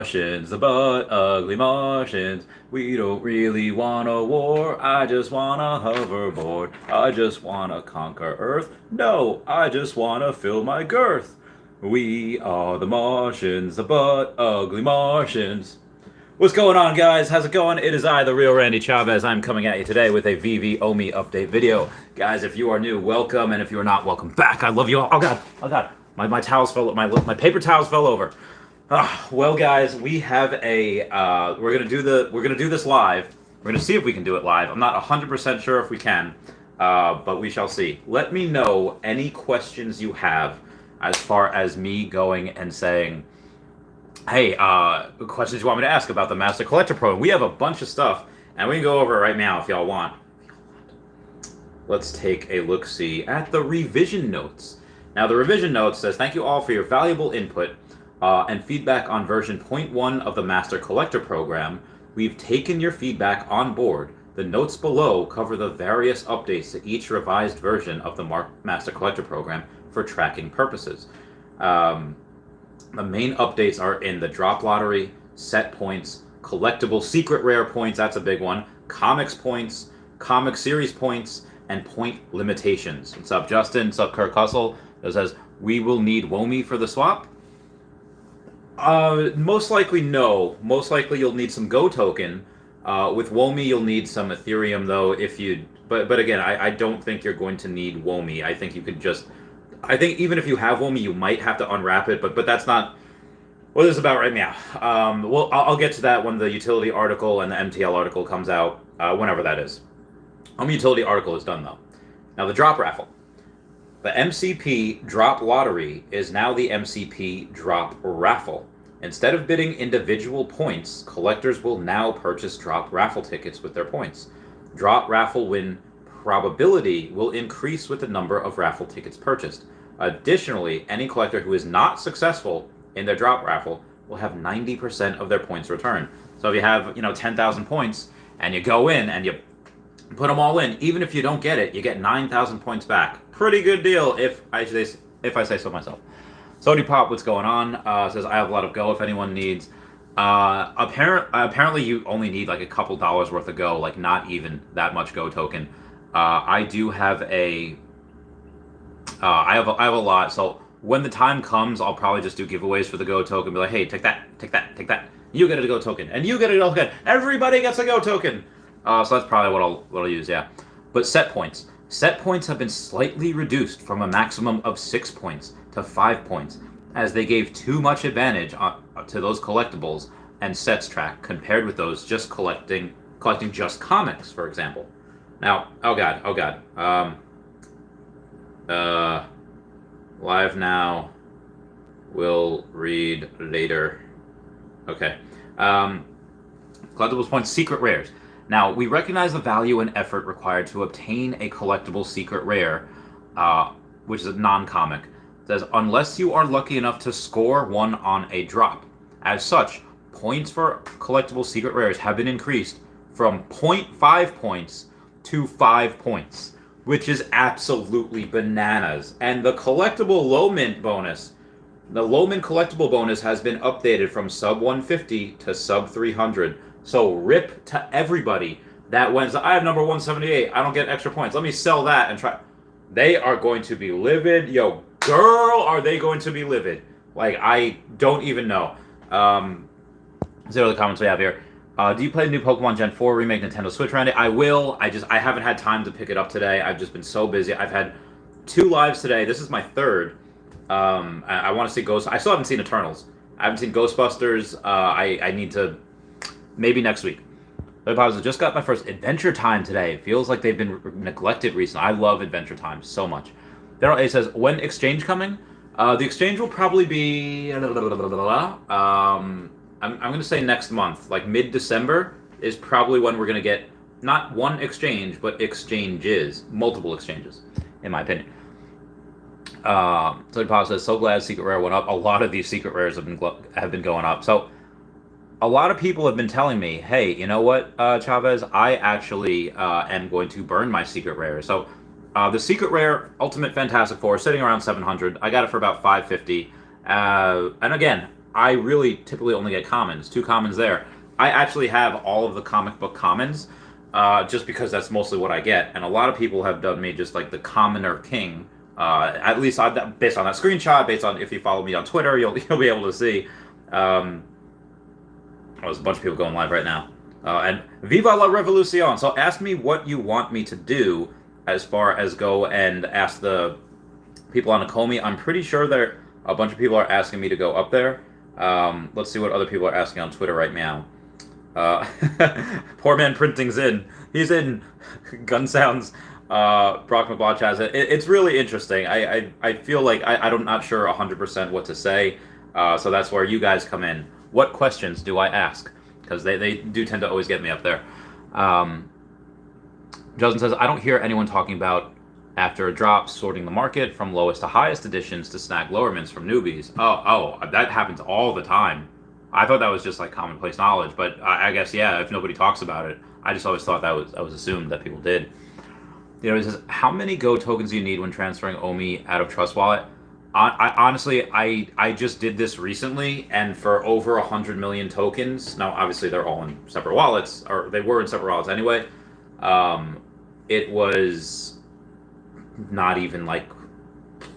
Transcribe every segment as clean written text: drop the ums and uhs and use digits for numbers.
Martians, the butt ugly Martians. We don't really want a war. I just want a hoverboard. I just want to conquer Earth. No, I just want to fill my girth. We are the Martians, the butt ugly Martians. What's going on, guys? How's it going? It is I, the real Randy Chavez. I'm coming at you today with a VV Omi update video. Guys, if you are new, welcome, and if you are not, welcome back. I love you all. Oh God, oh God, my towels fell. My paper towels fell over. Well, guys, we have a we're gonna do this live. We're gonna see if we can do it live. I'm not 100% sure if we can, but we shall see. Let me know any questions you have as far as me going and saying, hey, questions you want me to ask about the Master Collector Program. We have a bunch of stuff, and we can go over it right now if y'all want. Let's take a look-see at the revision notes. Now, the revision notes says, thank you all for your valuable input and feedback on version 0.1 of the Master Collector Program. We've taken your feedback on board. The notes below cover the various updates to each revised version of the Master Collector Program for tracking purposes. The main updates are in the drop lottery, set points, collectible secret rare points, that's a big one, comics points, comic series points, and point limitations. What's up, Justin? What's up, Kirk Hustle? It says, we will need WOMI for the swap. Most likely no. Most likely you'll need some Go token. With WOMI you'll need some Ethereum though. But again, I don't think you're going to need WOMI. I think you could just. I think even if you have WOMI, you might have to unwrap it. But that's not what this is about right now. Well, I'll get to that when the utility article and the MTL article comes out. Whenever that is. The utility article is done though. Now the drop raffle. The MCP drop lottery is now the MCP drop raffle. Instead of bidding individual points, collectors will now purchase drop raffle tickets with their points. Drop raffle win probability will increase with the number of raffle tickets purchased. Additionally, any collector who is not successful in their drop raffle will have 90% of their points returned. So if you have, 10,000 points and you go in and you put them all in, even if you don't get it, you get 9,000 points back. Pretty good deal if I say so myself. Sody Pop, what's going on? Says, I have a lot of Go if anyone needs. Apparently you only need like a couple dollars worth of Go, like not even that much Go token. I do have I have a lot, so when the time comes, I'll probably just do giveaways for the Go token. Be like, hey, take that. You get a Go token, and you get a Go token. Everybody gets a Go token. So that's probably what I'll use, yeah. But set points. Set points have been slightly reduced from a maximum of 6 points to 5 points, as they gave too much advantage to those collectibles and sets track compared with those just collecting just comics, for example. Now, oh god. Live now. Will read later. Okay. Collectibles points, secret rares. Now, we recognize the value and effort required to obtain a collectible secret rare, which is a non-comic. It says, unless you are lucky enough to score one on a drop. As such, points for collectible secret rares have been increased from 0.5 points to 5 points, which is absolutely bananas. And the collectible low mint bonus, the low mint collectible bonus has been updated from sub 150 to sub 300. So rip to everybody that wins. I have number 178. I don't get extra points. Let me sell that and try. They are going to be livid. Yo, girl, are they going to be livid? Like, I don't even know. Zero of the comments we have here. Do you play the new Pokemon Gen 4 Remake Nintendo Switch, Randy? I will. I haven't had time to pick it up today. I've just been so busy. I've had 2 lives today. This is my 3rd. I want to see Ghost. I still haven't seen Eternals. I haven't seen Ghostbusters. I need to. Maybe next week. But I just got my first Adventure Time today. It feels like they've been neglected recently. I love Adventure Time so much. It says, when exchange coming? The exchange will probably be... I'm going to say next month. Like mid-December is probably when we're going to get not one exchange, but exchanges. Multiple exchanges, in my opinion. So Pop says, so glad Secret Rare went up. A lot of these Secret Rares have been going up. So a lot of people have been telling me, hey, you know what, Chavez, I actually am going to burn my Secret Rare. So the Secret Rare Ultimate Fantastic Four is sitting around 700. I got it for about 550. And again, I really typically only get commons, 2 commons there. I actually have all of the comic book commons, just because that's mostly what I get. And a lot of people have done me just like the commoner king. At least based on that screenshot, based on if you follow me on Twitter, you'll be able to see. There's a bunch of people going live right now. And Viva la Revolucion! So ask me what you want me to do as far as go and ask the people on Akomi. I'm pretty sure that a bunch of people are asking me to go up there. Let's see what other people are asking on Twitter right now. Poor man printing's in. He's in. Gun sounds. Brock McBlotch has it. It's really interesting. I feel like I'm not sure 100% what to say. So that's where you guys come in. What questions do I ask? Because they do tend to always get me up there. Justin says, I don't hear anyone talking about after a drop sorting the market from lowest to highest editions to snag lower mints from newbies. Oh, that happens all the time. I thought that was just like commonplace knowledge, but I guess, yeah, if nobody talks about it, I just always thought that was assumed that people did. You know, he says, how many Go tokens do you need when transferring OMI out of Trust Wallet? Honestly, I just did this recently, and for over 100 million tokens, now obviously they're all in separate wallets, or they were in separate wallets anyway, it was not even like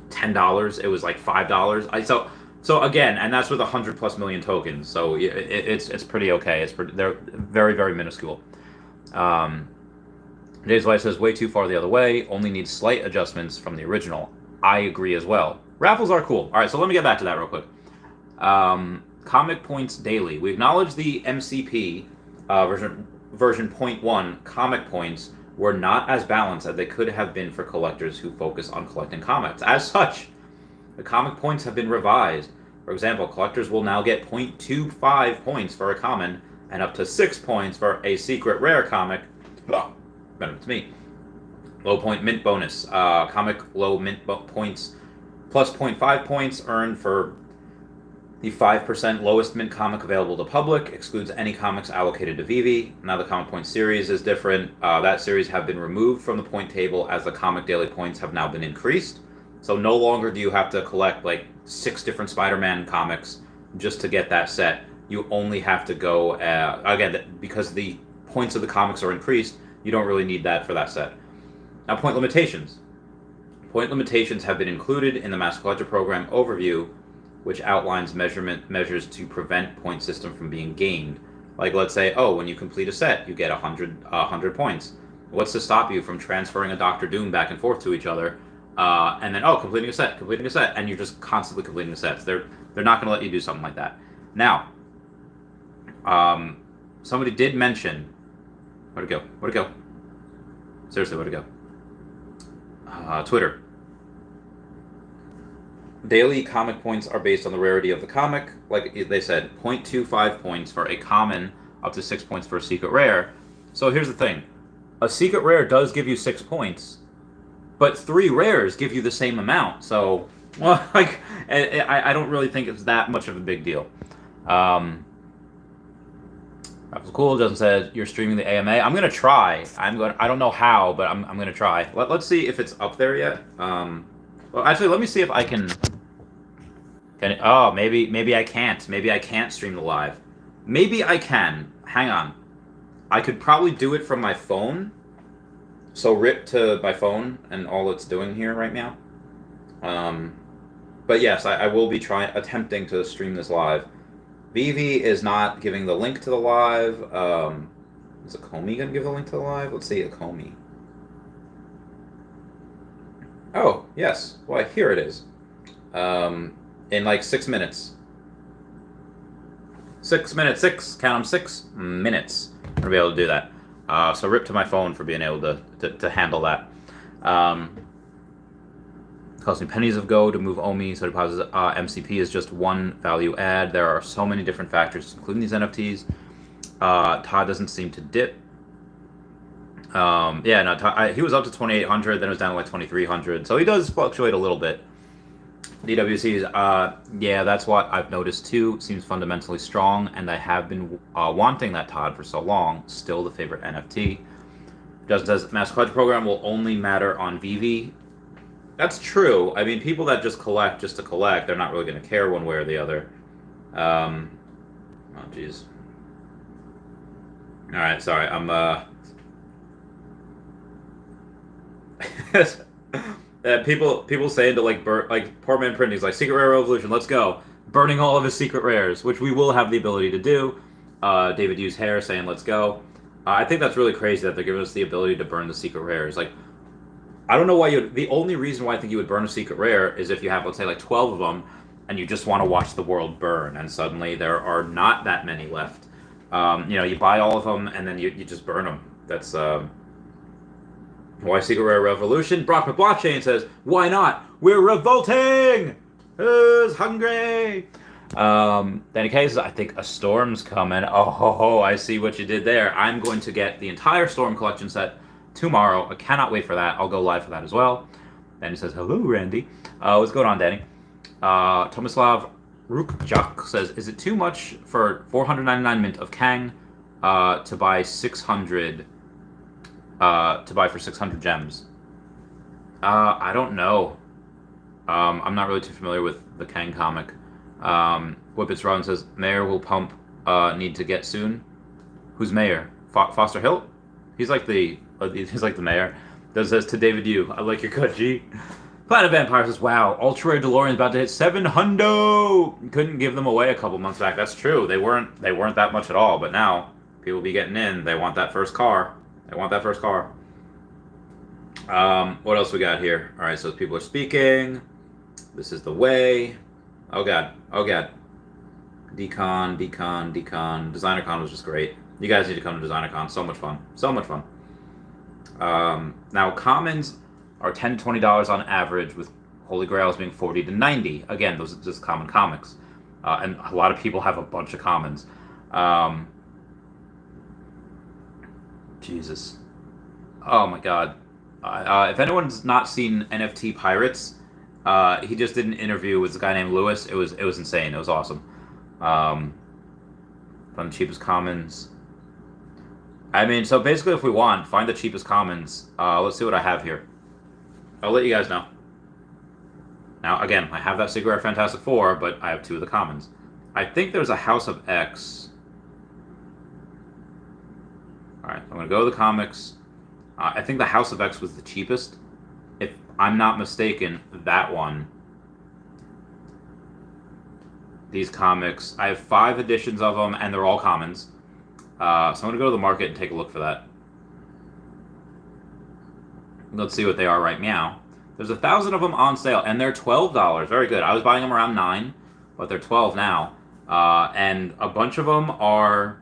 $10, it was like $5. So again, and that's with 100+ million tokens, so it's pretty okay. They're very, very minuscule. James White says, way too far the other way, only needs slight adjustments from the original. I agree as well. Raffles are cool. All right, so let me get back to that real quick. Comic Points Daily. We acknowledge the MCP version 0.1 comic points were not as balanced as they could have been for collectors who focus on collecting comics. As such, the comic points have been revised. For example, collectors will now get 0.25 points for a common and up to 6 points for a secret rare comic. Better to me. Low point mint bonus. Comic low mint points plus 0.5 points earned for the 5% lowest mint comic available to public. Excludes any comics allocated to Veve. Now the comic point series is different. That series have been removed from the point table as the comic daily points have now been increased. So no longer do you have to collect like 6 different Spider-Man comics just to get that set. You only have to go, again, because the points of the comics are increased, you don't really need that for that set. Now, point limitations. Point limitations have been included in the Master Collector Program overview, which outlines measures to prevent point system from being gamed. Like, let's say, when you complete a set, you get 100 points. What's to stop you from transferring a Doctor Doom back and forth to each other, and then, completing a set, and you're just constantly completing the sets. They're not going to let you do something like that. Now, somebody did mention, where'd it go? Seriously, where'd it go? Twitter. Daily comic points are based on the rarity of the comic. Like they said, 0.25 points for a common, up to 6 points for a secret rare. So here's the thing. A secret rare does give you 6 points, but 3 rares give you the same amount. So, well, like, I don't really think it's that much of a big deal. That was cool. Justin said, you're streaming the AMA. I'm going to try. I don't know how, but I'm going to try. Let's see if it's up there yet. Well, actually, let me see if I can... maybe I can't. Maybe I can't stream the live. Maybe I can. Hang on. I could probably do it from my phone. So rip to my phone and all it's doing here right now. But yes, I will be attempting to stream this live. Veve is not giving the link to the live. Is Akomi going to give the link to the live? Let's see, Akomi. Oh, yes. Why, here it is. In like 6 minutes. 6 minutes. Count them, 6 minutes. I'm going to be able to do that. So rip to my phone for being able to handle that. Cost me pennies of Go to move OMI, so deposits MCP is just one value add. There are so many different factors, including these NFTs. Todd doesn't seem to dip. He was up to 2,800, then it was down to like 2,300. So he does fluctuate a little bit. DWCs, that's what I've noticed too. Seems fundamentally strong, and I have been wanting that Todd for so long. Still the favorite NFT. Justin says, Master Collector Program will only matter on Veve. That's true. I mean, people that just collect just to collect, they're not really going to care one way or the other. Oh, jeez. All right, sorry. I'm people saying to like Poor Man Printing's like Secret Rare Revolution, let's go, burning all of his secret rares, which we will have the ability to do. David Hughes Hair saying let's go. I think that's really crazy that they're giving us the ability to burn the secret rares. Like, I don't know why you. The only reason why I think you would burn a secret rare is if you have, let's say, like 12 of them, and you just want to watch the world burn, and suddenly there are not that many left. You buy all of them, and then you just burn them. That's why Secret Rare Revolution. Brock McBlockchain says, why not? We're revolting! Who's hungry? Danny K says, I think a storm's coming. Oh, I see what you did there. I'm going to get the entire Storm collection set tomorrow. I cannot wait for that. I'll go live for that as well. Danny says, hello, Randy. What's going on, Danny? Tomislav Rukjak says, is it too much for 499 mint of Kang to buy 600 for 600 gems? I don't know. I'm not really too familiar with the Kang comic. Whippets Robin says, Mayor will pump need to get soon. Who's Mayor? Foster Hilt? He's like the mayor. That says to David Yu, I like your cut, G. Planet Vampire says, wow, Ultra Rare DeLorean's about to hit 700. Couldn't give them away a couple months back. That's true. They weren't that much at all, but now people be getting in. They want that first car. What else we got here? All right, so people are speaking. This is the way. Oh god. Decon. DesignerCon was just great. You guys need to come to DesignerCon. So much fun. Now commons are $10 to $20 on average, with Holy Grails being $40 to $90. Again, those are just common comics, and a lot of people have a bunch of commons. Jesus. Oh my god. If anyone's not seen NFT Pirates, he just did an interview with a guy named Lewis. It was insane. It was awesome. From the cheapest commons. I mean, so basically if we want, find the cheapest commons. Let's see what I have here. I'll let you guys know. Now, again, I have that Secret Rare Fantastic Four, but I have 2 of the commons. I think there's a House of X. Alright, I'm going to go to the comics. I think the House of X was the cheapest. If I'm not mistaken, that one. These comics. I have 5 editions of them, and they're all commons. So I'm going to go to the market and take a look for that. Let's see what they are right now. There's 1,000 of them on sale, and they're $12. Very good. I was buying them around $9, but they're $12 now. And a bunch of them are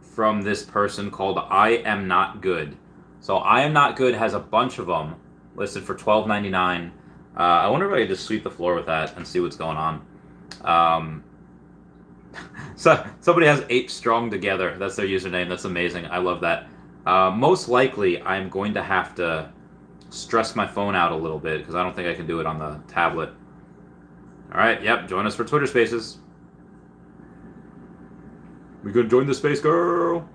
from this person called I Am Not Good. So I Am Not Good has a bunch of them listed for $12.99. I wonder if I could just sweep the floor with that and see what's going on. So somebody has 8 strong together. That's their username. That's amazing. I love that. Most likely, I'm going to have to stress my phone out a little bit because I don't think I can do it on the tablet. All right. Yep. Join us for Twitter Spaces. We gonna join the space, girl?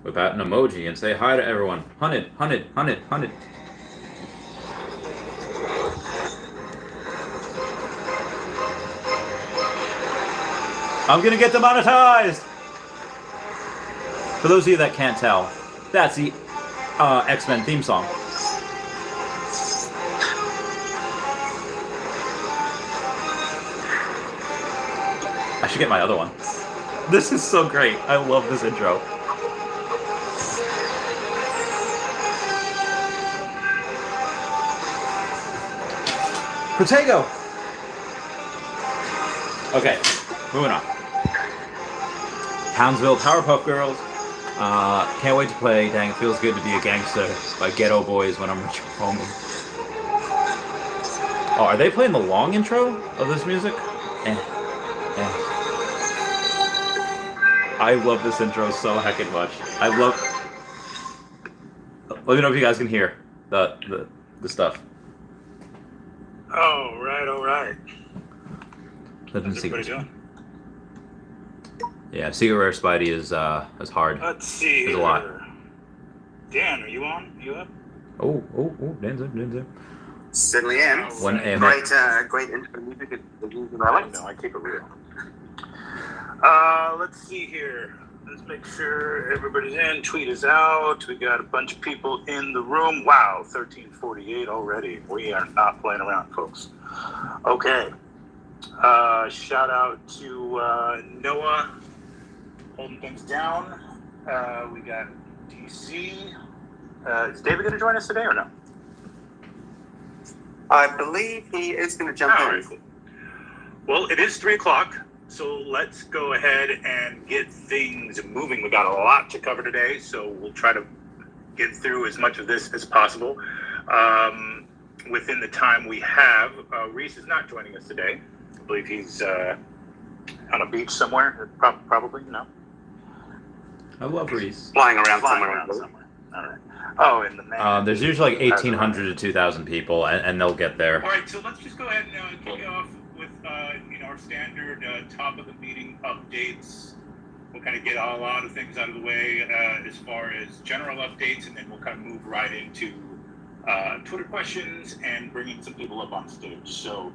Whip out an emoji and say hi to everyone. Hunted. I'm gonna get demonetized! For those of you that can't tell, that's the X-Men theme song. I should get my other one. This is so great. I love this intro. Protego! Okay, moving on. Townsville Powerpuff Girls. Can't wait to play. Dang, it feels good to be a gangster by Ghetto Boys when I'm rich home. Oh, are they playing the long intro of this music? I love this intro so heckin' much. Let me know if you guys can hear the stuff. Oh, right, all right. How's everybody doing? Yeah, Secret Rare Spidey is hard. Let's see. There's a lot. Dan, are you on? You up? Oh, Dan's up. Certainly am. Great intro music. I like that. I keep it real. Let's see here. Let's make sure everybody's in. Tweet is out. We got a bunch of people in the room. Wow, 13:48 already. We are not playing around, folks. Okay. Shout out to Noah holding things down. We got DC. Is David going to join us today or no? I believe he is going to jump in. Right, cool. Well, it is 3 o'clock. So let's go ahead and get things moving. We got a lot to cover today, so we'll try to get through as much of this as possible within the time we have. Reese is not joining us today. I believe he's on a beach somewhere. Probably, no? I love Reese. Flying around somewhere. All right. Oh, and the man. There's usually like 1,800 to 2,000 people, and they'll get there. All right, so let's just go ahead and kick it off with our standard top of the meeting updates. We'll kind of get a lot of things out of the way as far as general updates, and then we'll kind of move right into Twitter questions and bringing some people up on stage. So,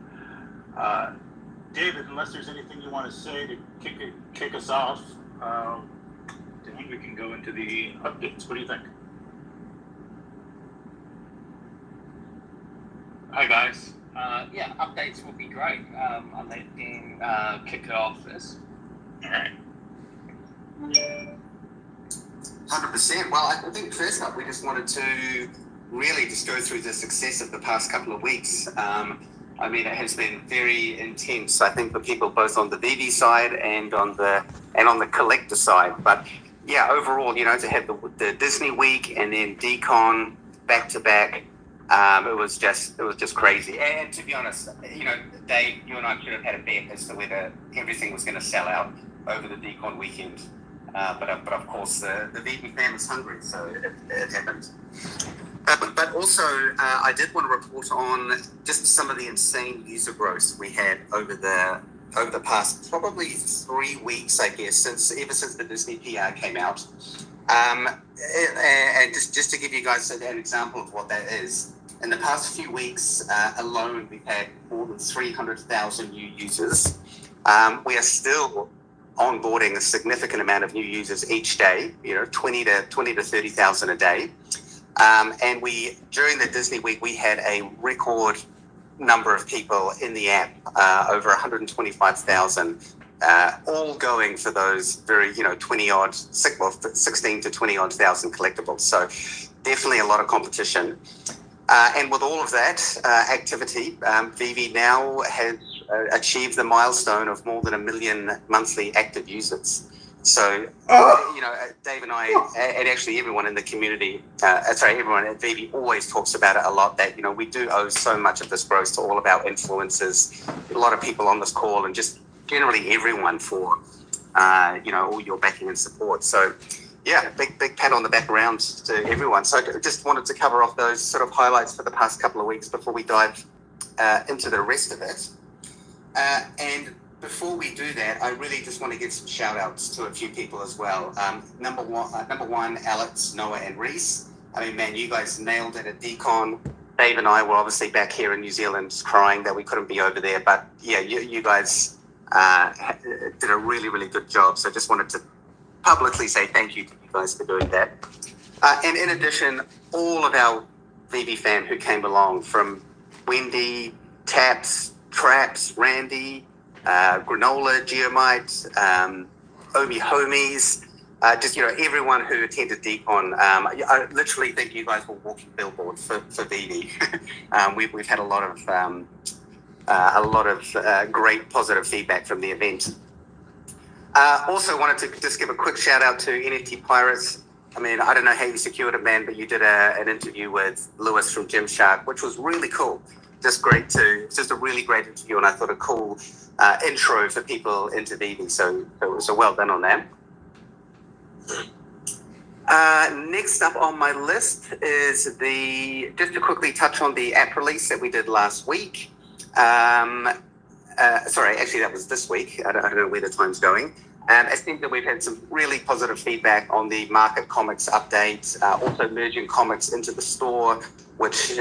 David, unless there's anything you want to say to kick us off, then we can go into the updates. What do you think? Hi guys. Yeah, updates will be great. I'll let Dan kick it off first. All right. 100%. Well, I think first up, we just wanted to really just go through the success of the past couple of weeks. I mean, it has been very intense, I think, for people both on the Veve side and on the collector side. But yeah, overall, to have the Disney week and then Decon back to back. It was just crazy. And to be honest, Dave, you and I should have had a bet as to whether everything was going to sell out over the Decon weekend. But of course, the Veve fan was hungry, so it happened. But also, I did want to report on just some of the insane user growth we had over the past probably 3 weeks, I guess, ever since the Disney PR came out. And just to give you guys an example of what that is, in the past few weeks alone, we've had more than 300,000 new users. We are still onboarding a significant amount of new users each day, 20 to 30,000 a day. And during the Disney week, we had a record number of people in the app, over 125,000. All going for those very, 16 to 20 odd thousand collectibles. So definitely a lot of competition. And with all of that activity, Veve now has achieved the milestone of more than 1 million monthly active users. So, Dave and I, and actually everyone in the community, everyone at Veve always talks about it a lot, that, we do owe so much of this growth to all of our influencers, a lot of people on this call, and just generally everyone for, all your backing and support. So, yeah, big pat on the back around to everyone. So I just wanted to cover off those sort of highlights for the past couple of weeks before we dive into the rest of it. And before we do that, I really just want to give some shout outs to a few people as well. Number one, Alex, Noah, and Reese. I mean, man, you guys nailed it at Decon. Dave and I were obviously back here in New Zealand crying that we couldn't be over there. But yeah, you guys did a really, really good job. So just wanted to publicly say thank you to you guys for doing that. And in addition, all of our Veve fam who came along, from Wendy, Taps, Traps, Randy, Granola, Geomite, Omi Homies, just, everyone who attended Decon. I literally think you guys were walking billboards for Veve. We've had a lot of great positive feedback from the event. Also wanted to just give a quick shout out to NFT Pirates. I mean, I don't know how you secured it, man, but you did an interview with Lewis from Gymshark, which was really cool. Just a really great interview, and I thought a cool intro for people into Veve. So well done on that. Next up on my list is just to quickly touch on the app release that we did last week. sorry, actually that was this week. I don't know where the time's going. I think that we've had some really positive feedback on the Market Comics update, also merging comics into the store, which,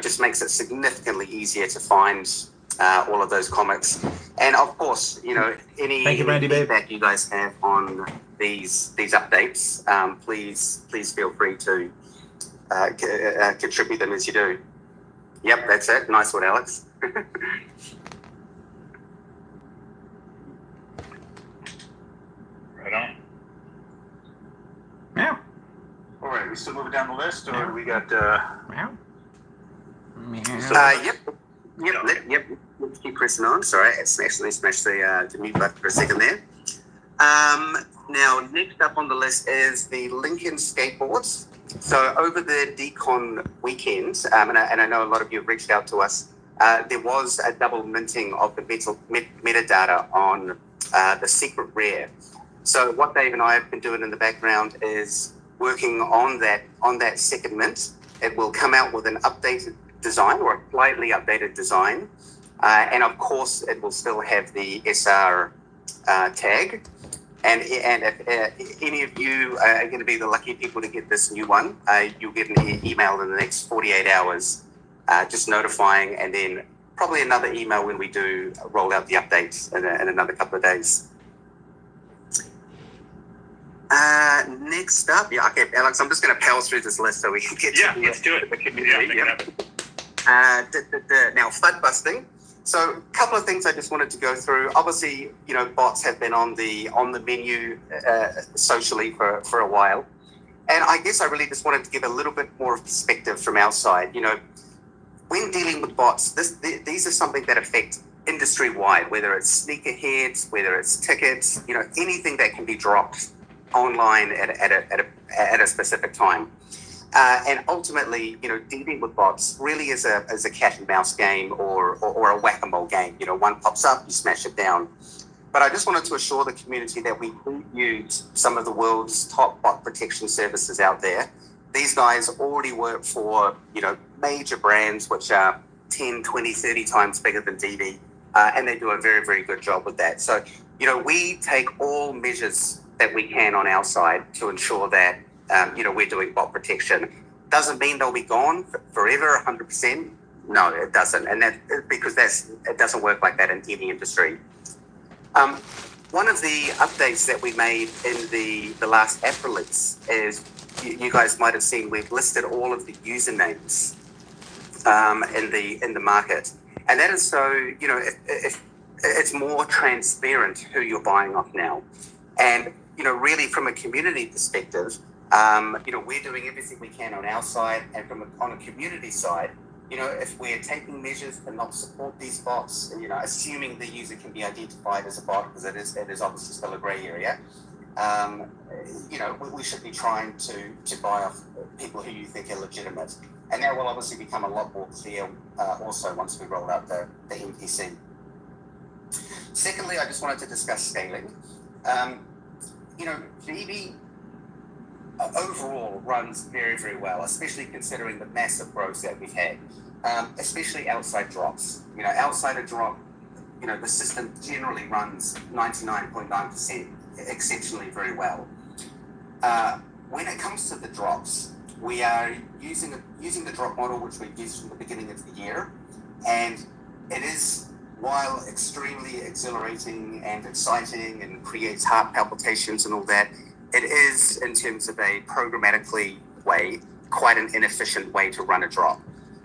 just makes it significantly easier to find all of those comics. And of course, any feedback you guys have on these updates, please feel free to contribute them as you do. Yep, that's it. Nice one, Alex. Right on. Meow. All right, we still moving down the list, or we got? Meow. Yep. Let's keep pressing on. Sorry, I accidentally smashed the mute button for a second there. Now, next up on the list is the Lincoln skateboards. So over the Decon weekend, and I know a lot of you have reached out to us, there was a double minting of the metadata on the secret rare. So what Dave and I have been doing in the background is working on that second mint. It will come out with an updated design or a slightly updated design. And of course, it will still have the SR tag. And if any of you are going to be the lucky people to get this new one, you'll get an email in the next 48 hours, just notifying, and then probably another email when we do roll out the updates in another couple of days. Next up, okay, Alex, I'm just going to power through this list so we can get to let's do it. Now, FUD busting. So a couple of things I just wanted to go through. Obviously, bots have been on the menu socially for a while. And I guess I really just wanted to give a little bit more perspective from our side. When dealing with bots, these are something that affect industry-wide, whether it's sneakerheads, whether it's tickets, anything that can be dropped online at a specific time. And ultimately, dealing with bots really is a cat and mouse game or a whack-a-mole game. One pops up, you smash it down. But I just wanted to assure the community that we use some of the world's top bot protection services out there. These guys already work for, major brands, which are 10, 20, 30 times bigger than DV. And they do a very, very good job with that. So, we take all measures that we can on our side to ensure that we're doing bot protection. Doesn't mean they'll be gone forever, 100%. No, it doesn't, and because it doesn't work like that in any industry. One of the updates that we made in the last app release is you guys might have seen we've listed all of the usernames in the market, and that is so if it's more transparent who you're buying off now, and really from a community perspective. We're doing everything we can on our side, and on a community side, if we're taking measures to not support these bots, assuming the user can be identified as a bot, because it is obviously still a grey area, we should be trying to buy off people who you think are legitimate, and that will obviously become a lot more clear also once we roll out the NPC. Secondly, I just wanted to discuss scaling. Veve overall runs very, very well, especially considering the massive growth that we've had, especially outside drops. Outside a drop, the system generally runs 99.9% exceptionally very well. When it comes to the drops, we are using the drop model, which we've used from the beginning of the year, and it is, while extremely exhilarating and exciting and creates heart palpitations and all that, it is, in terms of a programmatically way, quite an inefficient way to run a drop.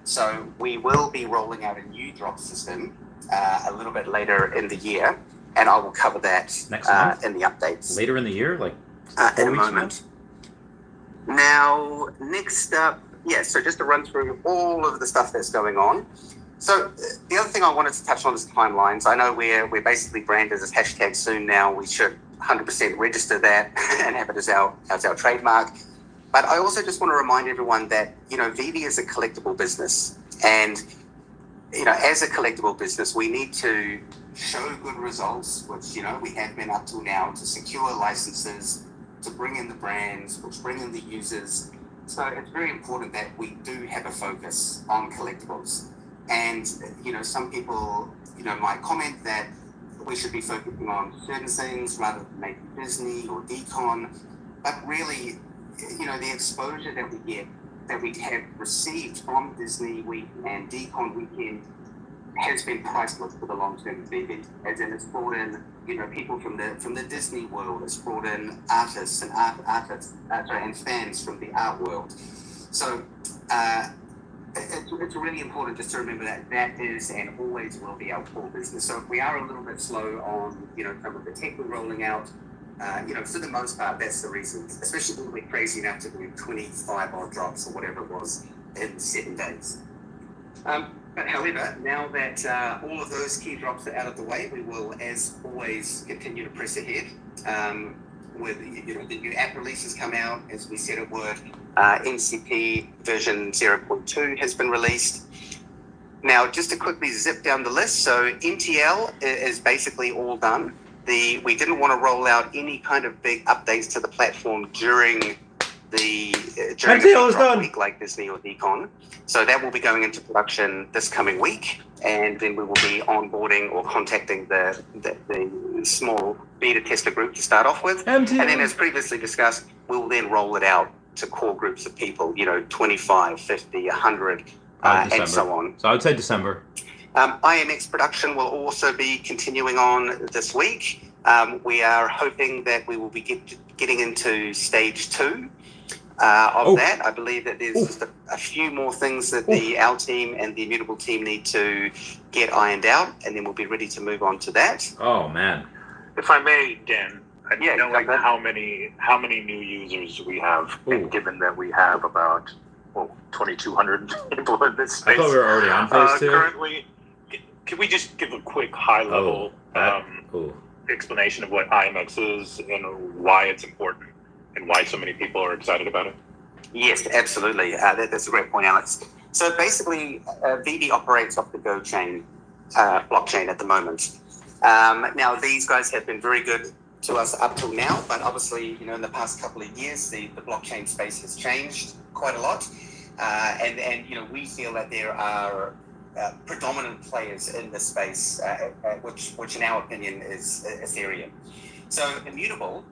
So we will be rolling out a new drop system a little bit later in the year, and I will cover that Next month? in the updates. Later in the year, like in a moment. Now, next up, so just to run through all of the stuff that's going on. So the other thing I wanted to touch on is timelines. I know we're basically branded as hashtag soon now. We should 100% register that and have it as our trademark. But I also just want to remind everyone that, Veve is a collectible business. And, as a collectible business, we need to show good results, which, we have been up till now, to secure licenses, to bring in the brands, which bring in the users. So it's very important that we do have a focus on collectibles. And, some people, might comment that we should be focusing on certain things rather than maybe Disney or Decon. But really, the exposure that we have received from Disney Week and Decon Weekend has been priceless for the long term of Veve. As in, it's brought in, people from the Disney world. It's brought in artists and and fans from the art world. So it's really important just to remember that is and always will be our core business. So if we are a little bit slow on, some of the tech we're rolling out, for the most part, that's the reason. Especially when we're crazy enough to do 25 odd drops or whatever it was in 7 days. But however, now that all of those key drops are out of the way, we will, as always, continue to press ahead. With the new app releases come out, as we said it would. NCP version 0.2 has been released. Now, just to quickly zip down the list, so MTL is basically all done. We didn't want to roll out any kind of big updates to the platform during the drop week like Disney or Decon. So that will be going into production this coming week, and then we will be onboarding or contacting the small beta tester group to start off with. And then, as previously discussed, we'll then roll it out to core groups of people, 25, 50, 100, and so on. So I would say December. IMX production will also be continuing on this week. We are hoping that we will be getting into stage 2 of that. I believe that there's just a few more things that our team and the Immutable team need to get ironed out, and then we'll be ready to move on to that. Oh, man. If I may, Dan, I don't know how many new users we have, and given that we have about 2,200 people in this space. I thought we were already on phase 2. Currently, can we just give a quick high-level explanation of what IMX is and why it's important and why so many people are excited about it? Yes, absolutely. That's a great point, Alex. So basically, Veve operates off the Go chain blockchain at the moment. Now, these guys have been very good to us up till now, but obviously, in the past couple of years, the blockchain space has changed quite a lot. And we feel that there are predominant players in this space, which in our opinion is Ethereum. So Immutable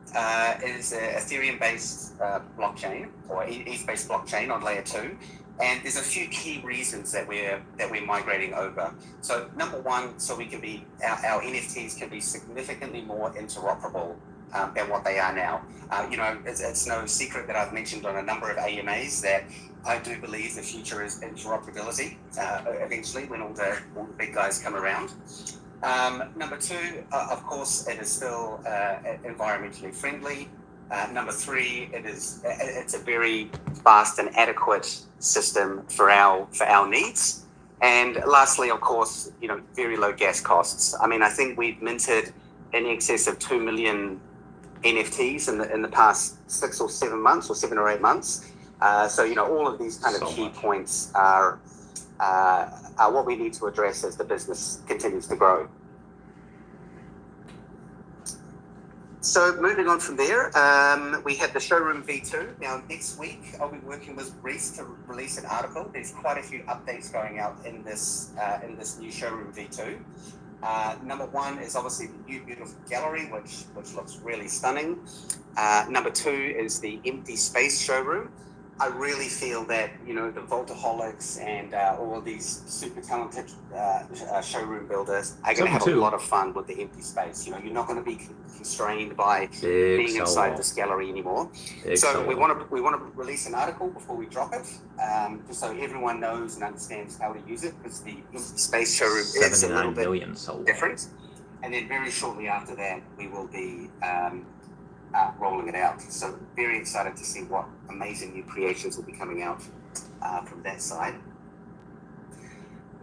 is an Ethereum-based blockchain or ETH-based blockchain on layer 2, and there's a few key reasons that we're migrating over. So number one, so we can be our NFTs can be significantly more interoperable than what they are now. It's no secret that I've mentioned on a number of AMAs that I do believe the future is interoperability eventually when all the big guys come around. Number two, of course, it is still environmentally friendly. Number three, it's a very fast and adequate system for our needs. And lastly, of course, very low gas costs. I mean, I think we've minted in excess of 2 million NFTs in the past 6 or 7 months, or 7 or 8 months. So all of these kind of key points are what we need to address as the business continues to grow. So moving on from there, we have the Showroom V2. Now next week, I'll be working with Reese to release an article. There's quite a few updates going out in this new Showroom V2. Number one is obviously the new beautiful gallery, which looks really stunning. Number two is the empty space showroom. I really feel that, the Vaultaholics and all of these super talented showroom builders are going to have a lot of fun with the empty space. You're not going to be constrained by being inside this gallery anymore. So we want to release an article before we drop it, just so everyone knows and understands how to use it, because the empty space showroom is a little bit different. And then very shortly after that, we will be rolling it out. So very excited to see what amazing new creations will be coming out from that side.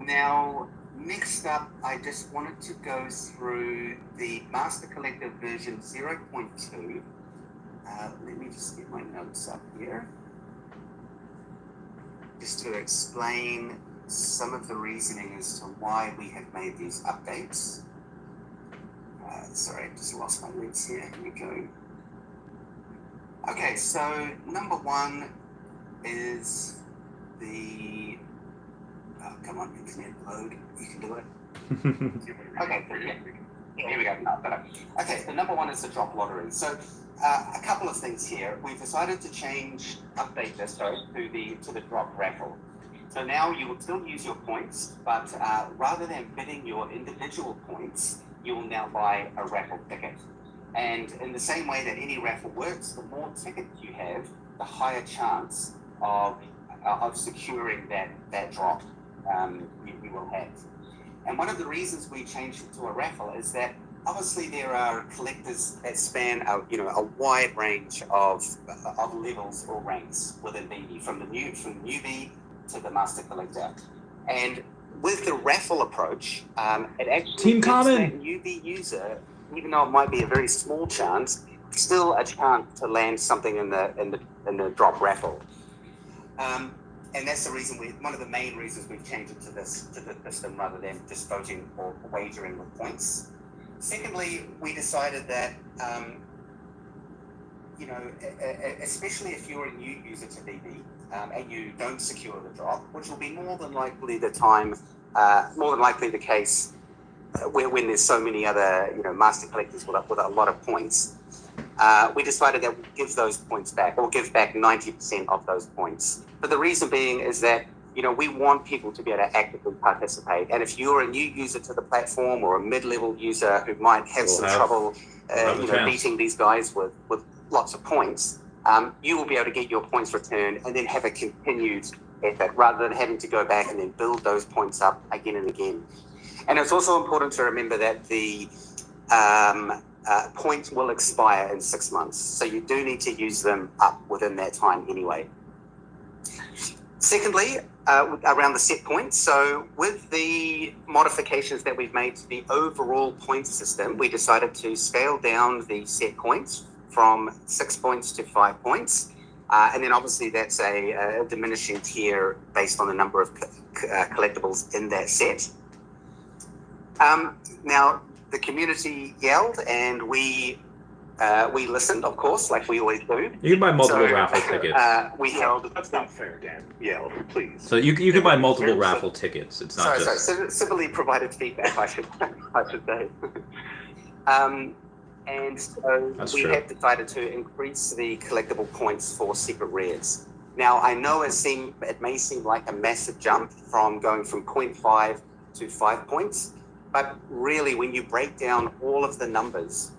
Now, next up, I just wanted to go through the Master Collective version 0.2. Let me just get my notes up here. Just to explain some of the reasoning as to why we have made these updates. Sorry, I just lost my links here. Here we go. Okay, so number one is the Oh, come on, internet load. You can do it. Okay, here we go. No, better. Okay, the number one is the drop lottery. So a couple of things here. We've decided to update this to the drop raffle. So now you will still use your points, but rather than bidding your individual points, you will now buy a raffle ticket. And in the same way that any raffle works, the more tickets you have, the higher chance of securing that drop you will have. And one of the reasons we changed it to a raffle is that obviously there are collectors that span a wide range of levels or ranks within Veve, from the newbie to the master collector. And with the raffle approach, it actually Team gives Common. that newbie user, even though it might be a very small chance, still a chance to land something in the drop raffle. And that's the reason one of the main reasons we've changed it to the system rather than just voting or wagering with points. Secondly, we decided that, especially if you're a new user to Veve and you don't secure the drop, which will be more than likely the case when there's so many other master collectors with a lot of points, we decided that we'd give those points back, or give back 90% of those points. But the reason being is that we want people to be able to actively participate. And if you're a new user to the platform or a mid-level user who might have trouble beating these guys with lots of points, you will be able to get your points returned and then have a continued effort rather than having to go back and then build those points up again and again. And it's also important to remember that the points will expire in 6 months. So you do need to use them up within that time anyway. Secondly, around the set points. So with the modifications that we've made to the overall point system, we decided to scale down the set points from 6 points to 5 points. And then obviously that's a diminishing tier based on the number of collectibles in that set. Now, the community yelled and we listened, of course, like we always do. You can buy multiple raffle tickets. We Yelled. That's not fair, Dan. Yelled, please. So you can buy multiple raffle tickets. It's not civilly provided feedback, I should say. And so we have decided to increase the collectible points for secret rares. Now, I know it may seem like a massive jump from going from 0.5 to 5 points, but really when you break down all of the numbers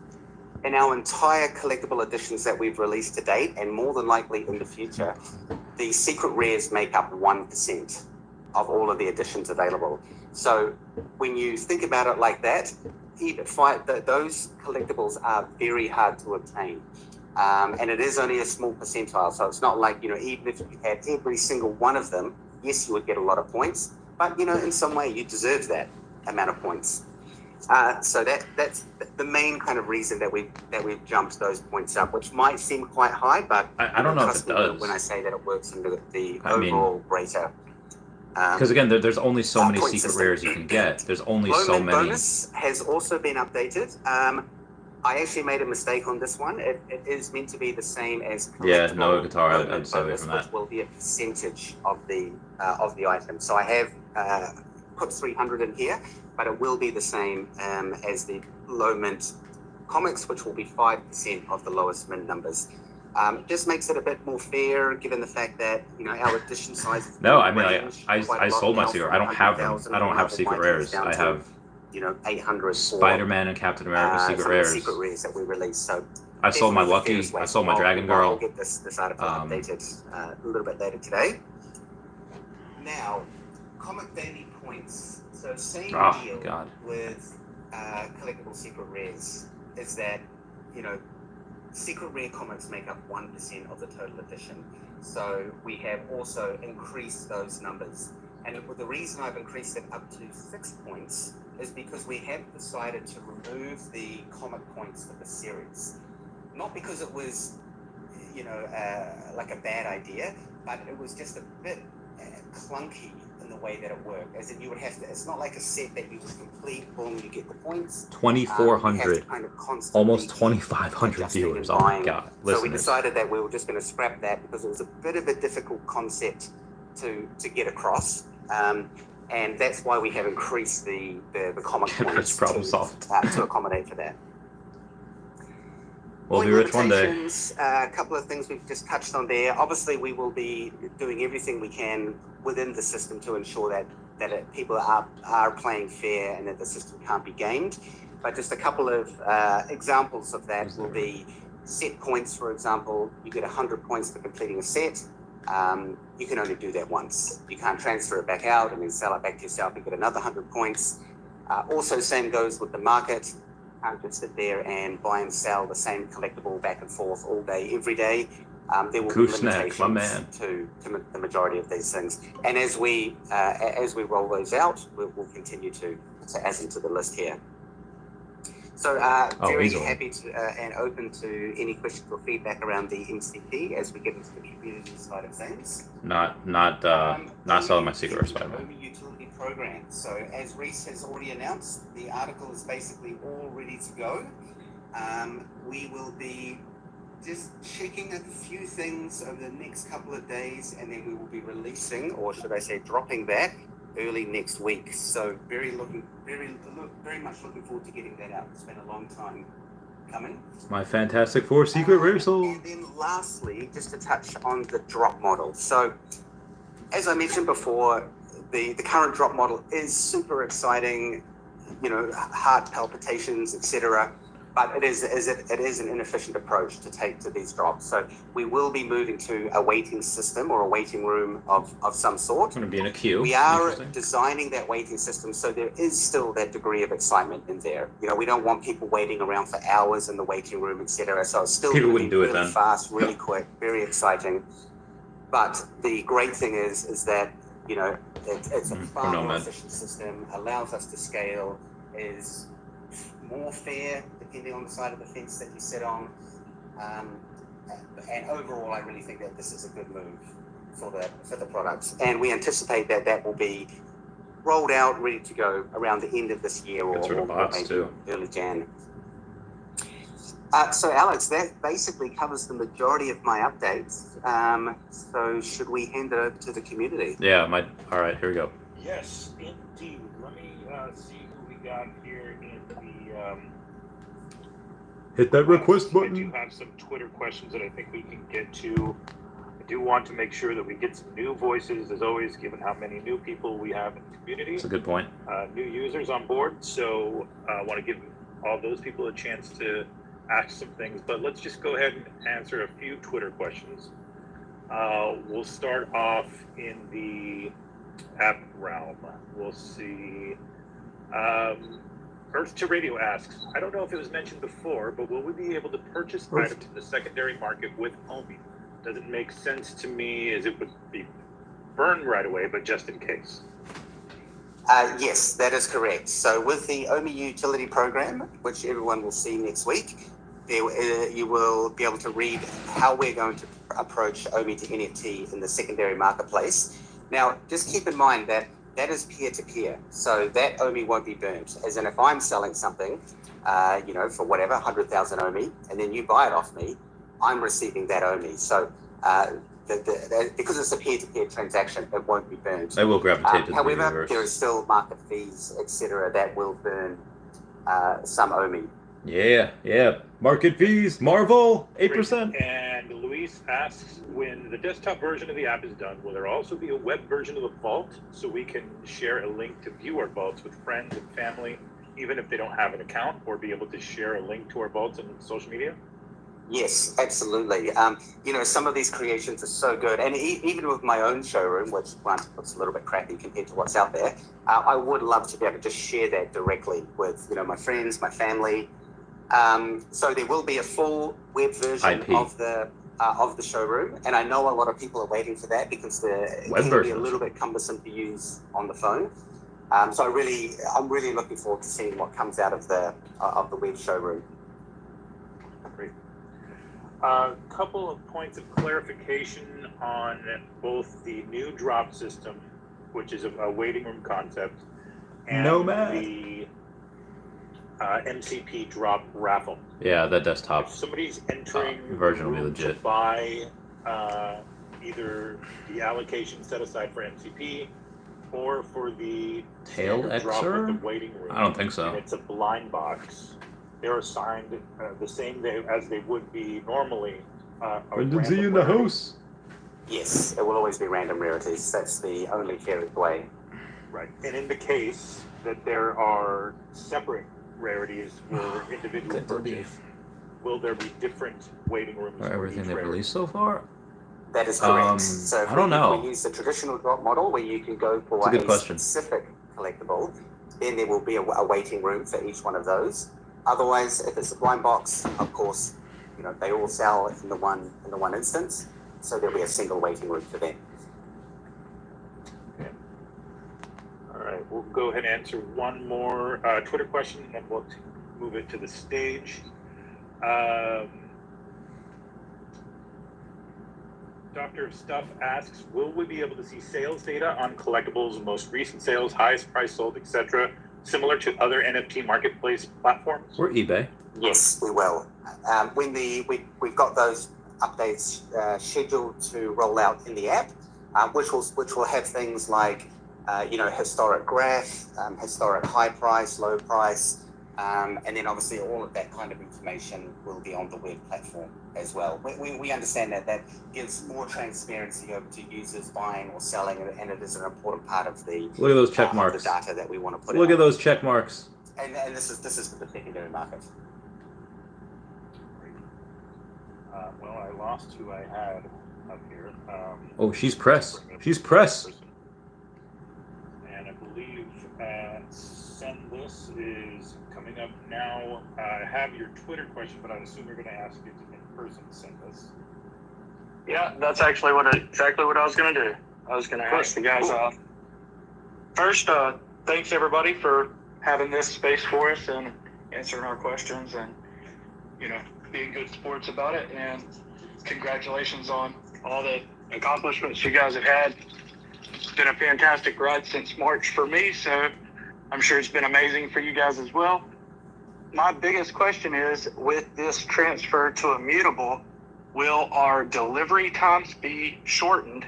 in our entire collectible editions that we've released to date, and more than likely in the future, the secret rares make up 1% of all of the editions available. So when you think about it like that, those collectibles are very hard to obtain. And it is only a small percentile. So it's not like, even if you had every single one of them, yes, you would get a lot of points, but, in some way you deserve that amount of points. So that's the main kind of reason that we've jumped those points up, which might seem quite high, but I don't know if it does. When I say that it works into the overall greater. Because again, there's only so many secret rares you can get. There's only so many. Bonus has also been updated. I actually made a mistake on this one. It is meant to be the same as no guitar. I'd stay away from that. Which will be a percentage of the item. So I have put 300 in here, but it will be the same as the low mint comics, which will be 5% of the lowest mint numbers. Just makes it a bit more fair, given the fact that our edition size. No, I mean I sold my secret. I don't have them. I don't have secret rares. I have 800 Spider-Man and Captain America secret rares that we released. So I sold my Lucky. I sold my Dragon Girl. I'll get this article updated a little bit later today. Now, Comic Daily points. So same deal with collectible secret rares is that secret rare comics make up 1% of the total edition. So we have also increased those numbers. And the reason I've increased it up to 6 points is because we have decided to remove the comic points for the series. Not because it was, like a bad idea, but it was just a bit clunky in the way that it worked. As in, you would have to, it's not like a set that you would complete, boom, you get the points. 2,400, almost 2,500 viewers. Oh my God. So we decided that we were just going to scrap that because it was a bit of a difficult concept to get across. and that's why we have increased the comic That's points problem solved. to accommodate for that. We'll be rich one day. Limitations, a couple of things we've just touched on there. Obviously, we will be doing everything we can within the system to ensure that people are playing fair and that the system can't be gamed. But just a couple of examples of that will be set points, for example. You get 100 points for completing a set. You can only do that once. You can't transfer it back out and then sell it back to yourself and get another 100 points. Also, same goes with the market. Can't just sit there and buy and sell the same collectible back and forth all day, every day. There will be limitations to the majority of these things. And as we roll those out, we'll continue to add them to the list here. So very happy to and open to any questions or feedback around the MCP as we get into the community side of things. Not selling my secret Spider-Man. Utility program. So as Reese has already announced, the article is basically all ready to go. We will be just checking a few things over the next couple of days, and then we will be releasing, or should I say, dropping that early next week. So very much looking forward to getting that out. It's been a long time coming. My Fantastic Four secret reversal. And then lastly, just to touch on the drop model. So as I mentioned before, the current drop model is super exciting, heart palpitations, etc. But it is an inefficient approach to take to these drops. So we will be moving to a waiting system or a waiting room of some sort. It's going to be in a queue. We are designing that waiting system so there is still that degree of excitement in there. We don't want people waiting around for hours in the waiting room, etc. So it's still people wouldn't do it really then. Fast, really quick, very exciting. But the great thing is that it's a far more efficient system, allows us to scale, is more fair depending on the side of the fence that you sit on. And overall, I really think that this is a good move for the products. And we anticipate that will be rolled out, ready to go around the end of this year or maybe early Jan. So Alex, that basically covers the majority of my updates. So should we hand it over to the community? Yeah, all right, here we go. Yes, indeed. Let me see who we got here in the... Hit that request button. I do have some Twitter questions that I think we can get to. I do want to make sure that we get some new voices, as always, given how many new people we have in the community. That's a good point. New users on board, so I want to give all those people a chance to ask some things, but let's just go ahead and answer a few Twitter questions. We'll start off in the app realm. We'll see. Earth to Radio asks, I don't know if it was mentioned before, but will we be able to purchase items in the secondary market with OMI? Doesn't make sense to me as it would be burned right away, but just in case. Yes, that is correct. So with the OMI utility program, which everyone will see next week, you will be able to read how we're going to approach OMI to NFT in the secondary marketplace. Now, just keep in mind that is peer-to-peer, so that OMI won't be burnt. As in, if I'm selling something, for whatever, 100,000 OMI, and then you buy it off me, I'm receiving that OMI. So because it's a peer-to-peer transaction, it won't be burnt. They will gravitate to the however, universe. there is still market fees, etc., that will burn some OMI. Yeah. Market fees, Marvel, 8%. And Luis asks, when the desktop version of the app is done, will there also be a web version of the vault so we can share a link to view our vaults with friends and family, even if they don't have an account, or be able to share a link to our vaults on social media? Yes, absolutely. Some of these creations are so good, and even with my own showroom, which looks a little bit crappy compared to what's out there, I would love to be able to just share that directly with my friends, my family. So there will be a full web version of the showroom, and I know a lot of people are waiting for that because it can be a little bit cumbersome to use on the phone. So I'm really looking forward to seeing what comes out of the web showroom. Great. A couple of points of clarification on both the new drop system, which is a waiting room concept, and the MCP drop raffle. Yeah, that desktop. If somebody's entering version will be legit. To buy either the allocation set aside for MCP or for the Tail standard drop with the Xer? waiting room. I don't think And so. it's a blind box. They're assigned the same day as they would be normally. Brendan Z random in the rarity. house. Yes, it will always be random rarities. That's the only fair way. Right. And in the case that there are separate rarities for individual Good to be. purchase, will there be different waiting rooms For for everything each they've rarity? released so far? That is correct. I don't know. If we use the traditional drop model where you can go for It's a good question. specific collectible, then there will be a waiting room for each one of those. Otherwise, if it's a blind box, of course, you know, they all sell in the one instance, so there'll be a single waiting room for them. Okay. All right, we'll go ahead and answer one more Twitter question, and then we'll move it to the stage. Doctor of Stuff asks, will we be able to see sales data on collectibles, most recent sales, highest price sold, etc., similar to other NFT marketplace platforms? Or eBay. Yes, we will. When we've got those updates scheduled to roll out in the app, which will have things like historic graph, historic high price, low price, and then obviously all of that kind of information will be on the web platform as well. We understand that gives more transparency over to users buying or selling, and it is an important part of the Look at those check marks. the data that we want to put. Look at those check marks. And this is for the secondary market. Well, I lost who I had up here. Oh, she's press. She's press. And I believe send this is coming up now. I have your Twitter question, but I assume you're going to ask it in person to send this. Yeah, that's actually exactly what I was going to do. I was going to ask the guys first, thanks everybody for having this space for us and answering our questions and, being good sports about it. And congratulations on all the accomplishments you guys have had. It's been a fantastic ride since March for me, so I'm sure it's been amazing for you guys as well. My biggest question is, with this transfer to Immutable, will our delivery times be shortened,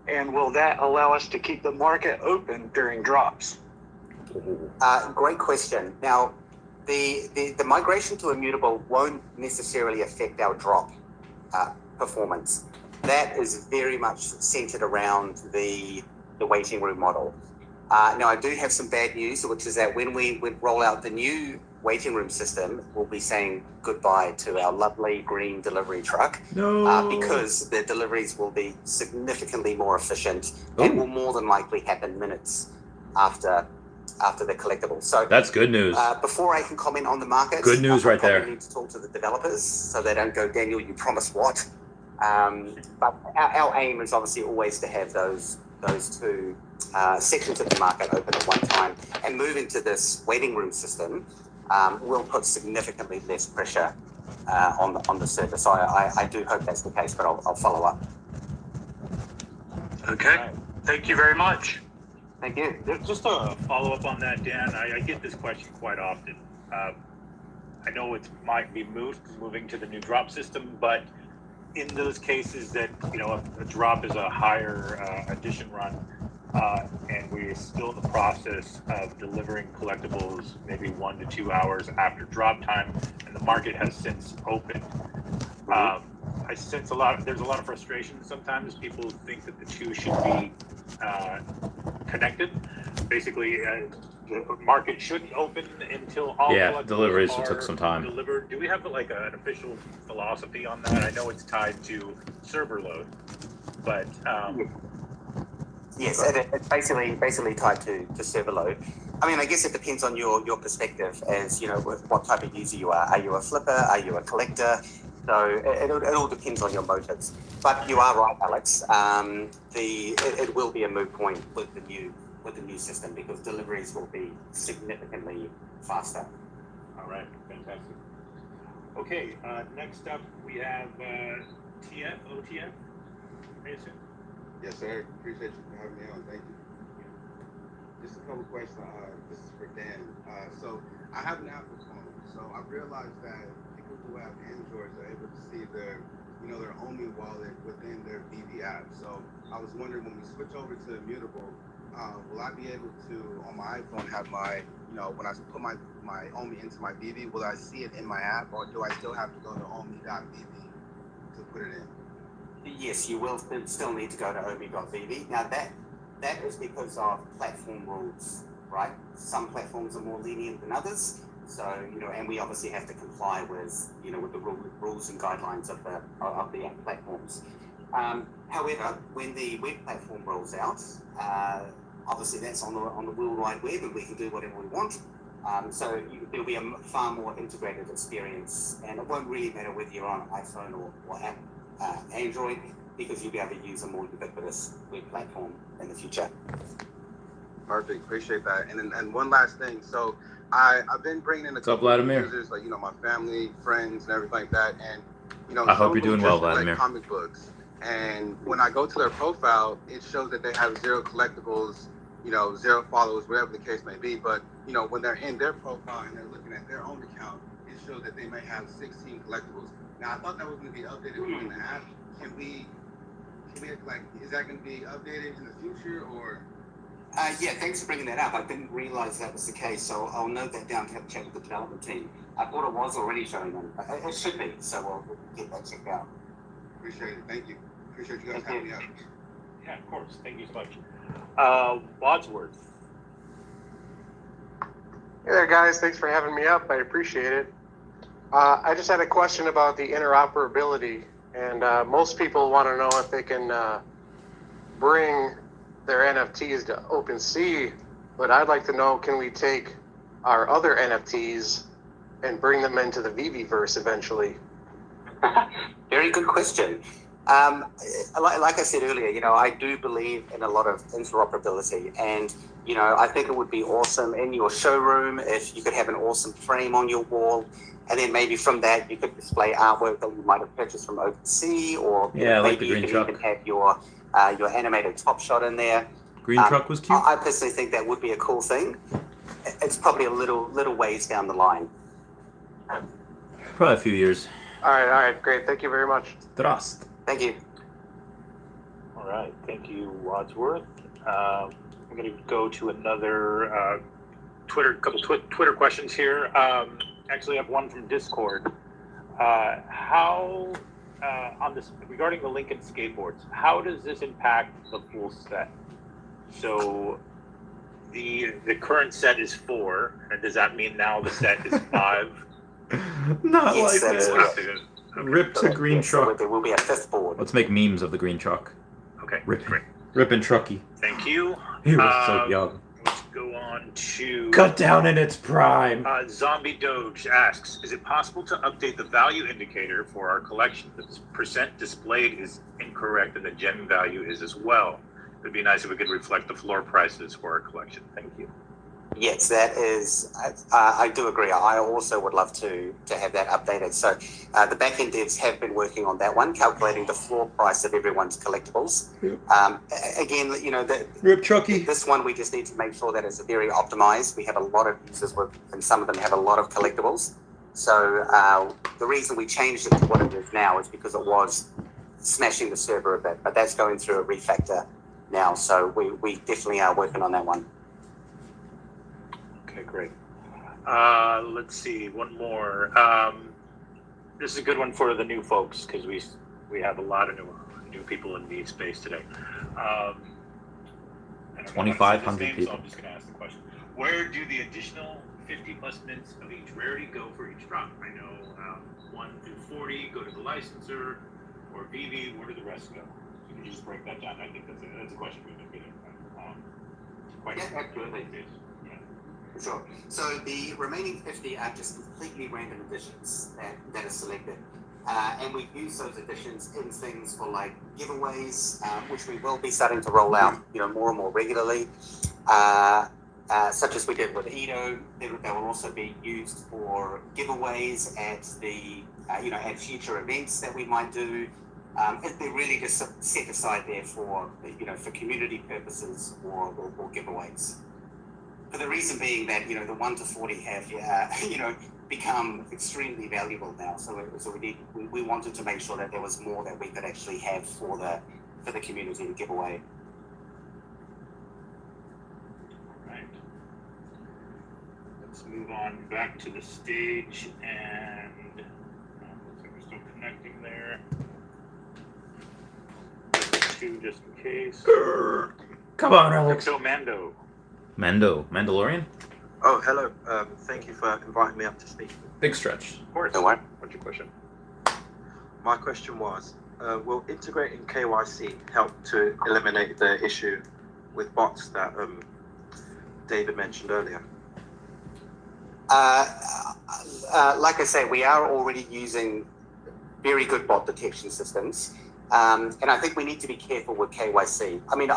and will that allow us to keep the market open during drops? Great question. Now, the migration to Immutable won't necessarily affect our drop performance. That is very much centered around the waiting room model. Now, I do have some bad news, which is that when we roll out the new waiting room system, we'll be saying goodbye to our lovely green delivery truck. No. Because the deliveries will be significantly more efficient and will more than likely happen minutes after the collectible. So that's good news. Before I can comment on the market, good news right there. I need to talk to the developers so they don't go, Daniel, you promised what? But our aim is obviously always to have those two sections of the market open at one time, and moving to this waiting room system will put significantly less pressure on the service. So I do hope that's the case, but I'll follow up. Okay. Thank you very much. Thank you. Just a follow-up on that, Dan. I get this question quite often. I know it might be moving to the new drop system, but in those cases that, a drop is a higher addition run, and we're still in the process of delivering collectibles maybe 1 to 2 hours after drop time, and the market has since opened. I sense there's a lot of frustration sometimes. People think that the two should be connected. Basically, the market shouldn't open until all deliveries are took some time. Delivered. Do we have an official philosophy on that? I know it's tied to server load, but yes, it's basically tied to server load. I mean, I guess it depends on your perspective, as what type of user you are. Are you a flipper? Are you a collector? So it all depends on your motives. But you are right, Alex. It will be a moot point with the new system, because deliveries will be significantly faster. All right, fantastic. Okay, next up we have OTF. Mason. Yes, sir. Appreciate you for having me on. Thank you. Just a couple questions. This is for Dan. So I have an Apple phone. So I realized that people who have Androids are able to see their Omi wallet within their Veve app. So I was wondering, when we switch over to Immutable, will I be able to, on my iPhone, have my, when I put my Omi into my Veve, will I see it in my app, or do I still have to go to omi.vv to put it in? Yes, you will still need to go to omi.vv. Now that is because of platform rules, right? Some platforms are more lenient than others. So, and we obviously have to comply with, with the rules and guidelines of the app platforms. However, when the web platform rolls out, obviously that's on the World Wide Web, and we can do whatever we want. So there'll be a far more integrated experience, and it won't really matter whether you're on iPhone or Android, because you'll be able to use a more ubiquitous web platform in the future. Perfect, appreciate that. And one last thing. So I've been bringing in a couple of users, like my family, friends, and everything like that. And I hope you're doing well, Vladimir. Like comic books. And when I go to their profile, it shows that they have 0 collectibles, 0 followers, whatever the case may be. But when they're in their profile and they're looking at their own account, it shows that they may have 16 collectibles. Now I thought that was going to be updated in the app. Can we is that going to be updated in the future, or? Yeah, thanks for bringing that up. I didn't realize that was the case, so I'll note that down to have a chat with the development team. I thought it was already showing them. It should be, so we'll get that checked out. Appreciate it. Thank you. Appreciate you guys having me out. Yeah, of course. Thank you so much. Wadsworth. Hey there, guys. Thanks for having me up. I appreciate it. I just had a question about the interoperability, and most people want to know if they can bring their NFTs to OpenSea, but I'd like to know, can we take our other NFTs and bring them into the Veveverse eventually? Very good question. Like I said earlier, I do believe in a lot of interoperability, and I think it would be awesome in your showroom if you could have an awesome frame on your wall, and then maybe from that you could display artwork that you might have purchased from OpenSea, or like the maybe green you truck. could even have your animated Top Shot in there. Green truck was cute. I personally think that would be a cool thing. It's probably a little ways down the line. Probably a few years. All right, great. Thank you very much. Trust. Thank you. All right, thank you, Wadsworth. I'm going to go to another couple Twitter questions here. Actually, I have one from Discord. How on this regarding the Lincoln skateboards? How does this impact the full set? So the current set is 4, and does that mean now the set is 5? Not Yes, like that's that. correct. Rip to green So truck. there will be a 5th board. Let's make memes of the green truck. Okay, Rip, great. Rippin' Trucky. Thank you. He was so young. Let's go on to Cut down in its prime. Zombie Doge asks, is it possible to update the value indicator for our collection? The percent displayed is incorrect and the gem value is as well. It would be nice if we could reflect the floor prices for our collection. Thank you. Yes, that is, I do agree. I also would love to have that updated. So the backend devs have been working on that one, calculating the floor price of everyone's collectibles. Again, Rip Trucky. This one, we just need to make sure that it's very optimized. We have a lot of users and some of them have a lot of collectibles. So the reason we changed it to what it is now is because it was smashing the server a bit, but that's going through a refactor now. So we definitely are working on that one. Okay, great. Let's see, one more. This is a good one for the new folks because we have a lot of new people in the space today. 2,500 people. So I'm just going to ask the question: where do the additional 50 plus mints of each rarity go for each drop? I know 1 through 40 go to the licensor, or Veve. Where do the rest go? Can you just break that down? I think that's a question we've been getting. Yeah, absolutely. Sure. So the remaining 50 are just completely random additions that are selected. And we use those additions in things for like giveaways, which we will be starting to roll out, more and more regularly. Such as we did with Edo. They will also be used for giveaways at the, at future events that we might do. They're really just set aside there for, for community purposes or giveaways. For the reason being that, the 1 to 40 have, become extremely valuable now. So we wanted to make sure that there was more that we could actually have for the community to give away. move on back to the stage, and looks like we're still connecting there. Two just in case. Come on, Alex. So Mando. Mandalorian? Oh, hello. Thank you for inviting me up to speak. Big stretch. Of course. Don't worry. What's your question? My question was, will integrating KYC help to eliminate the issue with bots that David mentioned earlier? Like I say, we are already using very good bot detection systems. And I think we need to be careful with KYC. I mean,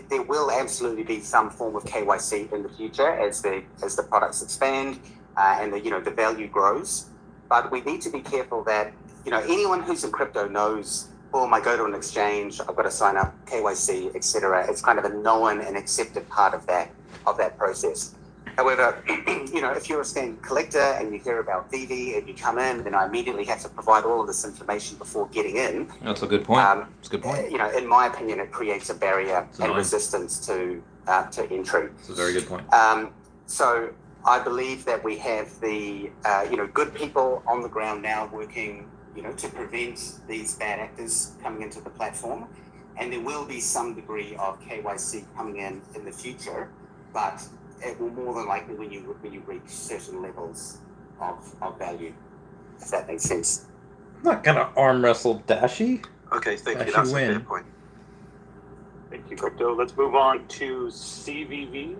there will absolutely be some form of KYC in the future as the products expand and the value grows. But we need to be careful that anyone who's in crypto knows, I go to an exchange, I've got to sign up, KYC, etc. It's kind of a known and accepted part of that process. However, if you're a standard collector and you hear about Veve and you come in, then I immediately have to provide all of this information before getting in. That's a good point. That's a good point. In my opinion, it creates a barrier and annoying. resistance to entry. That's a very good point. So I believe that we have the good people on the ground now working to prevent these bad actors coming into the platform, and there will be some degree of KYC coming in the future, but it will more than likely when you reach certain levels of value, if that makes sense. I'm not gonna arm wrestle Dashy. Okay, thank you. Dashi That's win. a fair point. Thank you, Crypto. Let's move on to CVV.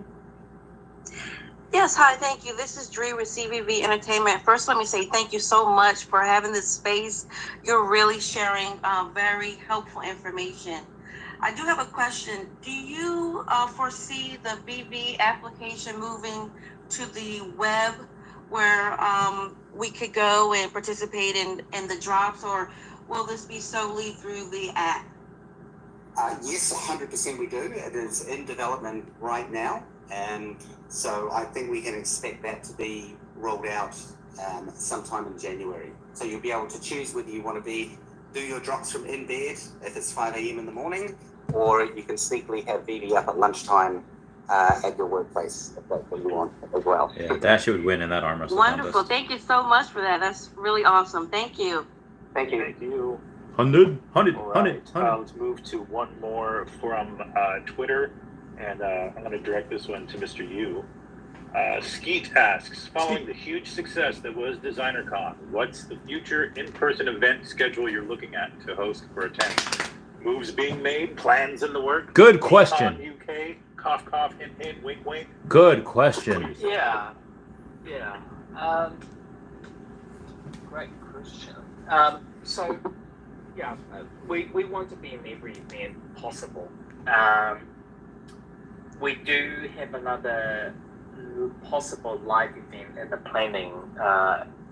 Yes, hi, thank you. This is Dree with CVV Entertainment. First, let me say thank you so much for having this space. You're really sharing very helpful information. I do have a question. Do you foresee the Veve application moving to the web where we could go and participate in the drops, or will this be solely through the app? Yes, 100% we do. It is in development right now. And so I think we can expect that to be rolled out sometime in January. So you'll be able to choose whether you want to do your drops from in bed if it's 5 a.m. in the morning, or you can sneakily have Veve up at lunchtime at your workplace if that's what you want as well. Yeah, Dashy would win in that arm wrestle Wonderful. contest. Thank you so much for that. That's really awesome. Thank you. Thank you. Thank you. 100. All right. Let's move to one more from Twitter, and I'm going to direct this one to Mr. Yu. Skeet asks, following the huge success that was DesignerCon, what's the future in-person event schedule you're looking at to host for attend? Moves being made, plans in the work? Good question. UK, cough, cough, hint, hint, wink, wink. Good question. Yeah. Great question. So, we want to be in every event possible. We do have another possible live event in the planning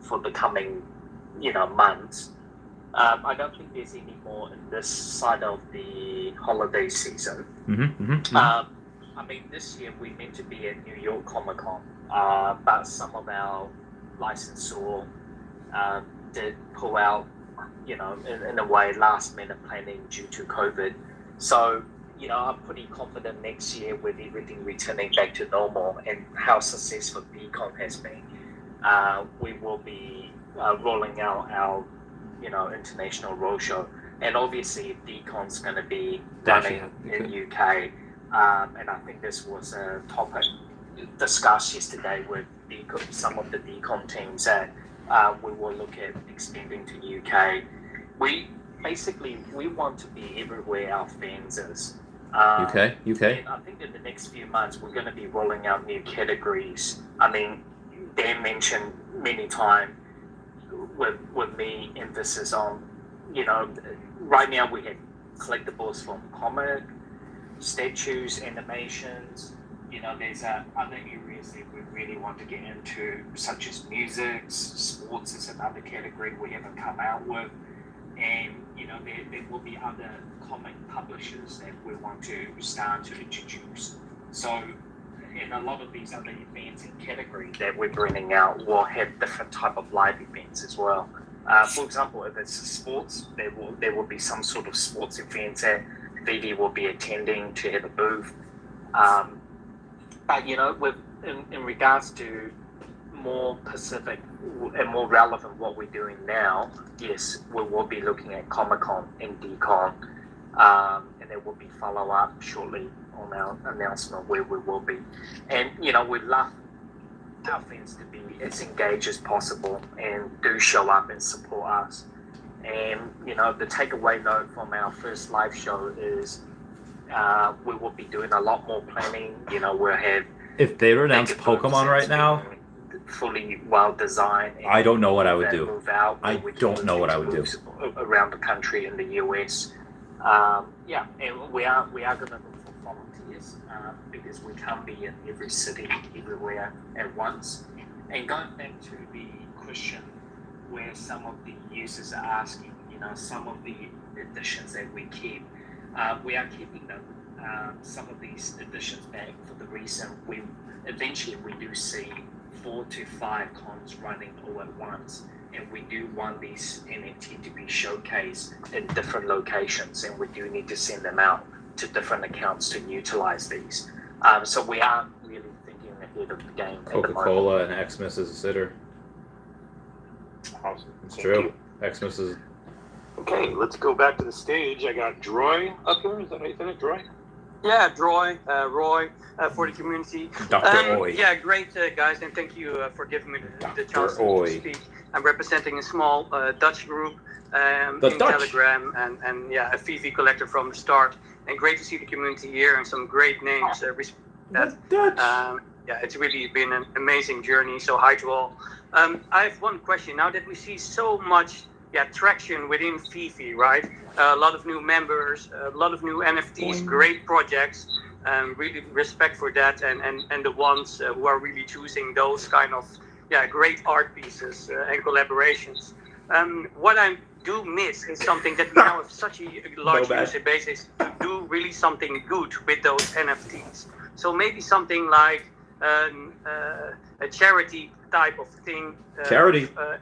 for the coming, months. I don't think there's any more in this side of the holiday season. I mean, this year we meant to be at New York Comic Con, but some of our licensor did pull out, in a way, last minute planning due to COVID. So, I'm pretty confident next year with everything returning back to normal and how successful DCon has been, we will be rolling out our, international roadshow. And obviously, DCon's going to be running in UK. And I think this was a topic discussed yesterday with some of the DCon teams that we will look at extending to UK. We want to be everywhere our fans is. UK. And I think in the next few months, we're going to be rolling out new categories. I mean, Dan mentioned many times with me emphasis on, right now we have collectibles from comic, statues, animations. There's other areas that we really want to get into, such as music, sports is another category we haven't come out with. And, there will be other comic publishers that we want to start to introduce. So, in a lot of these other events and categories that we're bringing out will have different type of live events as well. For example, if it's sports, there will be some sort of sports event that Veve will be attending to have a booth. But, in regards to more specific and more relevant what we're doing now, yes, we will be looking at Comic-Con and DCon, and there will be follow-up shortly on our announcement where we will be. And, you know, we'd love our fans to be as engaged as possible and do show up and support us. And, you know, the takeaway note from our first live show is we will be doing a lot more planning. You know, we'll have... If they were announced Pokemon right now, fully well designed. I don't know what I would do. Move out, I don't know what I would do. Around the country in the US. Yeah, and we are going to look for volunteers because we can't be in every city, everywhere at once. And going back to the question where some of the users are asking, you know, some of the editions that we keep, we are keeping them. Some of these editions back for the reason we eventually we do see 4 to 5 cons running all at once, and we do want these NFT to be showcased in different locations, and we do need to send them out to different accounts to utilize these. So we are really thinking ahead of the game. Coca-Cola and Xmas is a sitter. Awesome. It's Thank true. you. Xmas is... Okay, let's go back to the stage. I got Droy up here. Is that how you say it, Droy? Yeah, Roy, for the community. Dr. Oy. Yeah, great, guys, and thank you for giving me the chance Oy. to speak. I'm representing a small Dutch group in Dutch. Telegram, and yeah, a Veve collector from the start. And great to see the community here and some great names. Yeah, it's really been an amazing journey. So hi to all. I have one question. Now that we see so much traction within Veve, right? A lot of new members, a lot of new NFTs, great projects. Really respect for that, and the ones who are really choosing those kind of great art pieces and collaborations. What I do miss is something that we now have such a large user base is to do really something good with those NFTs. So maybe something like a charity type of thing,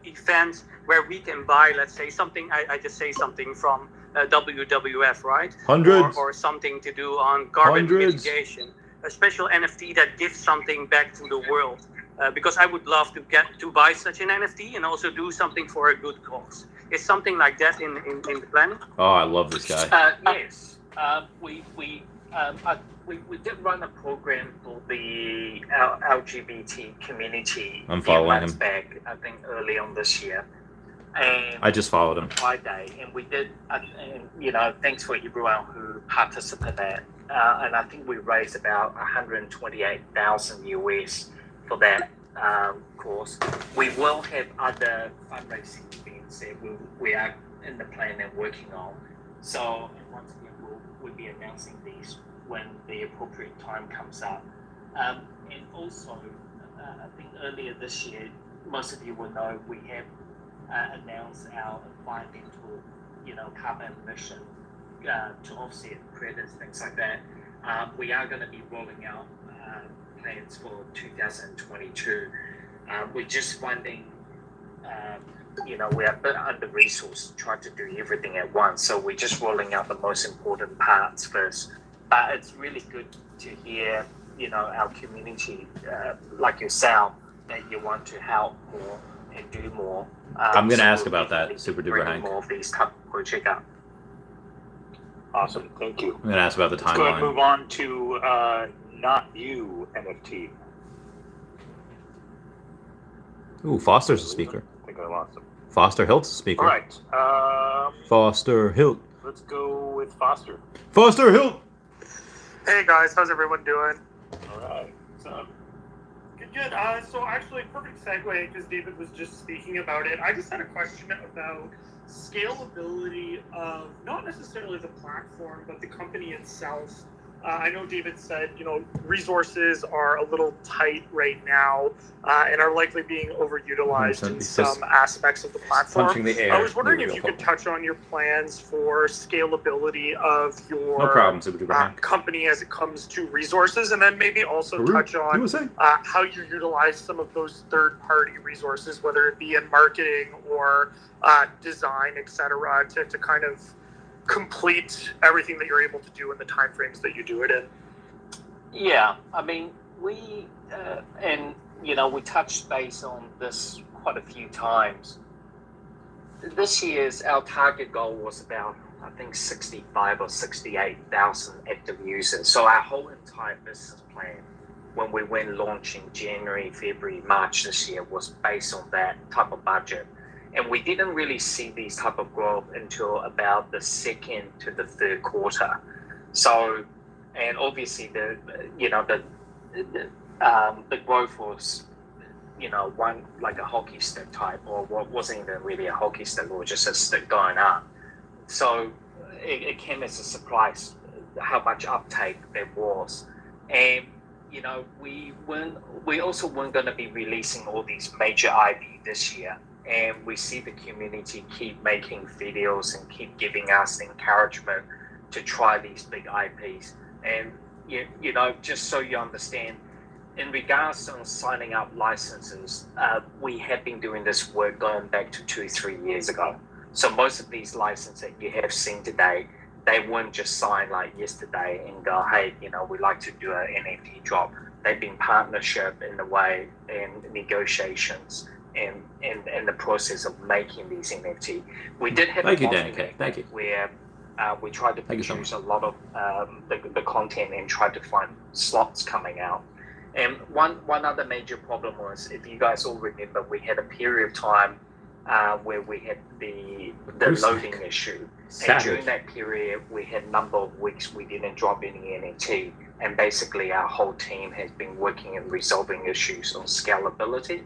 event where we can buy, let's say something. I just say something from WWF, right? Hundreds. Or something to do on carbon mitigation. A special NFT that gives something back to the world. Because I would love to buy such an NFT and also do something for a good cause. Is something like that in the plan? Oh, I love this guy. Yes. We did run a program for the LGBT community. I'm following him. Back, I think early on this year. And I just followed him. Friday, and we did, and you know, thanks for everyone who participated. And I think we raised about 128,000 US for that course. We will have other fundraising events that we are in the plan and working on. So once again, we'll be announcing these when the appropriate time comes up. And also, I think earlier this year, most of you will know we have announced our environmental, carbon emission to offset credits, things like that. We are going to be rolling out plans for 2022. We're just funding, we're a bit under-resourced, trying to do everything at once. So we're just rolling out the most important parts first. But it's really good to hear, our community, like yourself, that you want to help more and do more. I'm going to ask about that, Super Duper Hank. More of these type of projects up. Awesome, thank you. I'm going to ask about the timeline. Let's go ahead and move on to Not You NFT. Ooh, Foster's a speaker. I think I lost him. Foster Hilt's a speaker. All right. Foster Hilt. Let's go with Foster. Foster Hilt! Hey guys, how's everyone doing? All right. So, Good. So actually, perfect segue because David was just speaking about it. I just had a question about scalability of not necessarily the platform, but the company itself. I know David said, resources are a little tight right now and are likely being overutilized in some aspects of the platform. Punching the air. I was wondering if you could touch on your plans for scalability of your company as it comes to resources, and then maybe also touch on how you utilize some of those third-party resources, whether it be in marketing or design, etc., to kind of complete everything that you're able to do in the time frames that you do it in. Yeah, I mean, we and we touched base on this quite a few times. This year's our target goal was about, I think, 65 or 68,000 active users. So our whole entire business plan, when we went launching January, February, March this year, was based on that type of budget. And we didn't really see these type of growth until about the second to the third quarter. So, and obviously the growth was, one like a hockey stick type, or what wasn't even really a hockey stick, or just a stick going up. So it came as a surprise how much uptake there was. And we also weren't going to be releasing all these major IP this year, and we see the community keep making videos and keep giving us the encouragement to try these big IPs. And just so you understand, in regards to signing up licenses, we have been doing this work going back to 2-3 years ago. So most of these licenses that you have seen today, they weren't just signed like yesterday and go, hey, we'd like to do an NFT drop. They've been partnership in the way and negotiations and the process of making these NFT. We did have Thank you, Dan K. Thank you. Where we tried to produce a lot of the content and tried to find slots coming out. And one other major problem was, if you guys all remember, we had a period of time where we had the loading issue. And during that period, we had a number of weeks we didn't drop any NFT. And basically, our whole team has been working and resolving issues on scalability.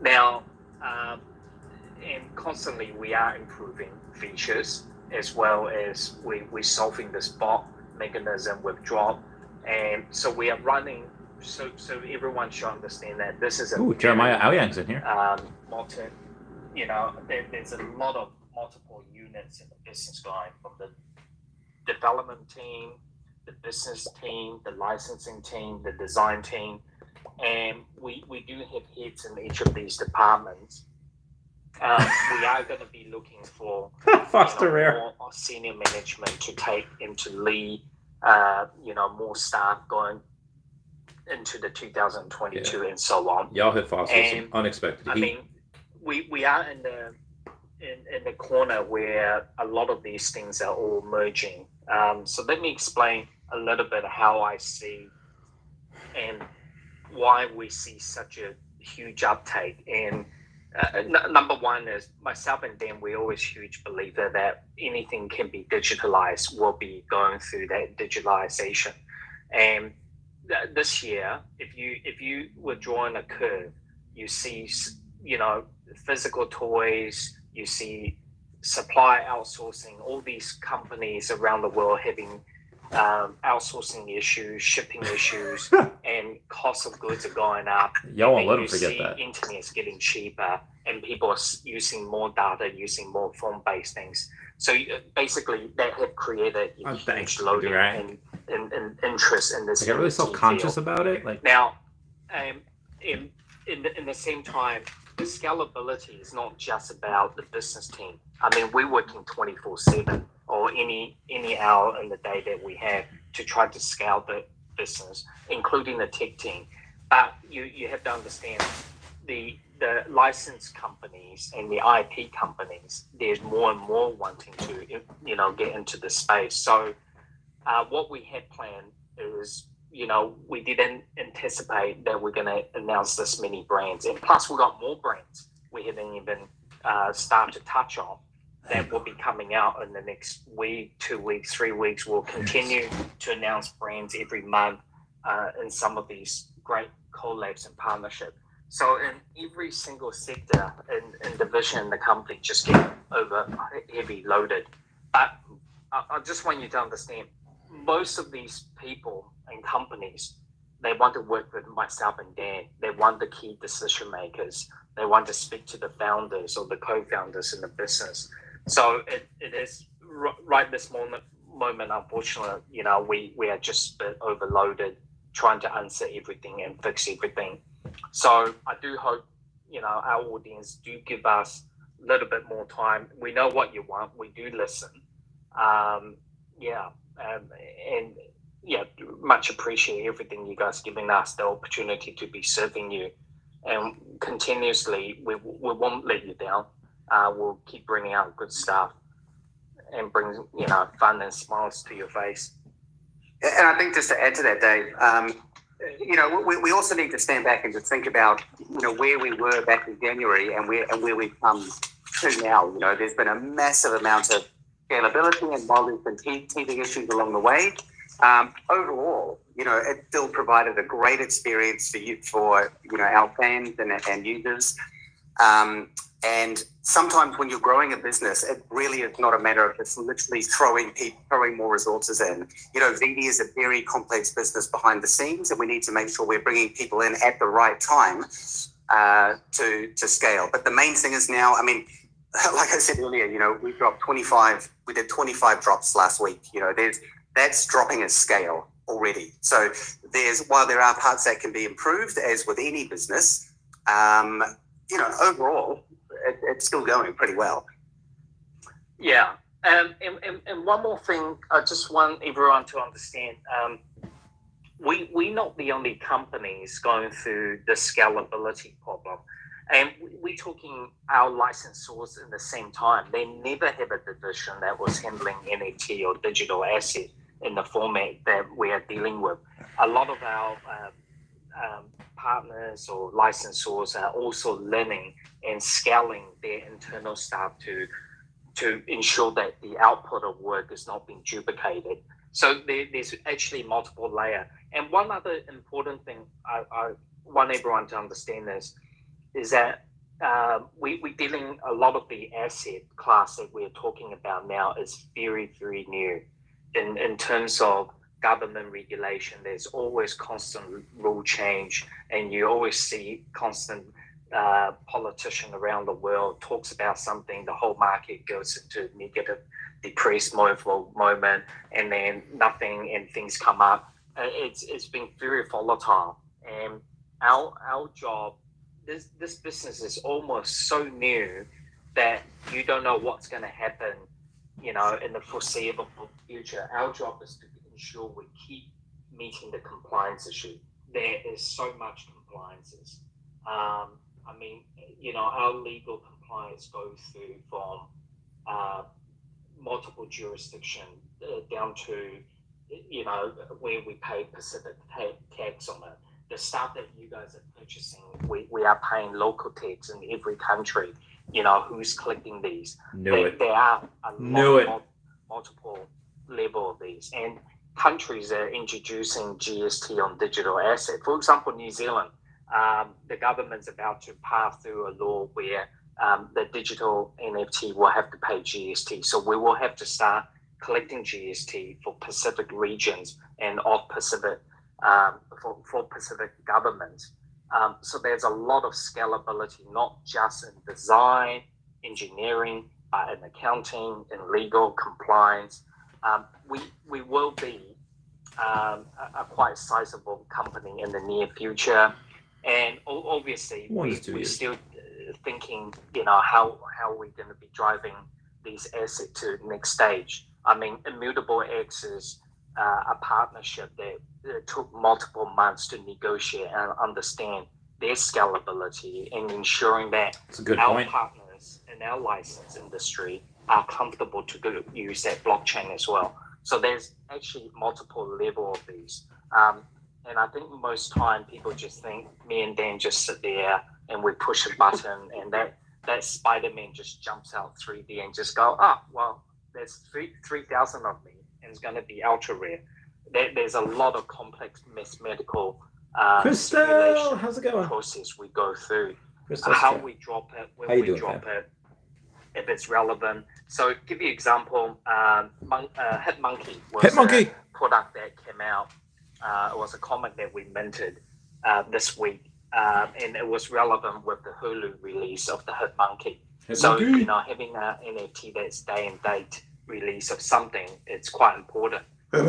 Now, and constantly we are improving features, as well as we're solving this bot mechanism with drop. And so we are running, so everyone should understand that this is a Jeremiah Aoyang's in here. There's a lot of multiple units in the business going, from the development team, the business team, the licensing team, the design team, and we do have heads in each of these departments. We are going to be looking for more senior management to take into lead, more staff going into the 2022 and so on. Y'all hit Foster's unexpected. I mean, we are in the corner where a lot of these things are all merging. So let me explain a little bit how I see and why we see such a huge uptake. And number one is, myself and Dan, we're always huge believer that anything can be digitalized, will be going through that digitalization. And this year, if you were drawing a curve, you see, physical toys, you see supply outsourcing, all these companies around the world having outsourcing issues, shipping issues, and cost of goods are going up. Y'all won't let them forget that. Internet's getting cheaper, and people are using more data, using more phone-based things. So basically, that have created a huge loading and interest in this. I get really self-conscious about it. Now, in the same time, the scalability is not just about the business team. I mean, we're working 24/7 or any hour in the day that we have to try to scale the business, including the tech team. But you have to understand, the license companies and the IP companies, there's more and more wanting to get into the space. So what we had planned is, we didn't anticipate that we're going to announce this many brands. And plus, we got more brands we haven't even started to touch on that will be coming out in the next week, 2 weeks, 3 weeks. We'll continue to announce brands every month in some of these great collabs and partnerships. So in every single sector and division in the company, just get heavy loaded. But I just want you to understand, most of these people and companies, they want to work with myself and Dan. They want the key decision makers. They want to speak to the founders or the co-founders in the business. So it is right this moment, unfortunately, we are just a bit overloaded, trying to answer everything and fix everything. So I do hope, our audience do give us a little bit more time. We know what you want. We do listen. Much appreciate everything you guys giving us, the opportunity to be serving you. and continuously we won't let you down. We'll keep bringing out good stuff and bring fun and smiles to your face. And I think just to add to that, Dave, we also need to stand back and just think about where we were back in January and where we've come to now. There's been a massive amount of scalability, and while there's been teething issues along the way, overall, it still provided a great experience for our fans and users. And sometimes when you're growing a business, it really is not a matter of just literally throwing more resources in. Veve is a very complex business behind the scenes, and we need to make sure we're bringing people in at the right time to scale. But the main thing is now, like I said earlier, we did 25 drops last week. That's dropping at scale already. So while there are parts that can be improved, as with any business, overall, it's still going pretty well. Yeah. And one more thing, I just want everyone to understand, we're not the only companies going through the scalability problem. And we're talking our licensors in the same time. They never have a division that was handling NFT or digital asset in the format that we are dealing with. A lot of our partners or licensors are also learning and scaling their internal staff to ensure that the output of work is not being duplicated. So there's actually multiple layers. And one other important thing I want everyone to understand is that we're dealing, a lot of the asset class that we're talking about now is very, very new in terms of government regulation. There's always constant rule change, and you always see constant politician around the world talks about something, the whole market goes into negative, depressed moment, and then nothing, and things come up. It's been very volatile, and our job, this business is almost so new that you don't know what's going to happen, in the foreseeable future. Our job is to ensure we keep meeting the compliance issue. There is so much compliances. Our legal compliance goes through from multiple jurisdiction down to, where we pay Pacific tax on it. The stuff that you guys are purchasing, we are paying local tax in every country. Who's collecting these? There are multiple level of these, and countries are introducing GST on digital asset. For example, New Zealand, the government's about to pass through a law where the digital NFT will have to pay GST. So we will have to start collecting GST for Pacific regions and of Pacific for Pacific governments. So there's a lot of scalability, not just in design, engineering, but in accounting, in legal compliance. We will be a quite sizable company in the near future, and obviously we're still thinking, how we're going to be driving these assets to the next stage. Immutable X is a partnership that took multiple months to negotiate and understand their scalability, and ensuring that our partners in our license industry are comfortable to use that blockchain as well. So there's actually multiple levels of these. And I think most time people just think me and Dan just sit there and we push a button, and that Spider-Man just jumps out 3D and just go, there's 3,000 of me, and it's going to be ultra rare. There's a lot of complex mathematical Crystal, how's it going? Process we go through. Crystal's How chat. we drop it, when How you we doing, drop man? it, if it's relevant. So give you an example, Hitmonkey was Hitmonkey. a product that came out. It was a comic that we minted this week, and it was relevant with the Hulu release of the Hitmonkey. So having an NFT that's day and date release of something, it's quite important.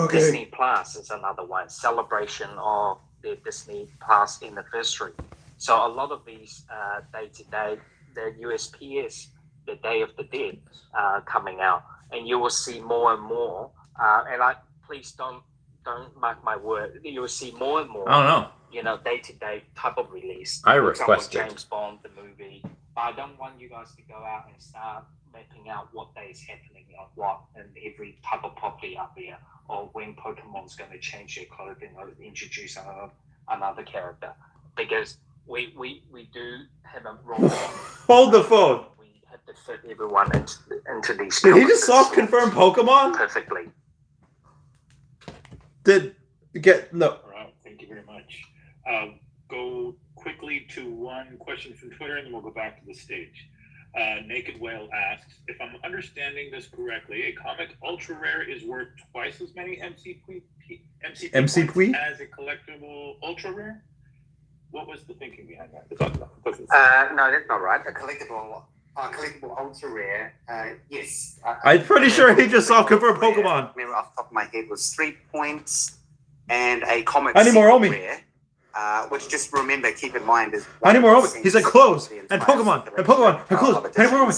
Disney Plus is another one, celebration of the Disney Plus anniversary. So a lot of these day-to-day, the USP is the Day of the Dead coming out, and you will see more and more. And please don't don't mark my word, you will see more and more. I don't know. You know, day-to-day type of release. I For example, requested. James Bond, the movie. But I don't want you guys to go out and start mapping out what day is happening on what and every type of property out there, or when Pokemon's going to change their clothing or introduce another character. Because we do have a role. Hold the phone. We have to fit everyone into these. Did he just soft confirm Pokemon? Perfectly. No. All right, thank you very much. Go quickly to one question from Twitter, and then we'll go back to the stage. Naked Whale asks, if I'm understanding this correctly, a comic ultra rare is worth twice as many MC points as a collectible ultra rare? What was the thinking behind that? No, that's not right. A collectible ultra rare, yes. I'm pretty sure he just soft confirmed Pokemon. Remember off the top of my head was 3 points, and a comic I need more Omi. rare, which just remember, keep in mind is. I need more Omi. He said close. And Pokemon. And Pokemon. And close. I need more Omi.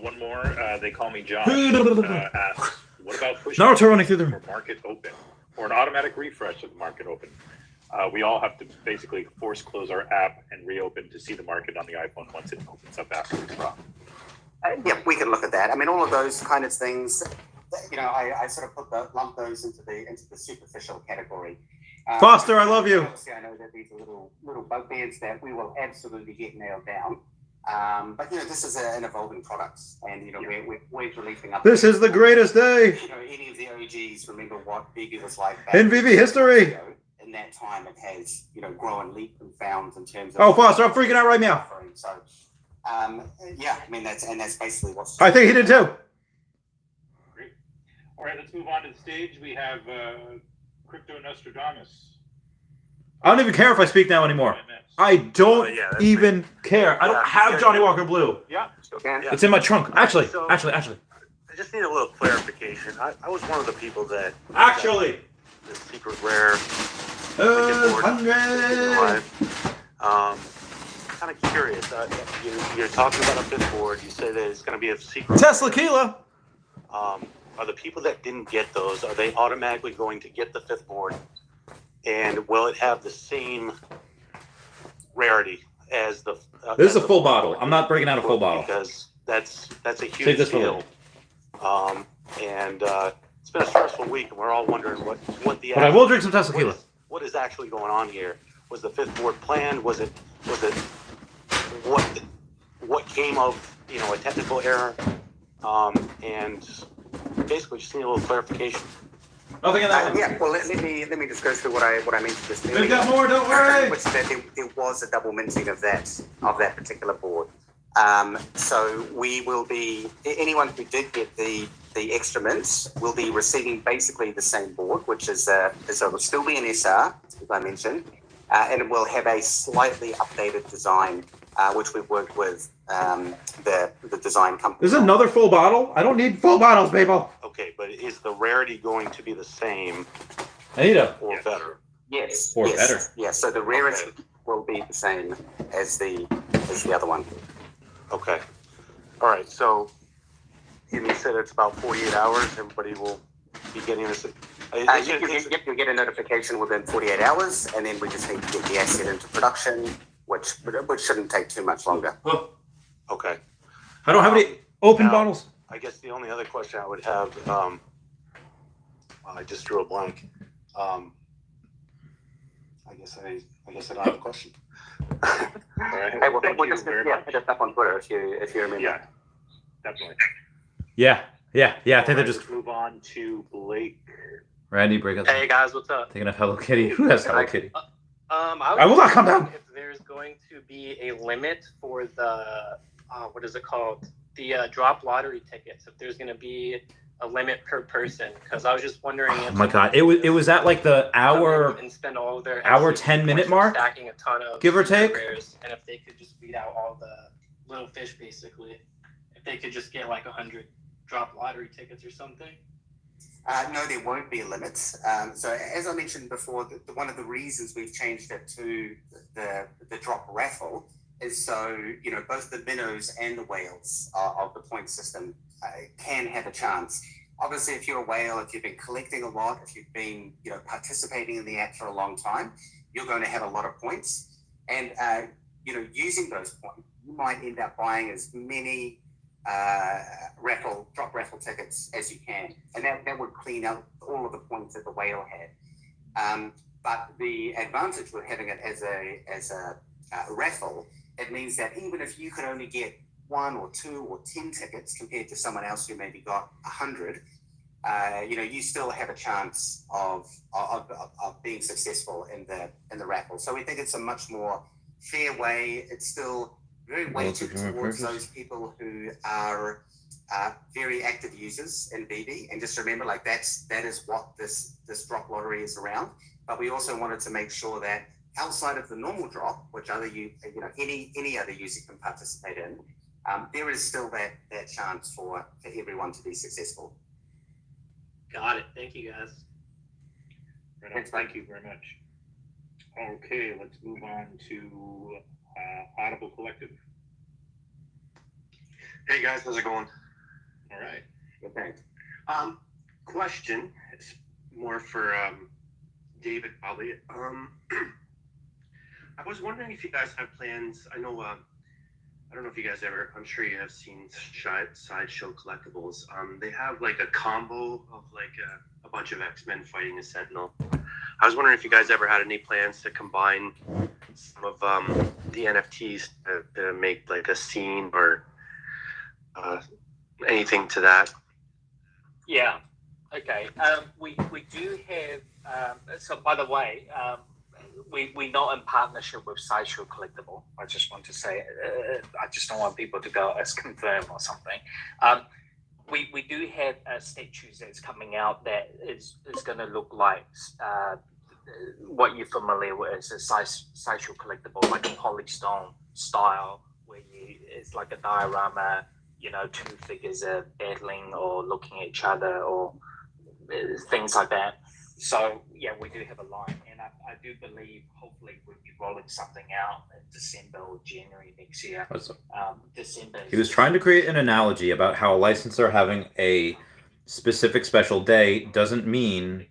One more. They call me Josh. Asks, what about pushing Naruto running through them. for market open or an automatic refresh of the market open? We all have to basically force close our app and reopen to see the market on the iPhone once it opens up after it's wrong. Yeah, we can look at that. I mean, all of those kind of things. You know, I sort of lump those into the superficial category. Foster, I love you. Obviously, I know that these are little bugbears that we will absolutely get nailed down. But you know, this is an evolving product, and you know, we're releasing up. This is the greatest day. You know, any of the OGs remember what Veve was like back In VV history. In that time, it has grown leap and found in terms of. Oh, Foster, I'm freaking out right now. So, yeah, I mean that's basically what's. I think he did too. Great. All right, let's move on to the stage. We have Crypto Nostradamus. I don't even care if I speak now anymore. I don't even care. I don't have Johnny Walker Blue. Yeah. It's in my trunk. Actually. I just need a little clarification. I was one of the people that. Actually. The secret rare. 100. Kind of curious. You're talking about a fifth board. You say that it's going to be a secret. Tesla Kila. Are the people that didn't get those, are they automatically going to get the fifth board? And will it have the same rarity as the? This is a full bottle. I'm not breaking out a full bottle because that's a huge Save this deal. And it's been a stressful week, and we're all wondering what the. But I will drink some Tesla Kila. What is actually going on here? Was the fifth board planned? Was it what came of a technical error? And basically just need a little clarification. Nothing in that one. Yeah, well, let me just go through what I mentioned just earlier. We've got more, don't worry. Which is that there was a double minting of that particular board. So we will be, anyone who did get the extra mints will be receiving basically the same board, which is so it will still be an SR, as I mentioned, and it will have a slightly updated design, which we've worked with the design company. There's another full bottle. I don't need full bottles, people. Okay, but is the rarity going to be the same? Anita. Or better? Yes. Or yes, better. Yes. So the rarity will be the same as the other one. Okay. All right. So you said it's about 48 hours. Everybody will be getting this. You'll get a notification within 48 hours, and then we just need to get the asset into production, which shouldn't take too much longer. Okay. I don't have any open bottles. I guess the only other question I would have, I just drew a blank. I guess I don't have a question. All right. Hey, well, Thank we'll you just very hit much. us up on Twitter if you remember. Yeah, definitely. Yeah. I think they're just. Let's move on to Blake. Randy, break us. Hey guys, what's up? Thinking of Hello Kitty. Who has Hello Kitty? I will not come down. If there's going to be a limit for the what is it called? The drop lottery tickets. If there's going to be a limit per person, because I was just wondering. Oh my god! It was at like the hour and spend all of their hour 10-minute mark, stacking a ton of give or take. Rares, and if they could just weed out all the little fish, basically, if they could just get like 100 drop lottery tickets or something. No, there won't be a limit. So as I mentioned before, one of the reasons we've changed it to the drop raffle is so, both the minnows and the whales of the point system can have a chance. Obviously, if you're a whale, if you've been collecting a lot, if you've been, participating in the app for a long time, you're going to have a lot of points. And, using those points, you might end up buying as many drop raffle tickets as you can. And that would clean up all of the points that the whale had. But the advantage with having it as a raffle, it means that even if you can only get 1 or 2 or 10 tickets compared to someone else who maybe got 100, you still have a chance of being successful in the raffle. So we think it's a much more fair way. It's still very weighted towards those people who are very active users in Veve. And just remember, that is what this drop lottery is around. But we also wanted to make sure that outside of the normal drop, which any other user can participate in, there is still that chance for everyone to be successful. Got it. Thank you, guys. Right on. Thank you very much. Okay, let's move on to Audible Collective. Hey guys, how's it going? All right. Good, thanks. Question. It's more for David, probably. I was wondering if you guys have plans. I know. I don't know if you guys ever. I'm sure you have seen Sideshow Collectibles. They have like a combo of like a bunch of X-Men fighting a Sentinel. I was wondering if you guys ever had any plans to combine some of the NFTs to make like a scene or anything to that. Yeah. Okay. We do have. So by the way, we're not in partnership with Sideshow Collectible. I just want to say, I just don't want people to go as confirmed or something. We do have statues that's coming out that is going to look like what you're familiar with as a Sideshow Collectible, like a polystone style, where it's like a diorama. Two figures are battling or looking at each other or things like that. So yeah, we do have a line, and I do believe hopefully we'll be rolling something out in December or January next year. December. He was trying to create an analogy about how a licensor having a specific special day doesn't mean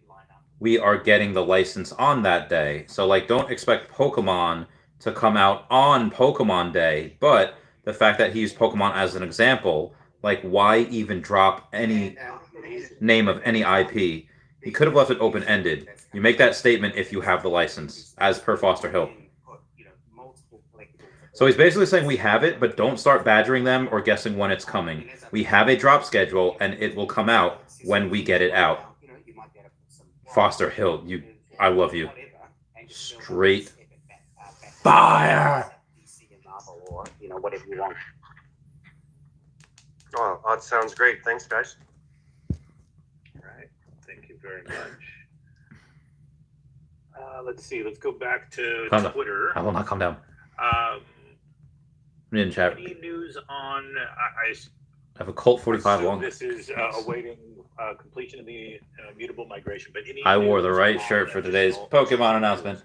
we are getting the license on that day. So don't expect Pokemon to come out on Pokemon Day, but the fact that he used Pokemon as an example, why even drop any name of any IP? He could have left it open-ended. You make that statement if you have the license, as per Foster Hill. So he's basically saying we have it, but don't start badgering them or guessing when it's coming. We have a drop schedule, and it will come out when we get it out. Foster Hill, I love you. Straight fire! Or, whatever you want. Oh, that sounds great. Thanks, guys. All right. Thank you very much. Let's see. Let's go back to Twitter. I will not calm down. In chat. Any news on? I have a Colt 45 long. This is awaiting completion of the Immutable migration. But I wore the right shirt for today's Pokemon announcement.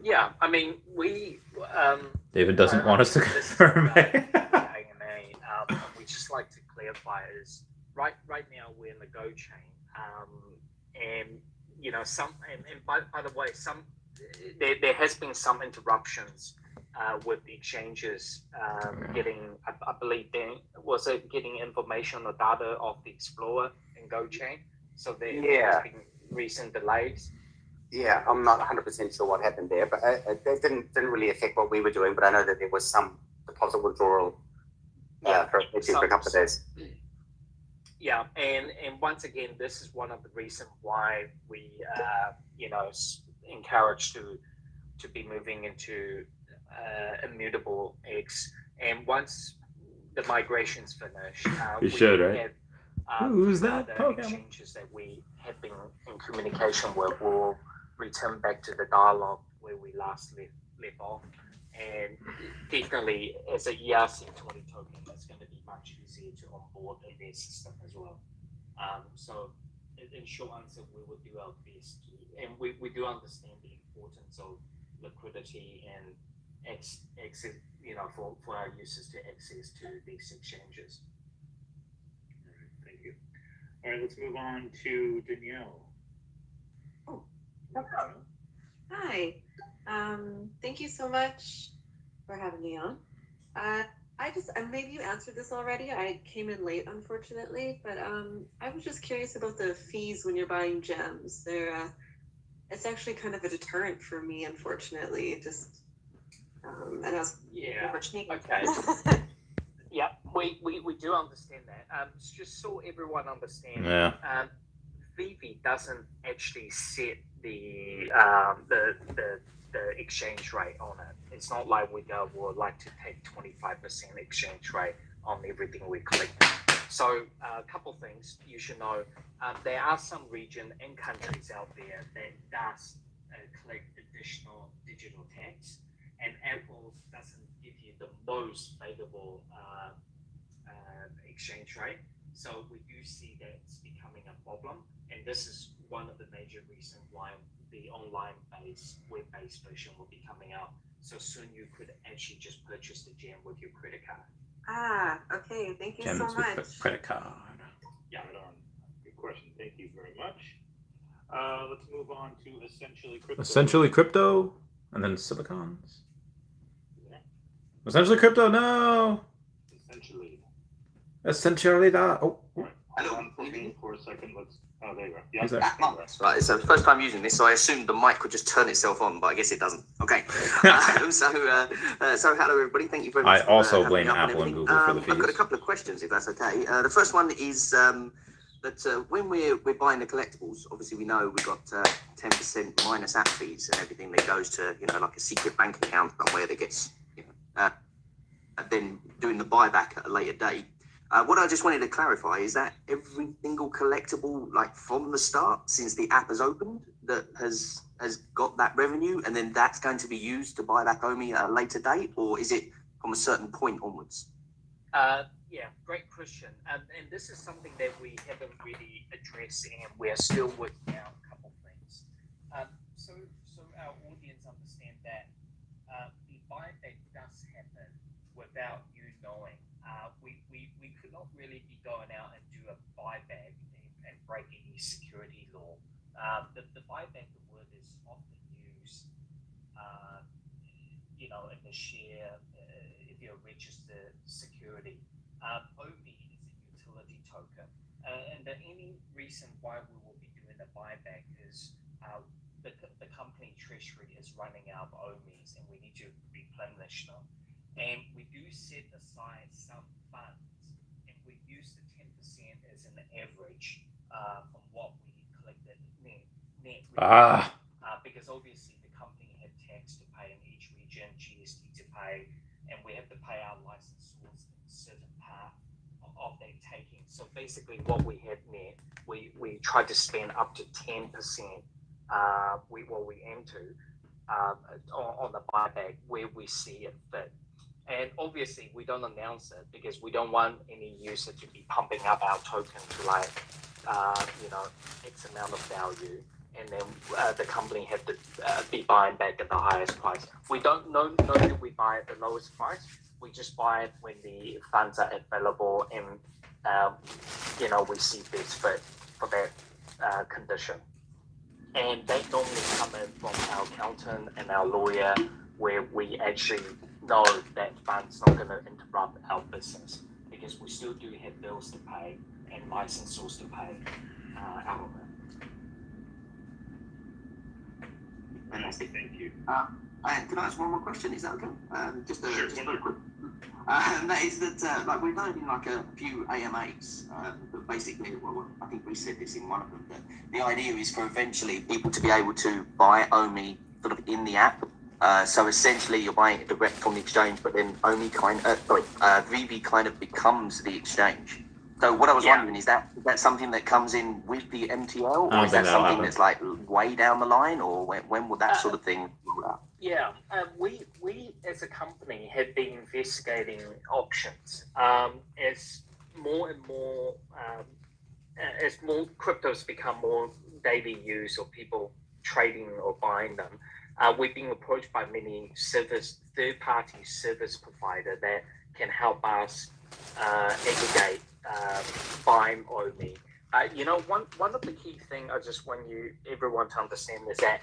Yeah, I mean, we... David doesn't want us to confirm it. We just like to clarify is right now we're in the Go chain, and by the way, there has been some interruptions with the exchanges getting, I believe, getting information or data off the Explorer and Go chain. So there has been recent delays. Yeah, I'm not 100% sure what happened there, but it didn't really affect what we were doing. But I know that there was some deposit withdrawal for a couple of days. Yeah, and once again, this is one of the reasons why we encouraged to be moving into Immutable X. And once the migration's finished, you should, right? Who's that? Exchanges that we have been in communication with will return back to the dialogue where we last left off. And definitely, as a ERC20 token, it's going to be much easier to onboard in their system as well. So, in short answer, we will do our best. And we do understand the importance of liquidity and access, for our users to access to these exchanges. All right, thank you. All right, let's move on to Danielle. Oh, hi. Thank you so much for having me on. Maybe you answered this already. I came in late, unfortunately, but I was just curious about the fees when you're buying gems. It's actually kind of a deterrent for me, unfortunately. And I was Okay. Yeah, we do understand that. Just so everyone understands, Veve doesn't actually set the exchange rate on it. It's not like we go, we'd like to take 25% exchange rate on everything we collect. So a couple things you should know. There are some regions and countries out there that does collect additional digital tax, and Apple doesn't give you the most favorable exchange rate. So we do see that it's becoming a problem, and this is one of the major reasons why the online-based, web-based version will be coming out. So soon you could actually just purchase the gem with your credit card. Okay. Thank you Gems so much. with credit card. Yeah, right on. Good question. Thank you very much. Let's move on to Essentially Crypto. Essentially Crypto, and then Silicons. Yeah. Essentially Crypto, no! Essentially that. Oh. Hold on for a second. There you go. Yeah. Right, so first time using this, so I assumed the mic would just turn itself on, but I guess it doesn't. Okay. So hello everybody. Thank you very much. I also blame Apple and Google for the fees. I've got a couple of questions, if that's okay. The first one is that when we're buying the collectibles, obviously we know we've got 10% minus app fees and everything that goes to like a secret bank account somewhere that gets then doing the buyback at a later date. What I just wanted to clarify is that every single collectible, like from the start, since the app has opened, that has got that revenue, and then that's going to be used to buy back OMI at a later date, or is it from a certain point onwards? Yeah, great question. And this is something that we haven't really addressed, and we're still working out a couple things. So our audience understand that the buyback does happen without you knowing. We could not really be going out and do a buyback and break any security law. The buyback, the word is often used, in the share, if you're a registered security. OMI is a utility token. And the only reason why we will be doing the buyback is the company treasury is running out of OMIs and we need to replenish them. And we do set aside some funds, and we use the 10% as an average from what we collected net. Because obviously the company had tax to pay in each region, GST to pay, and we have to pay our licensors in a certain part of that taking. So basically what we had net, we tried to spend up to 10%, we aim to, on the buyback where we see it fit. And obviously, we don't announce it because we don't want any user to be pumping up our token to X amount of value, and then the company have to be buying back at the highest price. We don't know that we buy at the lowest price. We just buy it when the funds are available, and we see best fit for that condition. And that normally comes in from our accountant and our lawyer, where we actually know that fund's not going to interrupt our business, because we still do have bills to pay and licensors to pay out of it. Fantastic. Thank you. Can I ask one more question? Is that okay? Just very quick. That is that we've known in a few AMAs, but basically, I think we said this in one of them, that the idea is for eventually people to be able to buy OMI sort of in the app. So essentially, you're buying it direct from the exchange, but then Veve kind of becomes the exchange. So what I was wondering is that something that comes in with the MTL, or is that something that's like way down the line, or when will that sort of thing roll out? Yeah, we as a company have been investigating options. As more and more, as more cryptos become more daily use or people trading or buying them, We've been approached by many third-party service provider that can help us aggregate buying OMI. One of the key things I just want everyone to understand is that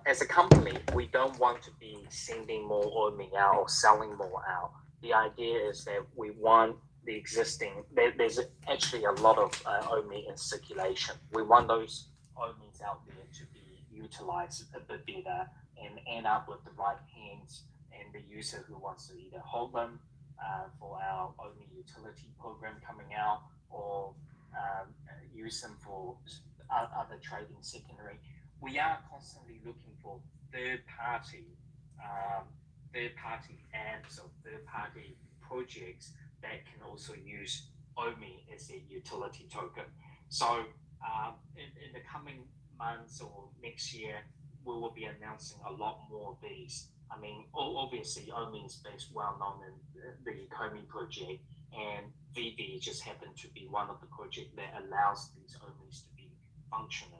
as a company, we don't want to be sending more OMI out or selling more out. The idea is that we want the existing, there's actually a lot of OMI in circulation. We want those OMIs out there to be utilized a bit better and end up with the right hands and the user who wants to either hold them for our OMI utility program coming out or use them for other trading secondary. We are constantly looking for third-party apps or third-party projects that can also use OMI as a utility token. So in the coming months or next year, we will be announcing a lot more of these. I mean, obviously, OMI is based well known in the Comey project, and Veve just happened to be one of the projects that allows these OMIs to be functional.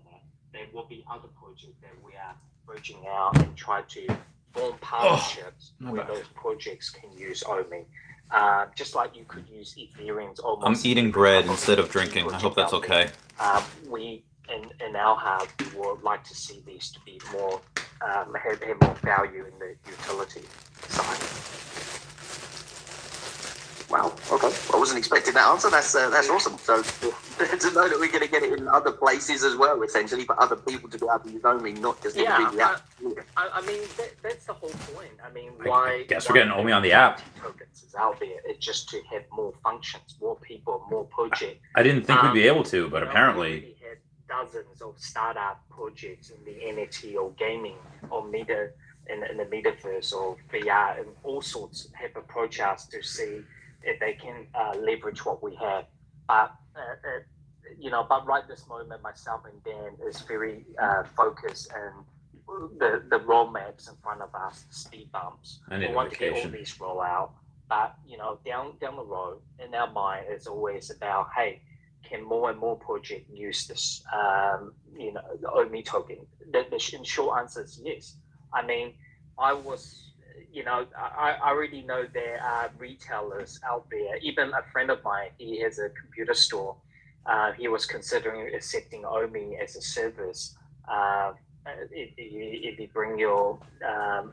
There will be other projects that we are bridging out and try to form partnerships where those projects can use OMI. Just like you could use Ethereum's almost. I'm eating bread instead of drinking. I hope that's okay. We in our hub would like to see these to be more have more value in the utility side. Wow. Okay. I wasn't expecting that answer. That's awesome. So to know that we're going to get it in other places as well, essentially, for other people to be able to use OMI, not just in the app. I mean, that's the whole point. I mean, why? Guess we're getting OMI on the app. Tokens is out there. It's just to have more functions, more people, more projects. I didn't think we'd be able to, but apparently. We had dozens of startup projects in the NFT or gaming or in the metaverse or VR and all sorts have approached us to see if they can leverage what we have. But but right this moment, myself and Dan is very focused and the roadmaps in front of us, the speed bumps. We want to get all these roll out, but down the road in our mind, it's always about, hey, can more and more projects use this the OMI token? The short answer is yes. I mean, I already know there are retailers out there. Even a friend of mine, he has a computer store. He was considering accepting OMI as a service. If you bring your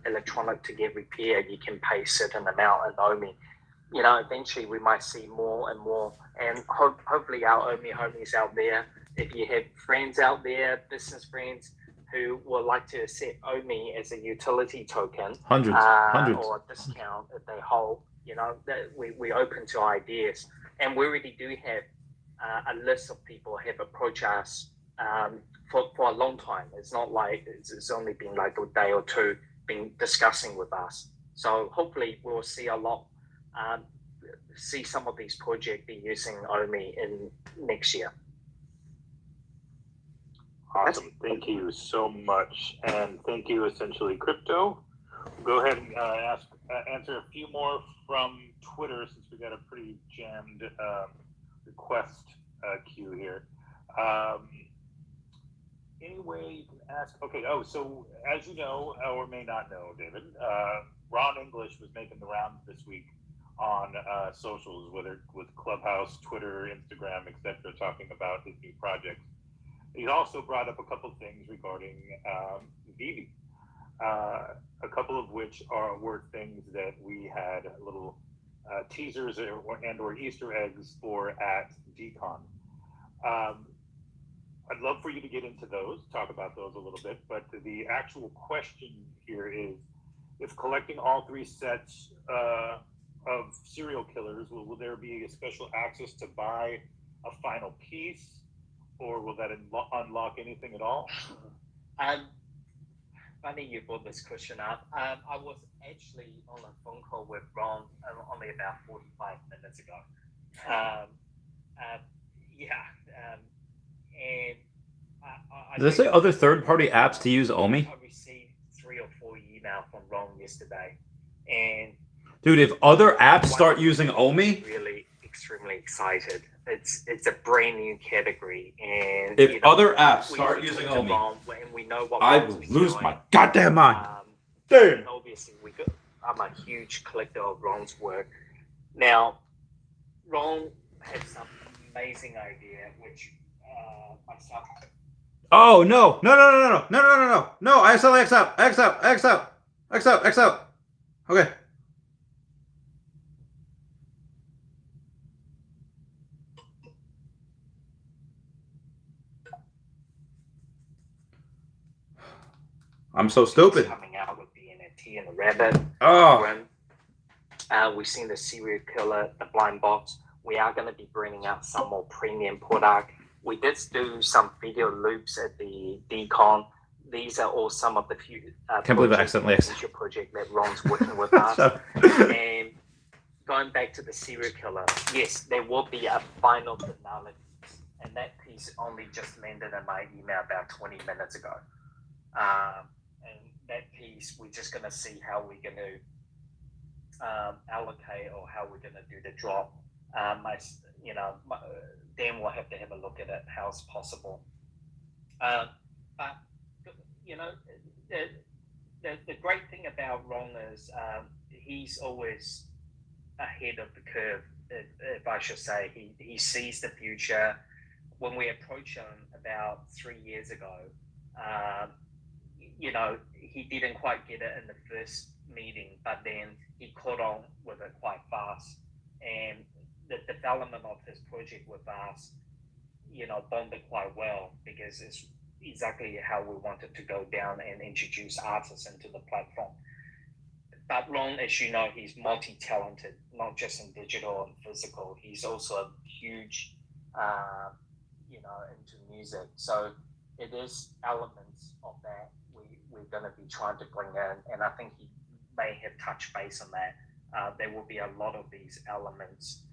electronic to get repaired, you can pay a certain amount in OMI. Eventually we might see more and more. And hopefully our OMI homies out there, if you have friends out there, business friends, who would like to accept OMI as a utility token, hundreds, or a discount if they hold, that we're open to ideas. And we already do have a list of people who have approached us for a long time. It's not like it's only been like a day or two been discussing with us. So hopefully we'll see a lot, see some of these projects be using OMI in next year. Awesome. Thank you so much. And thank you, Essentially Crypto. Go ahead and answer a few more from Twitter since we got a pretty jammed request queue here. Any way you can ask? Okay. Oh, so as you know, or may not know, David, Ron English was making the rounds this week on socials, whether with Clubhouse, Twitter, Instagram, etc., talking about his new projects. He also brought up a couple of things regarding Veve, a couple of which were things that we had little teasers or Easter eggs for at DCon. I'd love for you to get into those, talk about those a little bit, but the actual question here is, if collecting all three sets of serial killers, will there be a special access to buy a final piece? Or will that unlock anything at all? Funny you brought this question up. I was actually on a phone call with Ron only about 45 minutes ago. Did they say other third-party apps to use OMI? I received 3 or 4 emails from Ron yesterday, and dude, if other apps start using OMI, really extremely excited it's a brand new category, and If other apps start using Omni, Omni, and we know what I Ron's will been lose doing, my goddamn mind. Damn. and obviously, I'm a huge collector of Ron's work. Now, Ron had some amazing idea, which myself. Oh no! No! I sell X out. Okay. I'm so stupid. Coming out with the NFT and the rabbit. Oh. We've seen the serial killer, the blind box. We are going to be bringing out some more premium product. We did do some video loops at the DCon. These are all some of the few Can't believe I accidentally future project that Ron's working with us. And going back to the serial killer, yes, there will be a final finale, and that piece only just landed in my email about 20 minutes ago. And that piece, we're just going to see how we're going to allocate or how we're going to do the drop. Dan will have to have a look at it, how it's possible. But the great thing about Ron is he's always ahead of the curve, if I should say. He sees the future. When we approached him about 3 years ago, he didn't quite get it in the first meeting, but then he caught on with it quite fast. And the development of his project with us, bonded quite well, because it's exactly how we wanted to go down and introduce artists into the platform. But Ron, as you know, he's multi-talented, not just in digital and physical. He's also huge, into music. So it is elements of that we're going to be trying to bring in, and I think he may have touched base on that. There will be a lot of these elements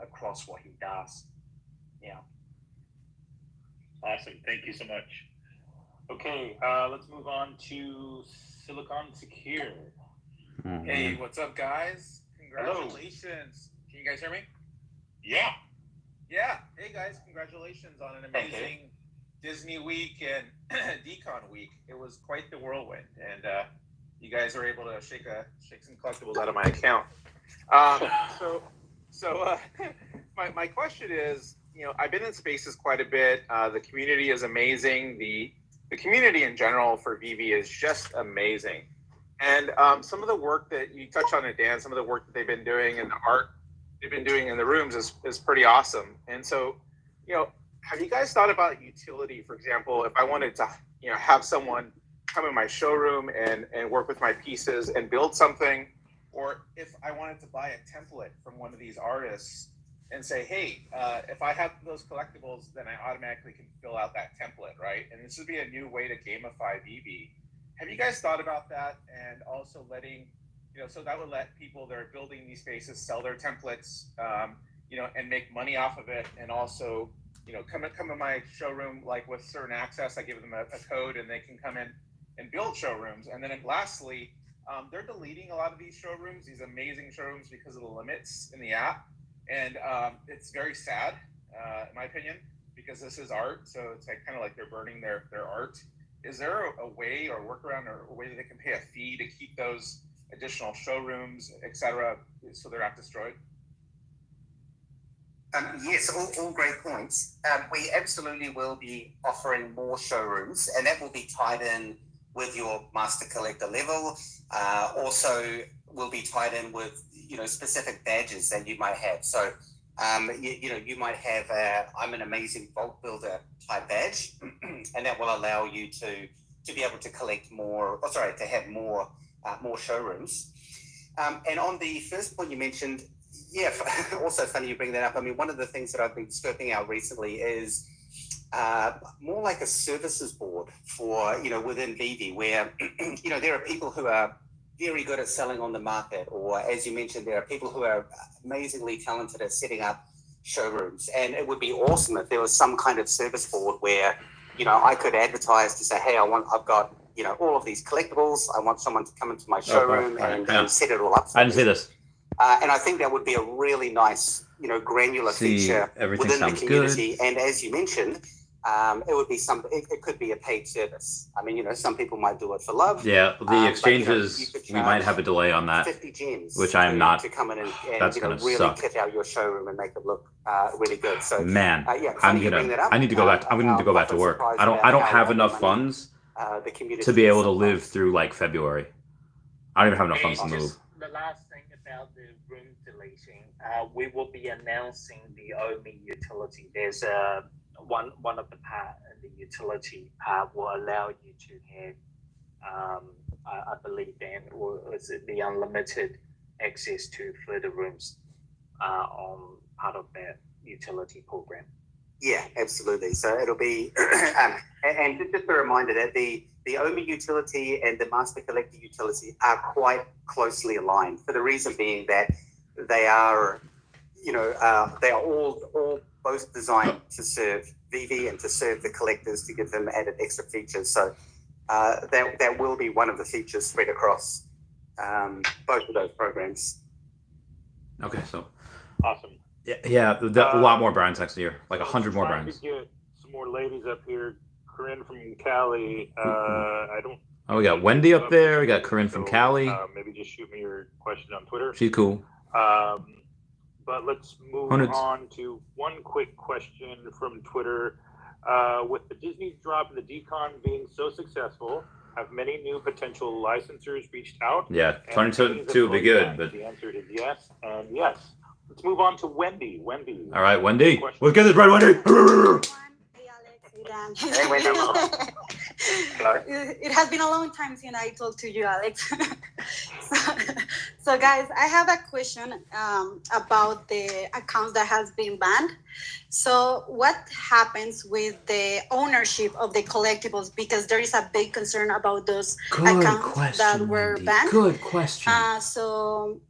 across what he does. Yeah. Awesome. Thank you so much. Okay, let's move on to Silicon Secure. Hey, what's up, guys? Congratulations. Hello. Can you guys hear me? Yeah. Yeah. Hey, guys, congratulations on an amazing Disney week and Decon week. It was quite the whirlwind, and you guys were able to shake some collectibles out of my account. My question is, I've been in spaces quite a bit. The community is amazing. The community in general for Veve is just amazing. And some of the work that you touched on it, Dan, some of the work that they've been doing and the art they've been doing in the rooms is pretty awesome. And so, have you guys thought about utility? For example, if I wanted to, have someone come in my showroom and work with my pieces and build something, or if I wanted to buy a template from one of these artists and say, hey, if I have those collectibles, then I automatically can fill out that template, right? And this would be a new way to gamify Veve. Have you guys thought about that? And also letting, so that would let people that are building these spaces sell their templates, and make money off of it. And also, come in my showroom, like with certain access, I give them a code and they can come in and build showrooms. And then lastly, they're deleting a lot of these showrooms, these amazing showrooms, because of the limits in the app. And it's very sad, in my opinion, because this is art. So it's kind of like they're burning their art. Is there a way or workaround or a way that they can pay a fee to keep those additional showrooms, et cetera, so they're not destroyed? Yes, all great points. We absolutely will be offering more showrooms, and that will be tied in with your master collector level. Also, will be tied in with specific badges that you might have. So, you might have I'm an amazing vault builder type badge, and that will allow you to be able to collect more. To have more showrooms. And on the first point you mentioned. Yeah, also funny you bring that up. I mean, one of the things that I've been scoping out recently is more like a services board for, within Veve, where, there are people who are very good at selling on the market, or as you mentioned, there are people who are amazingly talented at setting up showrooms. And it would be awesome if there was some kind of service board where, I could advertise to say, hey, I've got, all of these collectibles. I want someone to come into my showroom and set it all up. I didn't see this. And I think that would be a really nice, granular feature everything within the sounds community. good. And as you mentioned, it would be it could be a paid service. I mean, some people might do it for love. Yeah, the you exchanges, could we might have a delay on that, 50 gems which I'm not. to come in and That's gonna really suck. kit out your showroom and make it look really good. So Man, yeah, funny you bring that up. I need to go back. I'm going to go back to work. I don't have enough funds the community to be able to live through like February. I don't even have enough funds to move. The last thing about the room deleting, we will be announcing the OMI utility. There's one of the part in the utility will allow you to have, I believe, Dan, or is it the unlimited access to further rooms on part of that utility program? Yeah, absolutely. So it'll be, and just a reminder that the OMI utility and the Master Collector utility are quite closely aligned, for the reason being that they are, they are all both designed to serve Veve and to serve the collectors, to give them added extra features. So that will be one of the features spread across both of those programs. Okay, so awesome. Yeah, a lot more brands next year, like 100 more brands. To get some more ladies up here. Corinne from Cali. I don't. Oh, we got Wendy up there. We got Corinne from Cali. Maybe just shoot me your question on Twitter. She's cool. But let's move on to one quick question from Twitter. With the Disney drop and the Decon being so successful, have many new potential licensors reached out? Yeah, 2022 would be good, but the answer is yes and yes. Let's move on to Wendy. All right, Wendy. Let's get this right, Wendy. Hey, Wendy. It has been a long time since I talked to you, Alex. so guys, I have a question about the accounts that has been banned. So what happens with the ownership of the collectibles? Because there is a big concern about those accounts that were banned. Good question. So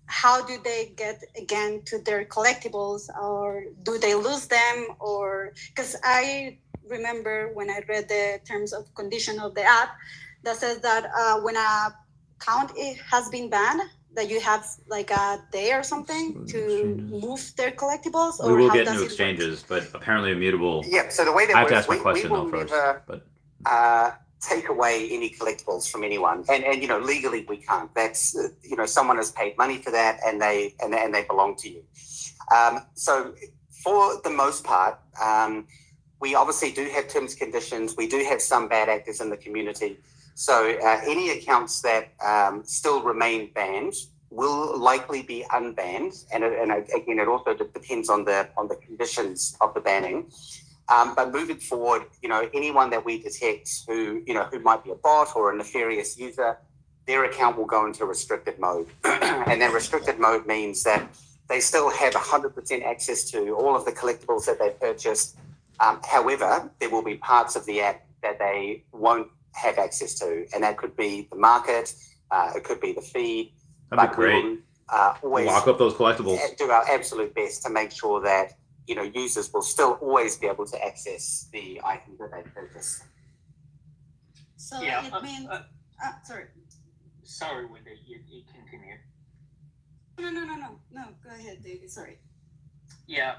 how do they get again to their collectibles, or do they lose them? Or because I remember when I read the terms of condition of the app that says that when a account has been banned, that you have like a day or something to move their collectibles. We or will how get does new it exchanges, but apparently Immutable. Yeah, so the way that I have to works, ask my question will though first. never, But take away any collectibles from anyone, and legally we can't. That's someone has paid money for that, and they belong to you. So for the most part, we obviously do have terms and conditions. We do have some bad actors in the community. So any accounts that still remain banned will likely be unbanned, and again, it also depends on the conditions of the banning. But moving forward, anyone that we detect who might be a bot or a nefarious user, their account will go into restricted mode. And that restricted mode means that they still have 100% access to all of the collectibles that they purchased. However, there will be parts of the app that they won't have access to. And that could be the market, it could be the feed. That'd be great. Always lock up those collectibles. Do our absolute best to make sure that users will still always be able to access the items that they purchase. So Yeah, it means sorry. Sorry, Wendy, you continue. No, go ahead, David. Sorry. Yeah,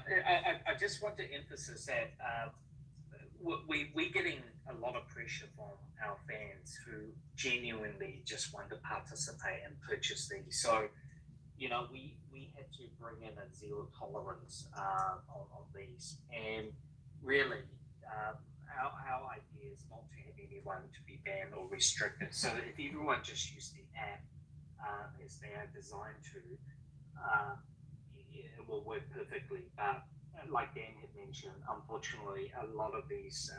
I just want to emphasize that we're getting a lot of pressure from our fans who genuinely just want to participate and purchase these. So, we had to bring in a zero tolerance on these. And really, our idea is not to have anyone to be banned or restricted. So if everyone just use the app as they are designed to, it will work perfectly. But like Dan had mentioned, unfortunately, a lot of these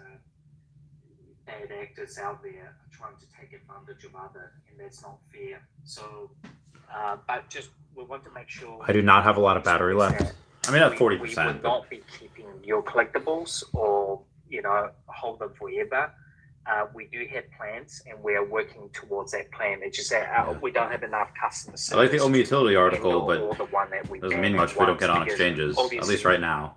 bad actors out there are trying to take advantage of others, and that's not fair. So, but just we want to make sure. I do not have a lot of battery left. I mean, at 40%. We will not be keeping your collectibles or hold them forever. We do have plans, and we are working towards that plan. It's just that we don't have enough customer service. I like the OMI utility article, but the one that we doesn't mean much if we don't get on exchanges, at least right now.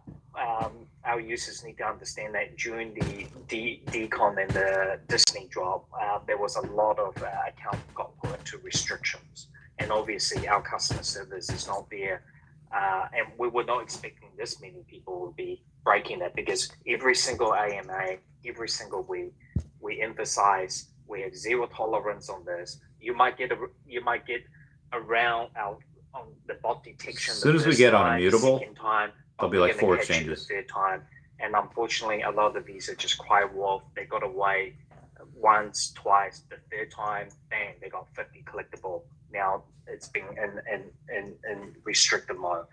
Our users need to understand that during the Decon and the Disney drop, there was a lot of accounts got put into restrictions. and obviously our customer service is not there. And we were not expecting this many people would be breaking it, because every single AMA, every single week, we emphasize we have zero tolerance on this. You might get around on the bot detection. As soon as we get on Immutable, time, there'll be like 4 catch you exchanges. the third time, and unfortunately, a lot of these are just quite wolf. They got away once, twice, the third time, bang, they got 50 collectible. Now it's been in restricted mode.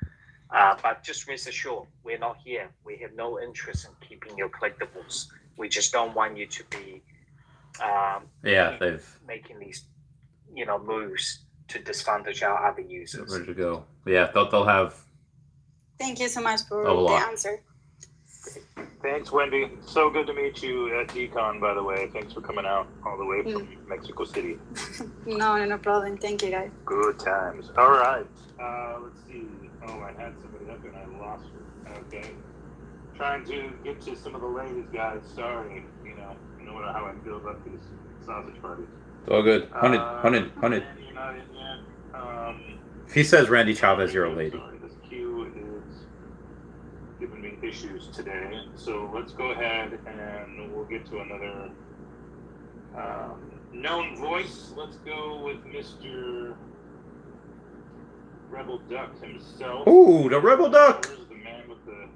But just rest assured, we're not here. We have no interest in keeping your collectibles. We just don't want you to be they've making these, moves to disadvantage our other users. ready to go. Yeah, they'll have. Thank you so much for A the lot. answer. Thanks, Wendy. So good to meet you at DCon, by the way. Thanks for coming out all the way from Mexico City. No problem. Thank you, guys. Good times. All right. Let's see. Oh, I had somebody up and I lost her. Okay. Trying to get to some of the ladies, guys. Sorry. You know how I feel about these sausage parties. It's all good. Hunted. You're not in yet. If he says Randy Chavez, you're a lady. Sorry, this queue is giving me issues today. So let's go ahead and we'll get to another known voice. Let's go with Mr. Rebel Duck himself. Ooh, the Rebel Duck. Where's the man with the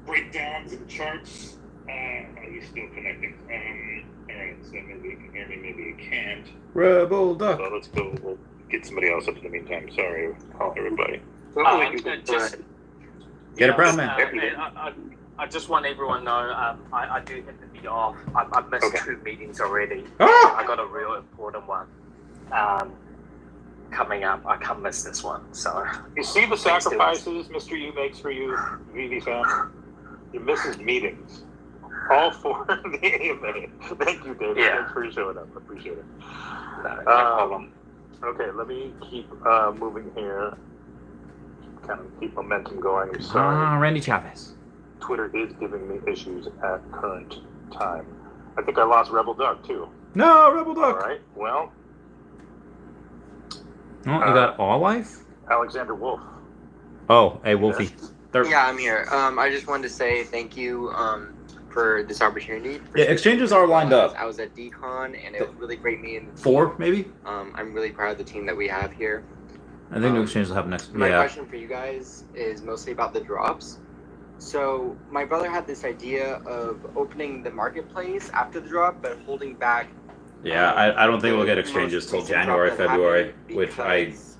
breakdowns and charts? Are you still connecting? Alright, so maybe you can hear me, maybe you can't. Rebel Duck. So let's go. We'll get somebody else up in the meantime. Sorry, everybody. Get a brown man. I just want everyone to know I do have to be off. I've missed 2 meetings already. Ah! I got a real important one coming up. I can't miss this one. So You see the sacrifices Mr. U makes for you, VV fam? He misses meetings. All for the AMA. Thank you, David. Yeah. Thanks for showing up. I appreciate it. No problem. Okay, let me keep moving here. Kind of keep momentum going. I'm sorry. Randy Chavez. Twitter is giving me issues at current time. I think I lost Rebel Duck too. No, Rebel Duck. All right. Well, Oh, you got All Life? Alexander Wolf. Oh, hey, Wolfie. Yeah, I'm here. I just wanted to say thank you for this opportunity. Yeah, exchanges are lined up. I was at DCon, and it was really great meeting. 4, maybe? I'm really proud of the team that we have here. I think the exchange will happen next. My question for you guys is mostly about the drops. So my brother had this idea of opening the marketplace after the drop, but holding back. Yeah, I don't think we'll get exchanges till January, February, which there's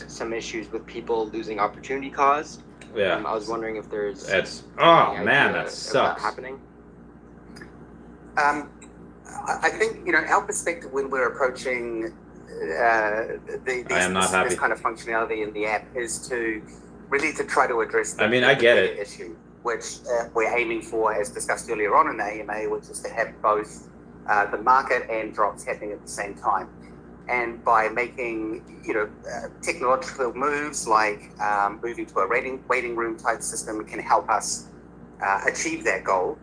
some issues with people losing opportunity cost. Yeah. I was wondering if there's. Man, that sucks. Happening. I think our perspective when we're approaching this kind of functionality in the app is to try to address the I get it. issue, which we're aiming for, as discussed earlier on in the AMA, which is to have both the market and drops happening at the same time. And by making technological moves like moving to a waiting room type system can help us achieve that goal.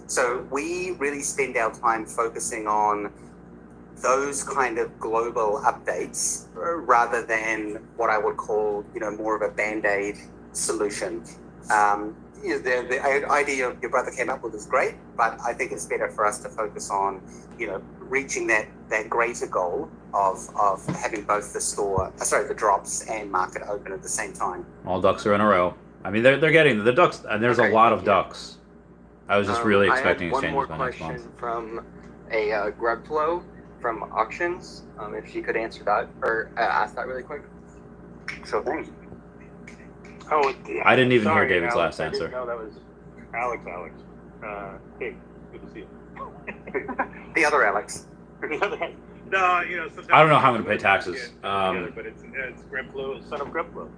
So we really spend our time focusing on those kind of global updates rather than what I would call more of a band-aid solution. The idea your brother came up with is great, but I think it's better for us to focus on reaching that greater goal of having both the drops and market open at the same time. All ducks are in a row. I mean, they're getting the ducks, and there's a lot of ducks. I was just really expecting I had one exchanges more by next month. question from a grub flow from auctions. If she could answer that or ask that really quick. Sure thing. Oh, I didn't even sorry, hear David's Alex. last answer. I didn't know that was Alex. Hey, good to see you. The other Alex. No, sometimes I don't know how I'm going to pay taxes. But it's Gripflow, son of Gripflow.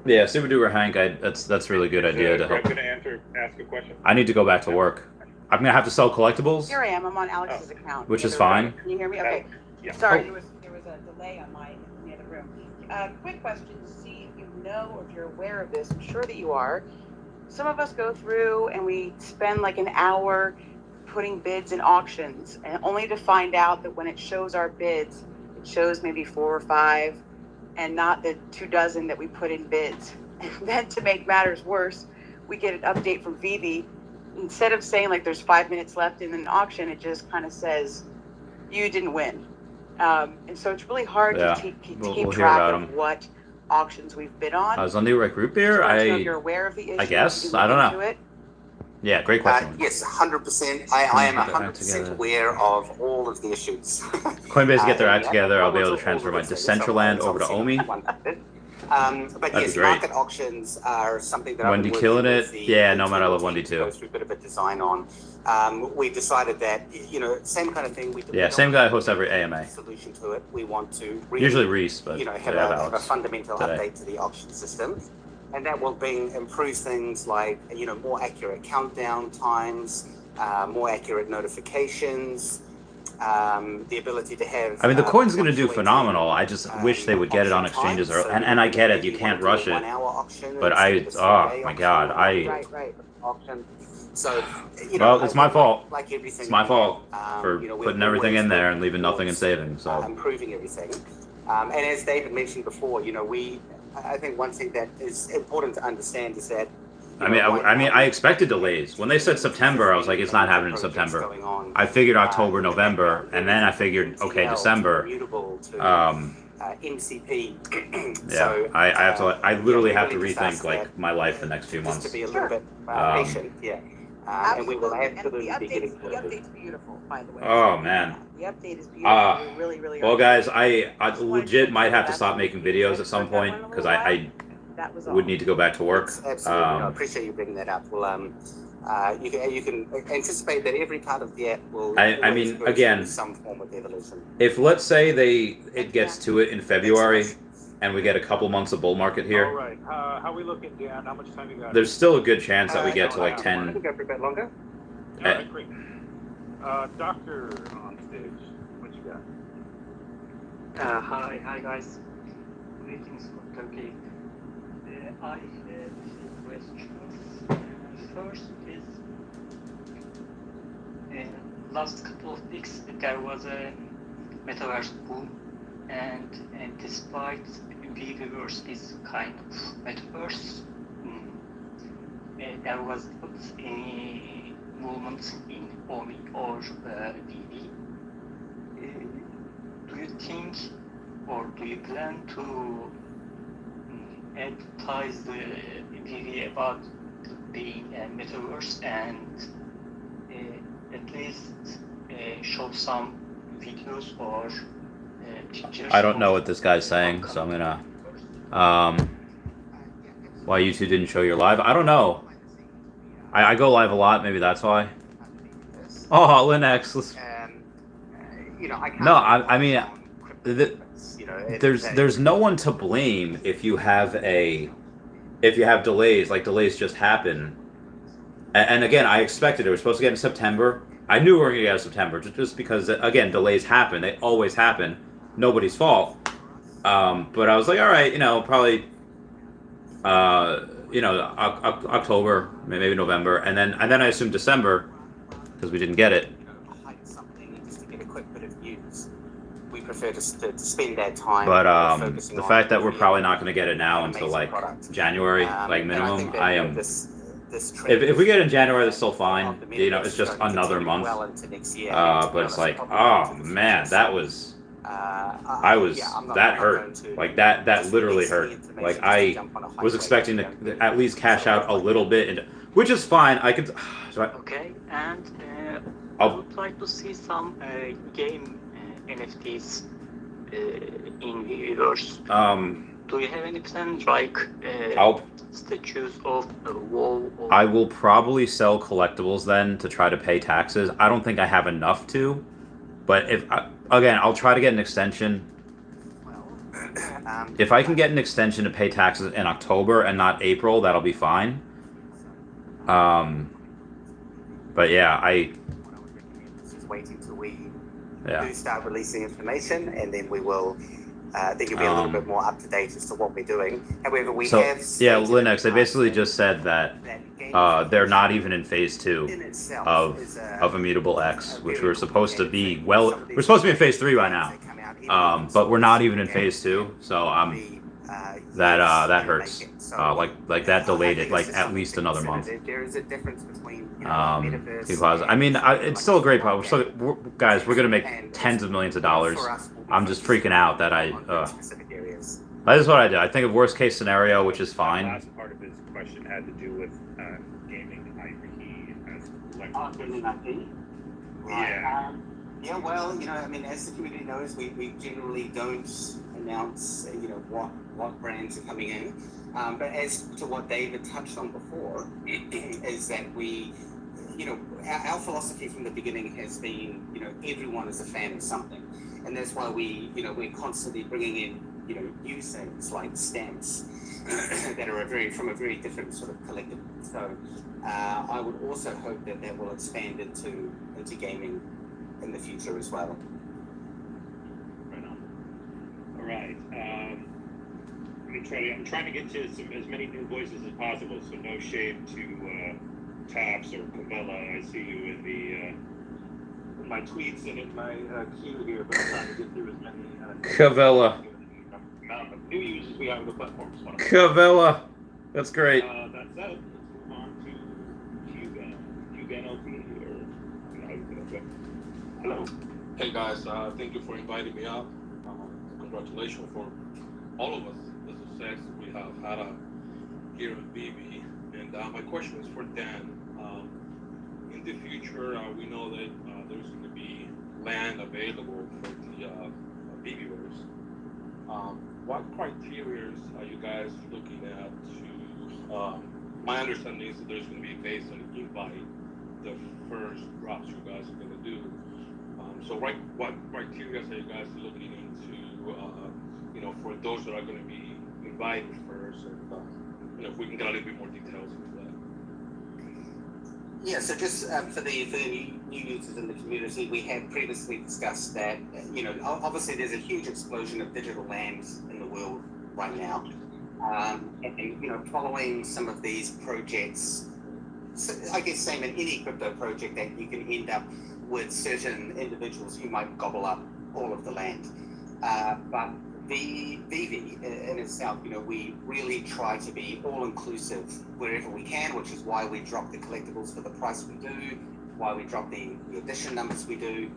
Yeah, Super Duper Hank, that's a really good idea to help. I'm going to ask a question. I need to go back to work. I'm going to have to sell collectibles, Here I am. I'm on Alex's account. which is fine. Can you hear me? Okay. Yeah. Sorry, there was a delay on in the other room. Quick question to see if you know or if you're aware of this. I'm sure that you are. Some of us go through and we spend like an hour putting bids in auctions, and only to find out that when it shows our bids, it shows maybe 4 or 5, and not the 24 that we put in bids. And then to make matters worse, we get an update from Veve. Instead of saying like there's 5 minutes left in an auction, it just kind of says you didn't win. And so it's really hard to keep track of what auctions we've bid on. I was on the root beer. So I don't know if you're aware of the issue. I guess. I don't know. It. Yeah, great question. Yes, 100%. I am 100% aware of all of the issues. Coinbase to get their act together. I'll be able to transfer my Decentraland over to Omi. But That'd yes, be great. market auctions are something that Wendy I've been killing working it. with the Yeah, no matter, I love Wendy too. go through a bit of a design on. We decided that, same kind of thing. Yeah, same guy hosts every AMA. Solution to it. We want to really, Usually Reese, but have a fundamental update to the auction system. And that will improve things like, more accurate countdown times, more accurate notifications, the ability to have... I mean, the coin's going to do phenomenal. I just wish they would get it on exchanges early. And I get it, you can't rush it. But oh my God, Right. Auction. So, well, it's my fault. Like everything, it's my fault for putting everything in there and leaving nothing in savings. So improving everything. And as David mentioned before, I think one thing that is important to understand is that I expected delays. When they said September, I was like, it's not happening in September. I figured October, November, and then I figured, okay, December. MCP. Yeah, so, I literally have to rethink like my life the next few months. Just to be a little bit patient, yeah. And we will absolutely be getting the update's beautiful, by the way. Oh man. The update is beautiful. We really well, guys, I legit might have to stop making videos at some point because I would need to go back to work. Absolutely. I appreciate you bringing that up. Well, you can anticipate that every part of the app will. I mean, again, some form of evolution. If let's say it gets to it in February, and we get a couple months of bull market here. All right. How are we looking, Dan? How much time you got? There's still a good chance that we get to like 10. I think go for a bit longer. All right, great. Doctor on stage. What you got? Hi guys. Greetings from Turkey. I have two questions. First is, last couple of weeks there was a metaverse boom, and despite Weverse is kind of metaverse, there was not any movement in Omi or Veve. Do you think, or do you plan to advertise the Veve about being a metaverse and at least show some videos or pictures? I don't know what this guy's saying, so I'm gonna. Why you two didn't show your live? I don't know. I go live a lot. Maybe that's why. Oh, Linux. I mean, there's no one to blame if you have delays. Like delays just happen. And again, I expected it. We're supposed to get in September. I knew we were gonna get in September just because again, delays happen. They always happen. Nobody's fault. But I was like, all right, probably, October, maybe November, and then I assumed December because we didn't get it. Something just to get a quick bit of news. We prefer to spend that time. But the fact that we're probably not going to get it now until like January, like minimum, I am. If we get it in January, that's still fine. It's just another month. But it's like, oh man, that was. That hurt. Like that literally hurt. Like I was expecting to at least cash out a little bit, which is fine. I could. Okay, and I would like to see some game NFTs in Weverse. Do you have any plans like statues of a wall? I will probably sell collectibles then to try to pay taxes. I don't think I have enough to, but again, I'll try to get an extension. If I can get an extension to pay taxes in October and not April, that'll be fine. But yeah, just waiting till we do start releasing information, and then we will then you'll be a little bit more up to date as to what we're doing. However, we So have yeah, Linux. They basically just said that they're not even in phase 2 of Immutable X, which we're supposed to be. Well, we're supposed to be in phase 3 by now, but we're not even in phase 2. So that hurts. Like that delayed it like at least another month. There is a difference between Because I mean, it's still a great product. Guys, we're gonna make tens of millions of dollars. I'm just freaking out that that is what I did. I think of worst case scenario, which is fine. The last part of his question had to do with gaming IP as gaming IP. Yeah. Yeah, well, I mean, as the community knows, we generally don't announce, what brands are coming in. But as to what David touched on before, is that our philosophy from the beginning has been, everyone is a fan of something. And that's why we're constantly bringing in, new things like stamps that are from a very different sort of collectible. So I would also hope that will expand into gaming in the future as well. Right on. All right. I'm trying to get to as many new voices as possible, so no shade to Taps or Cavella. I see you in my tweets and in my queue here, but I'm trying to get through as many Cavella. amount of new users we have on the platform. Cavella. That's great. That said, let's move on to Hugan LP, Hello. Hey guys, thank you for inviting me up. Congratulations for all of us, the success we have had here at Veve. And my question is for Dan. In the future, we know that there's going to be land available for the Veveverse. What criteria are you guys looking at to? My understanding is that there's going to be based on invite the first drops you guys are going to do. So what criteria are you guys looking into, for those that are going to be invited first, and if we can get a little bit more details into that. Yeah, so just for the new users in the community, we have previously discussed that, obviously there's a huge explosion of digital land in the world right now. And following some of these projects, so I guess same in any crypto project, that you can end up with certain individuals who might gobble up all of the land. But the Veve in itself, we really try to be all-inclusive wherever we can, which is why we drop the collectibles for the price we do, why we drop the edition numbers we do.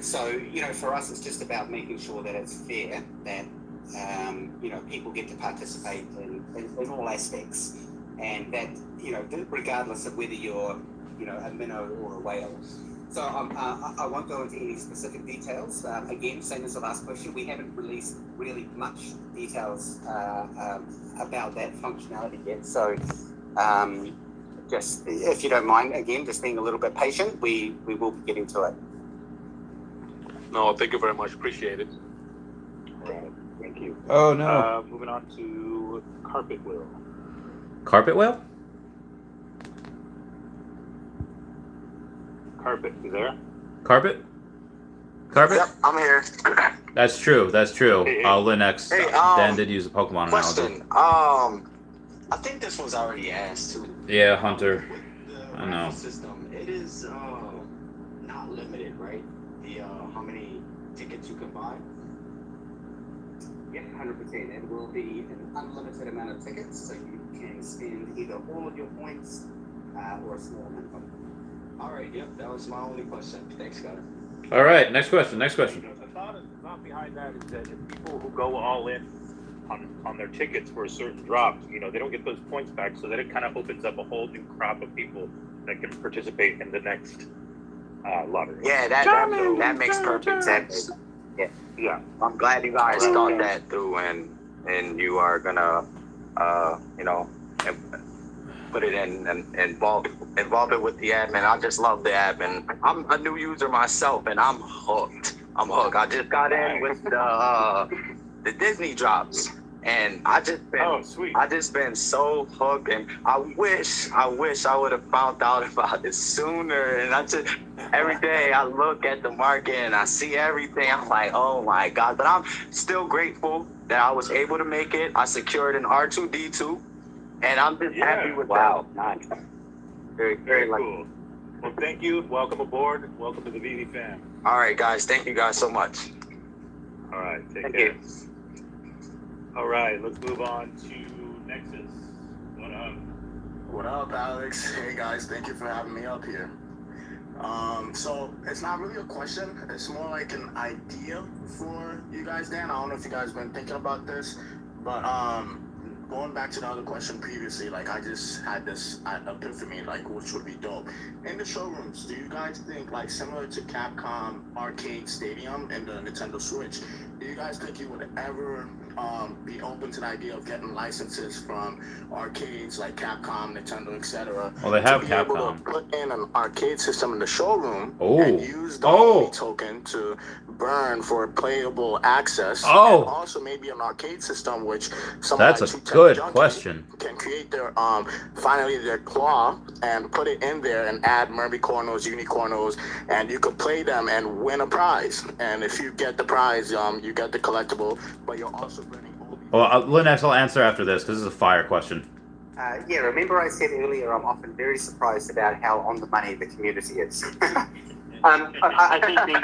So, for us, it's just about making sure that it's fair, that, people get to participate in all aspects. And that, regardless of whether you're, a minnow or a whale. So I won't go into any specific details. Again, same as the last question, we haven't released really much details about that functionality yet. So just, if you don't mind, again, just being a little bit patient, we will be getting to it. No, thank you very much. Appreciate it. All right. Thank you. Oh, no. Moving on to Carpet Wheel. Carpet Whale? Carpet, you there? Carpet? Yep, I'm here. That's true. Hey. Linux. Hey, Dan did use a Pokemon question. analogy. I think this was already asked too. Yeah, Hunter. The I know. raffle system, it is not limited, right? The how many tickets you can buy? Yeah, 100%. It will be an unlimited amount of tickets, so you can spend either all of your points or a small amount of them. All right, yep, that was my only question. Thanks, guys. All right, next question. The thought behind that is that if people who go all in on their tickets for a certain drop, they don't get those points back, so that it kind of opens up a whole new crop of people that can participate in the next lottery. Yeah, that makes perfect sense. Yeah. I'm glad you guys thought that through, and you are gonna, put it in and involve it with the admin. I just love the admin. I'm a new user myself, and I'm hooked. I just got in with the Disney drops, And I just been so hooked, and I wish I would have found out about it sooner. And every day I look at the market and I see everything. I'm like, oh my God! But I'm still grateful that I was able to make it. I secured an R2D2, and I'm just happy with that. Nice. Very cool. Well, thank you. Welcome aboard. Welcome to the Veve fam. All right, guys. Thank you guys so much. All right. Take care. All right, let's move on to Nexus. What up? What up, Alex? Hey guys, thank you for having me up here. So it's not really a question, it's more like an idea for you guys, Dan. I don't know if you guys been thinking about this, but going back to the other question previously, like I just had this epiphany, like which would be dope. In the showrooms, do you guys think, like similar to Capcom Arcade Stadium and the Nintendo Switch, do you guys think you would ever be open to the idea of getting licenses from arcades like Capcom, Nintendo, etc.? Well, they have to be able Capcom. to put in an arcade system in the showroom Oh. and use the Wally token to burn for playable access. Oh. And also maybe an arcade system which someone That's like a Two Tech good Junkie question. can create their finally their claw and put it in there and add Merbicornos, Unicornos, and you could play them and win a prize. And if you get the prize, you get the collectible, but you're also winning. Well, Linux, I'll answer after this because this is a fire question. Yeah, remember I said earlier, I'm often very surprised about how on the money the community is. I think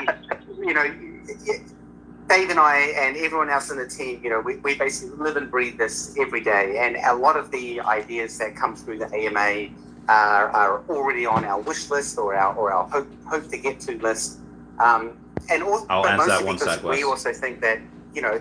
Dave and I and everyone else in the team, we basically live and breathe this every day. And a lot of the ideas that come through the AMA are already on our wish list or our hope to get to list. And also, I'll answer that mostly one because sec, we Wes. also think that,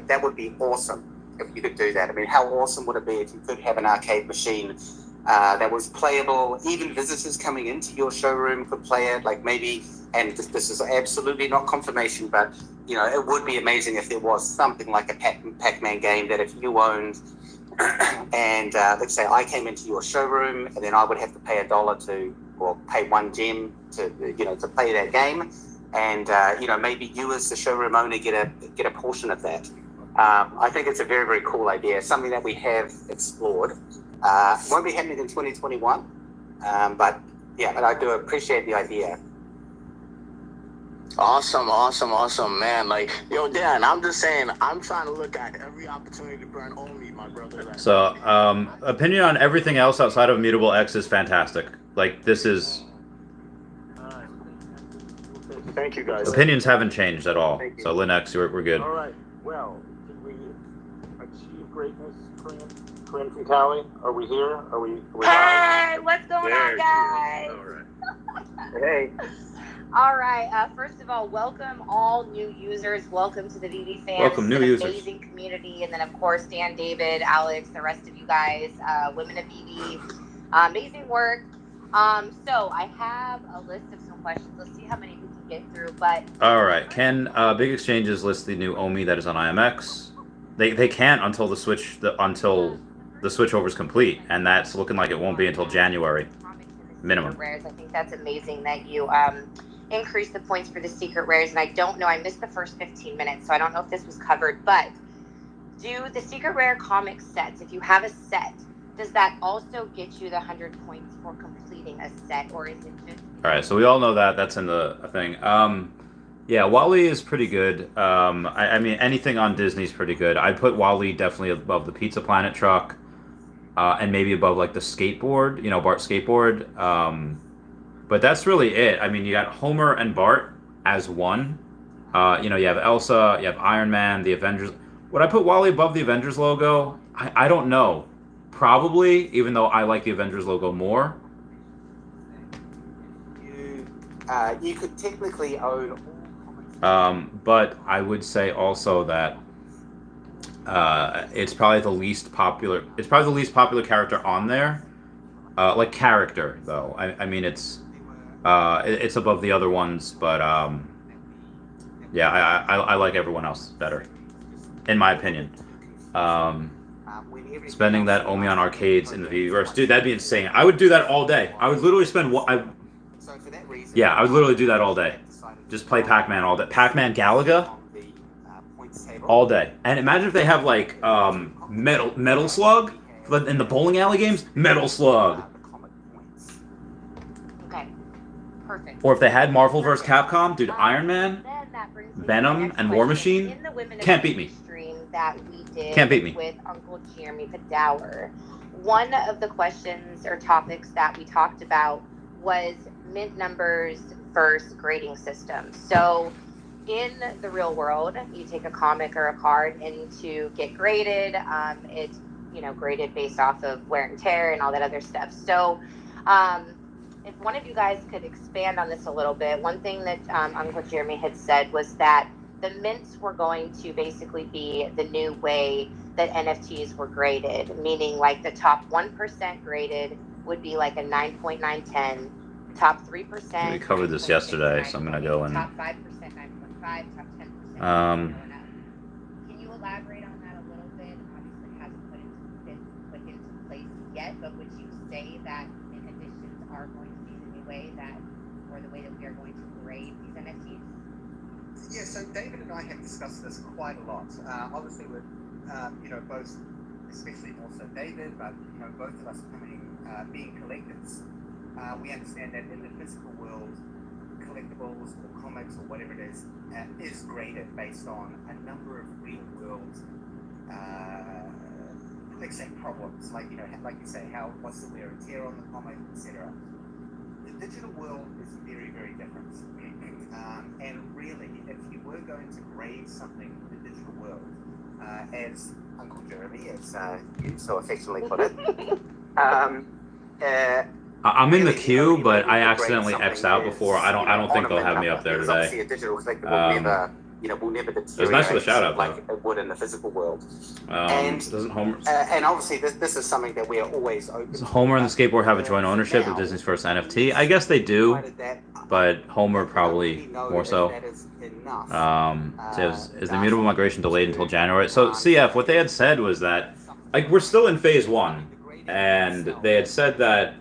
that would be awesome if you could do that. I mean, how awesome would it be if you could have an arcade machine that was playable? Even visitors coming into your showroom could play it, like maybe, and this is absolutely not confirmation, but, it would be amazing if there was something like a Pac-Man game that if you owned, and let's say I came into your showroom and then I would have to pay $1 or pay 1 gem to play that game. And, maybe you as the showroom owner get a portion of that. I think it's a very, very cool idea, something that we have explored. Won't be happening in 2021, but I do appreciate the idea. Awesome, man. Like, yo, Dan, I'm just saying, I'm trying to look at every opportunity to burn only, my brother. So, opinion on everything else outside of Immutable X is fantastic. Like, this is... Thank you, guys. Opinions haven't changed at all. So, Linux, we're good. All right. Well, did we achieve greatness, Corinne from Cali? Are we here? Are we Hey, what's going on, guys? All right. Hey. All right. First of all, welcome all new users. Welcome to the Veve fam. Welcome, new users. Amazing community, and then of course Dan, David, Alex, the rest of you guys, women of Veve. Amazing work. So I have a list of some questions. Let's see how many we can get through. But All right. Can Big Exchanges list the new OMI that is on IMX? They can't until the switchover is complete, and that's looking like it won't be until January minimum. rares, I think that's amazing that you increase the points for the secret rares. And I don't know, I missed the first 15 minutes, so I don't know if this was covered. But do the secret rare comic sets, if you have a set, does that also get you the 100 points for completing a set, or is it just... All right, so we all know that. That's in the thing. Yeah, Wally is pretty good. I mean, anything on Disney's pretty good. I'd put Wally definitely above the Pizza Planet truck, and maybe above like the skateboard, Bart's skateboard. But that's really it. I mean, you got Homer and Bart as one. You have Elsa, you have Iron Man, the Avengers. Would I put Wally above the Avengers logo? I don't know. Probably, even though I like the Avengers logo more. You could technically own. But I would say also that it's probably the least popular. It's probably the least popular character on there. Like character though. I mean it's above the other ones, but yeah, I like everyone else better, in my opinion. Spending that OMI on arcades in the Veveverse, dude, that'd be insane. I would do that all day. I would literally spend I would literally do that all day. Just play Pac-Man all day. Pac-Man Galaga? all day. And imagine if they have like Metal Slug in the bowling alley games. Metal Slug. Okay. Perfect. Or if they had Marvel vs. Capcom, dude, Iron Man, Venom, and War Machine can't beat me. That we did Can't beat me. With Uncle Jeremy Vidower. One of the questions or topics that we talked about was mint numbers versus grading systems. So in the real world, you take a comic or a card and to get graded, it's graded based off of wear and tear and all that other stuff. So if one of you guys could expand on this a little bit, one thing that Uncle Jeremy had said was that the mints were going to basically be the new way that NFTs were graded, meaning like the top 1% graded would be like a 9.910, top 3%. We covered this yesterday, so I'm gonna go and. Top 5%, 9.5, top 10%. Um. Can you elaborate on that a little bit? Obviously, it hasn't been put into place yet, but would you say that mint editions are going to be the new way or the way that we are going to grade these NFTs? Yeah, so David and I have discussed this quite a lot. Obviously, with both, especially more so David, but both of us being collectors, we understand that in the physical world, collectibles or comics or whatever it is graded based on a number of real world, let's say, problems, like you say, what's the wear and tear on the comic, etc. The digital world is very, very different. And really, if you were going to grade something in the digital world, as Uncle Jeremy, as you so affectionately put it, I'm in the queue, but I accidentally X'd out before. I don't think they'll have me up there today. Obviously, a digital collectible will never deteriorate. It was nice for the shout out, like it would in the physical world. Doesn't Homer? And obviously, this is something that we are always open. Does Homer and the skateboard have a joint ownership of Disney's first NFT? I guess they do, but Homer probably more so. So is the Immutable migration delayed until January? So CF, what they had said was that we're still in phase 1, and they had said that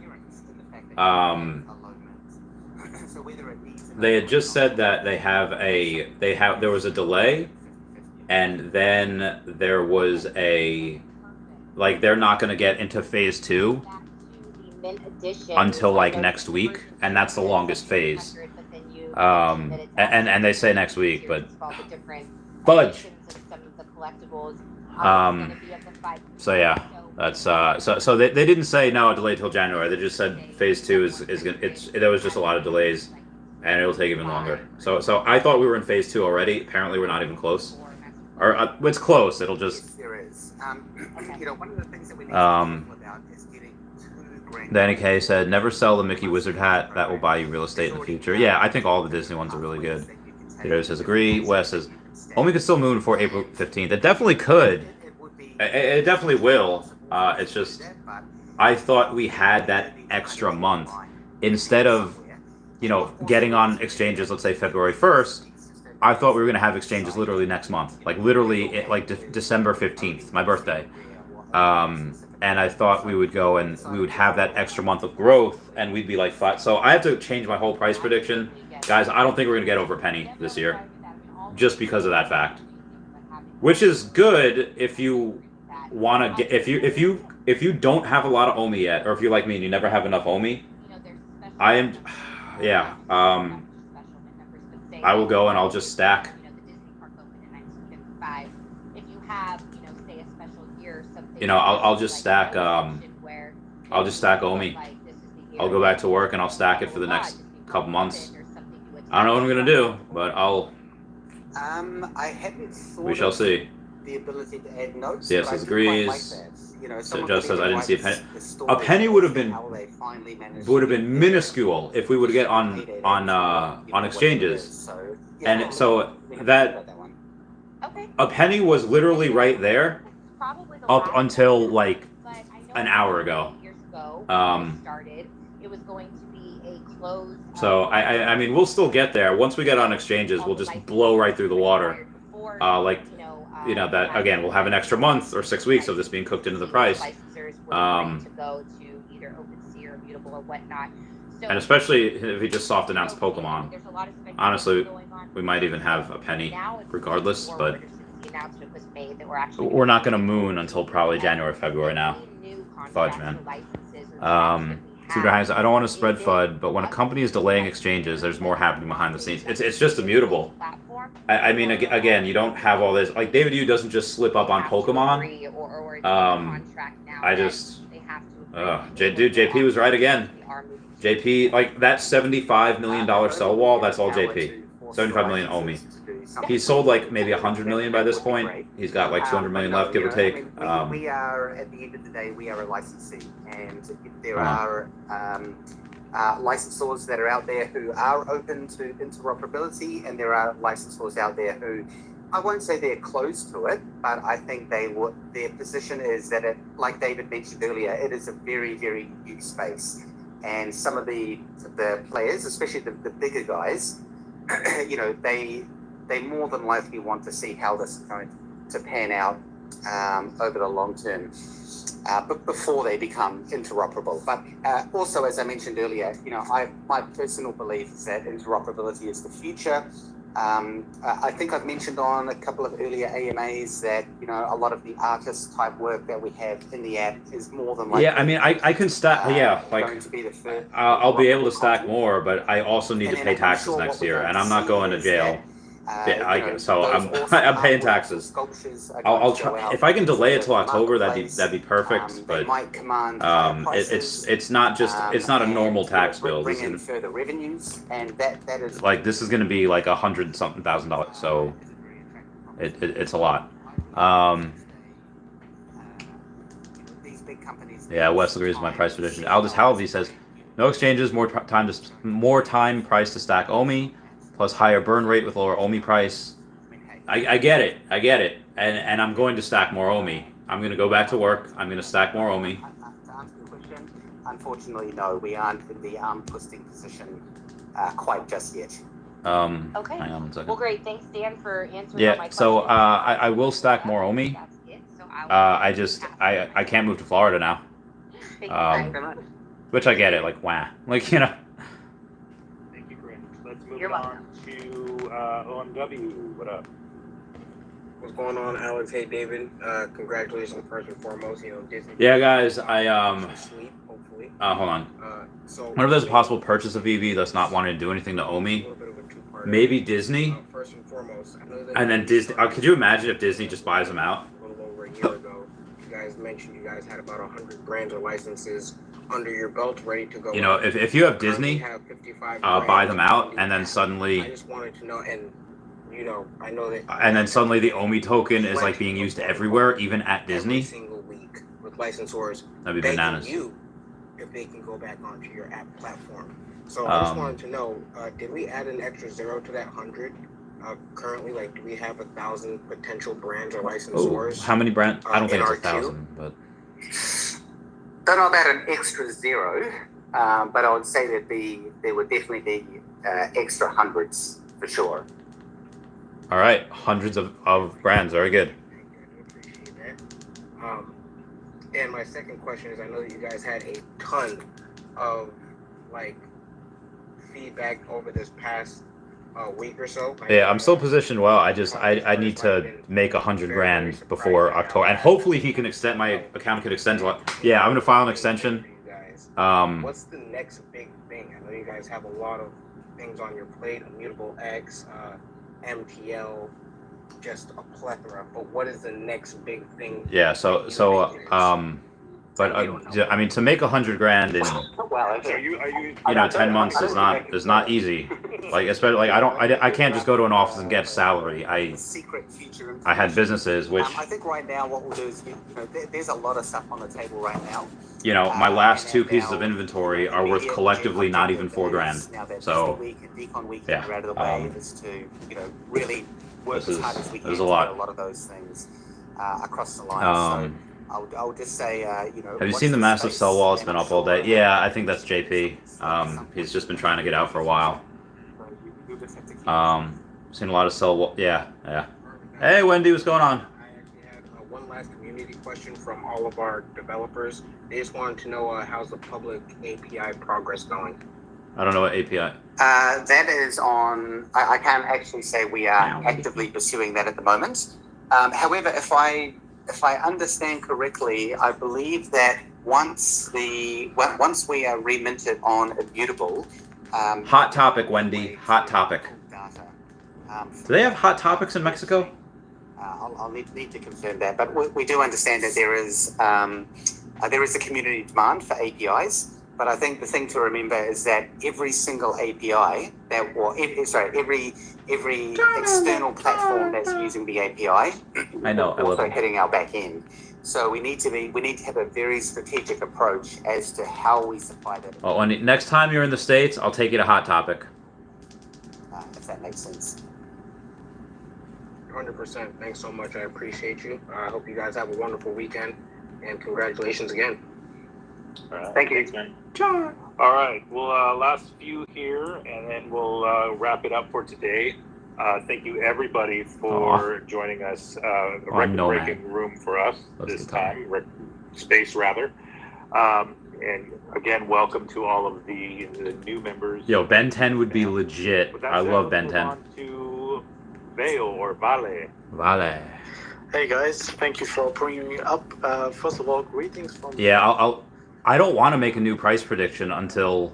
they had just said that there was a delay, and then there was they're not going to get into phase 2 until next week, and that's the longest phase. And they say next week, but fudge. So yeah, that's so they didn't say no, delayed till January. They just said phase 2 there was just a lot of delays, and it'll take even longer. So I thought we were in phase 2 already. Apparently, we're not even close. Or it's close. It'll just. There is. One of the things that we need to talk about is getting Danny K said, "Never sell the Mickey Wizard hat. That will buy you real estate in the future." Yeah, I think all the Disney ones are really good. Peter says, "Agree." Wes says, "Only could still move before April 15th." It definitely could. It definitely will. It's just, I thought we had that extra month instead of, getting on exchanges. Let's say February 1st. I thought we were going to have exchanges literally next month, December 15th, my birthday. And I thought we would go and we would have that extra month of growth, and we'd be like 5. So I have to change my whole price prediction, guys. I don't think we're going to get over a penny this year, just because of that fact. Which is good if you want to get if you don't have a lot of OMI yet, or if you're like me and you never have enough OMI. I will go and I'll just stack. I'll just stack. I'll just stack OMI. I'll go back to work and I'll stack it for the next couple months. I don't know what I'm gonna do, but I'll. I hadn't thought We shall see. The ability to add notes. CF says agrees. So just says I didn't see a penny. A penny would have been minuscule if we would get on exchanges, and so that a penny was literally right there up until an hour ago. So I mean we'll still get there. Once we get on exchanges, we'll just blow right through the water. That again, we'll have an extra month or 6 weeks of this being cooked into the price. And especially if he just soft announced Pokemon. Honestly, we might even have a penny regardless, but announcement was made that we're actually We're not going to moon until probably January, February now. Fudge, man. Cedar Hines, I don't want to spread FUD, but when a company is delaying exchanges, there's more happening behind the scenes. It's just Immutable. I mean, again, you don't have all this. Like, David Yu doesn't just slip up on Pokemon. I just... dude, JP was right again. JP, like, that $75 million sell wall, that's all JP. 75 million Omi. He's sold like maybe 100 million by this point. He's got like 200 million left, give or take. We are, at the end of the day, we are a licensee, and there are licensors that are out there who are open to interoperability, and there are licensors out there who, I won't say they're closed to it, but I think their position is that it, like David mentioned earlier, it is a very, very new space, and some of the players, especially the bigger guys, you know, they more than likely want to see how this is going to pan out over the long term, but before they become interoperable. But also, as I mentioned earlier, you know, my personal belief is that interoperability is the future. I think I've mentioned on a couple of earlier AMAs that, you know, a lot of the artist type work that we have in the app is more than likely. Yeah, I mean, I can stack. Yeah, like going to be the first, I'll be able to stack more, but I also need to pay taxes next year, and I'm not going to jail. So I'm paying taxes. I'll try if I can delay it till October. That'd be perfect. But it's not a normal tax bill. This is further revenues, and that is like this is going to be like $100-something thousand. So it's a lot. These big companies. Yeah, Wes agrees with my price prediction. Aldous Halvey says no exchanges, more time price to stack Omi. Plus higher burn rate with lower Omi price. I get it. And I'm going to stack more Omi. I'm going to go back to work. I'm going to stack more Omi. To answer your question, unfortunately, no, we aren't in the arm twisting position quite just yet. Okay. Hang on 1 second. Well, great. Thanks, Dan, for answering all my Yeah, so questions. I will stack more Omi. I can't move to Florida now. Which I get it, like, wah. Like, you know. Let's move on to OMW. What up? What's going on, Alex? Hey, David. Congratulations first and foremost. You know, Disney. Yeah, guys. Hold on. So whenever there's a possible purchase of Veve that's not wanting to do anything to Omi, maybe Disney. First and foremost, I know that and then Disney. Could you imagine if Disney just buys them out? A little over a year ago, you guys mentioned you guys had about 100 brands or licenses under your belt ready to go. You know, if you have Disney, buy them out, and then suddenly. I just wanted to know, and you know, I know that. And then suddenly the Omi token is like being used everywhere, even at Disney. Every single week with licensors. That'd be bananas. You, if they can go back onto your app platform. So I just wanted to know, did we add an extra 0 to that 100? Currently, like, do we have 1,000 potential brands or licensors? How many brands? I don't think it's 1,000, but. Don't know about an extra 0, but I would say that there would definitely be extra hundreds for sure. All right, hundreds of brands. Very good. Appreciate that. And my second question is, I know that you guys had a ton of like feedback over this past week or so. Yeah, I'm still positioned well. I need to make 100 grand before October, and hopefully he can extend my account. Could extend to yeah. I'm gonna file an extension. What's the next big thing? I know you guys have a lot of things on your plate. Immutable X, MTL, just a plethora. But what is the next big thing? Yeah. But I mean, to make 100 grand in you know 10 months is not easy. Like especially like I can't just go to an office and get a salary. I had businesses which I think right now what we'll do is there's a lot of stuff on the table right now. You know, my last 2 pieces of inventory are worth collectively not even 4 grand. So yeah, really work as hard as we can to get a lot of those things across the line. I'll just say, you know. Have you seen the massive sell wall? It's been up all day. Yeah, I think that's JP. He's just been trying to get out for a while. Seen a lot of sell wall. Yeah. Hey, Wendy, what's going on? I actually had one last community question from all of our developers. They just wanted to know how's the public API progress going? I don't know what API. That is on. I can't actually say we are actively pursuing that at the moment. However, if I understand correctly, I believe that once we are reminted on Immutable, Hot topic, Wendy. Hot topic. Do they have hot topics in Mexico? I'll need to confirm that, but we do understand that there is a community demand for APIs. But I think the thing to remember is that every single API every external platform that's using the API, I know. I love also it. hitting our back end. So we need to have a very strategic approach as to how we supply that. Oh, and next time you're in the States, I'll take you to Hot Topic. If that makes sense. 100%. Thanks so much. I appreciate you. I hope you guys have a wonderful weekend, and congratulations again. All right. Thank you. Sure. All right. Well, last few here, and then we'll wrap it up for today. Thank you, everybody, for joining us. Record-breaking room for us this time. Space, rather. And again, welcome to all of the new members. Yo, Ben 10 would be legit. I love Ben 10. On to Vale or Vale. Vale. Hey guys, thank you for bringing me up. First of all, greetings from. Yeah, I don't want to make a new price prediction until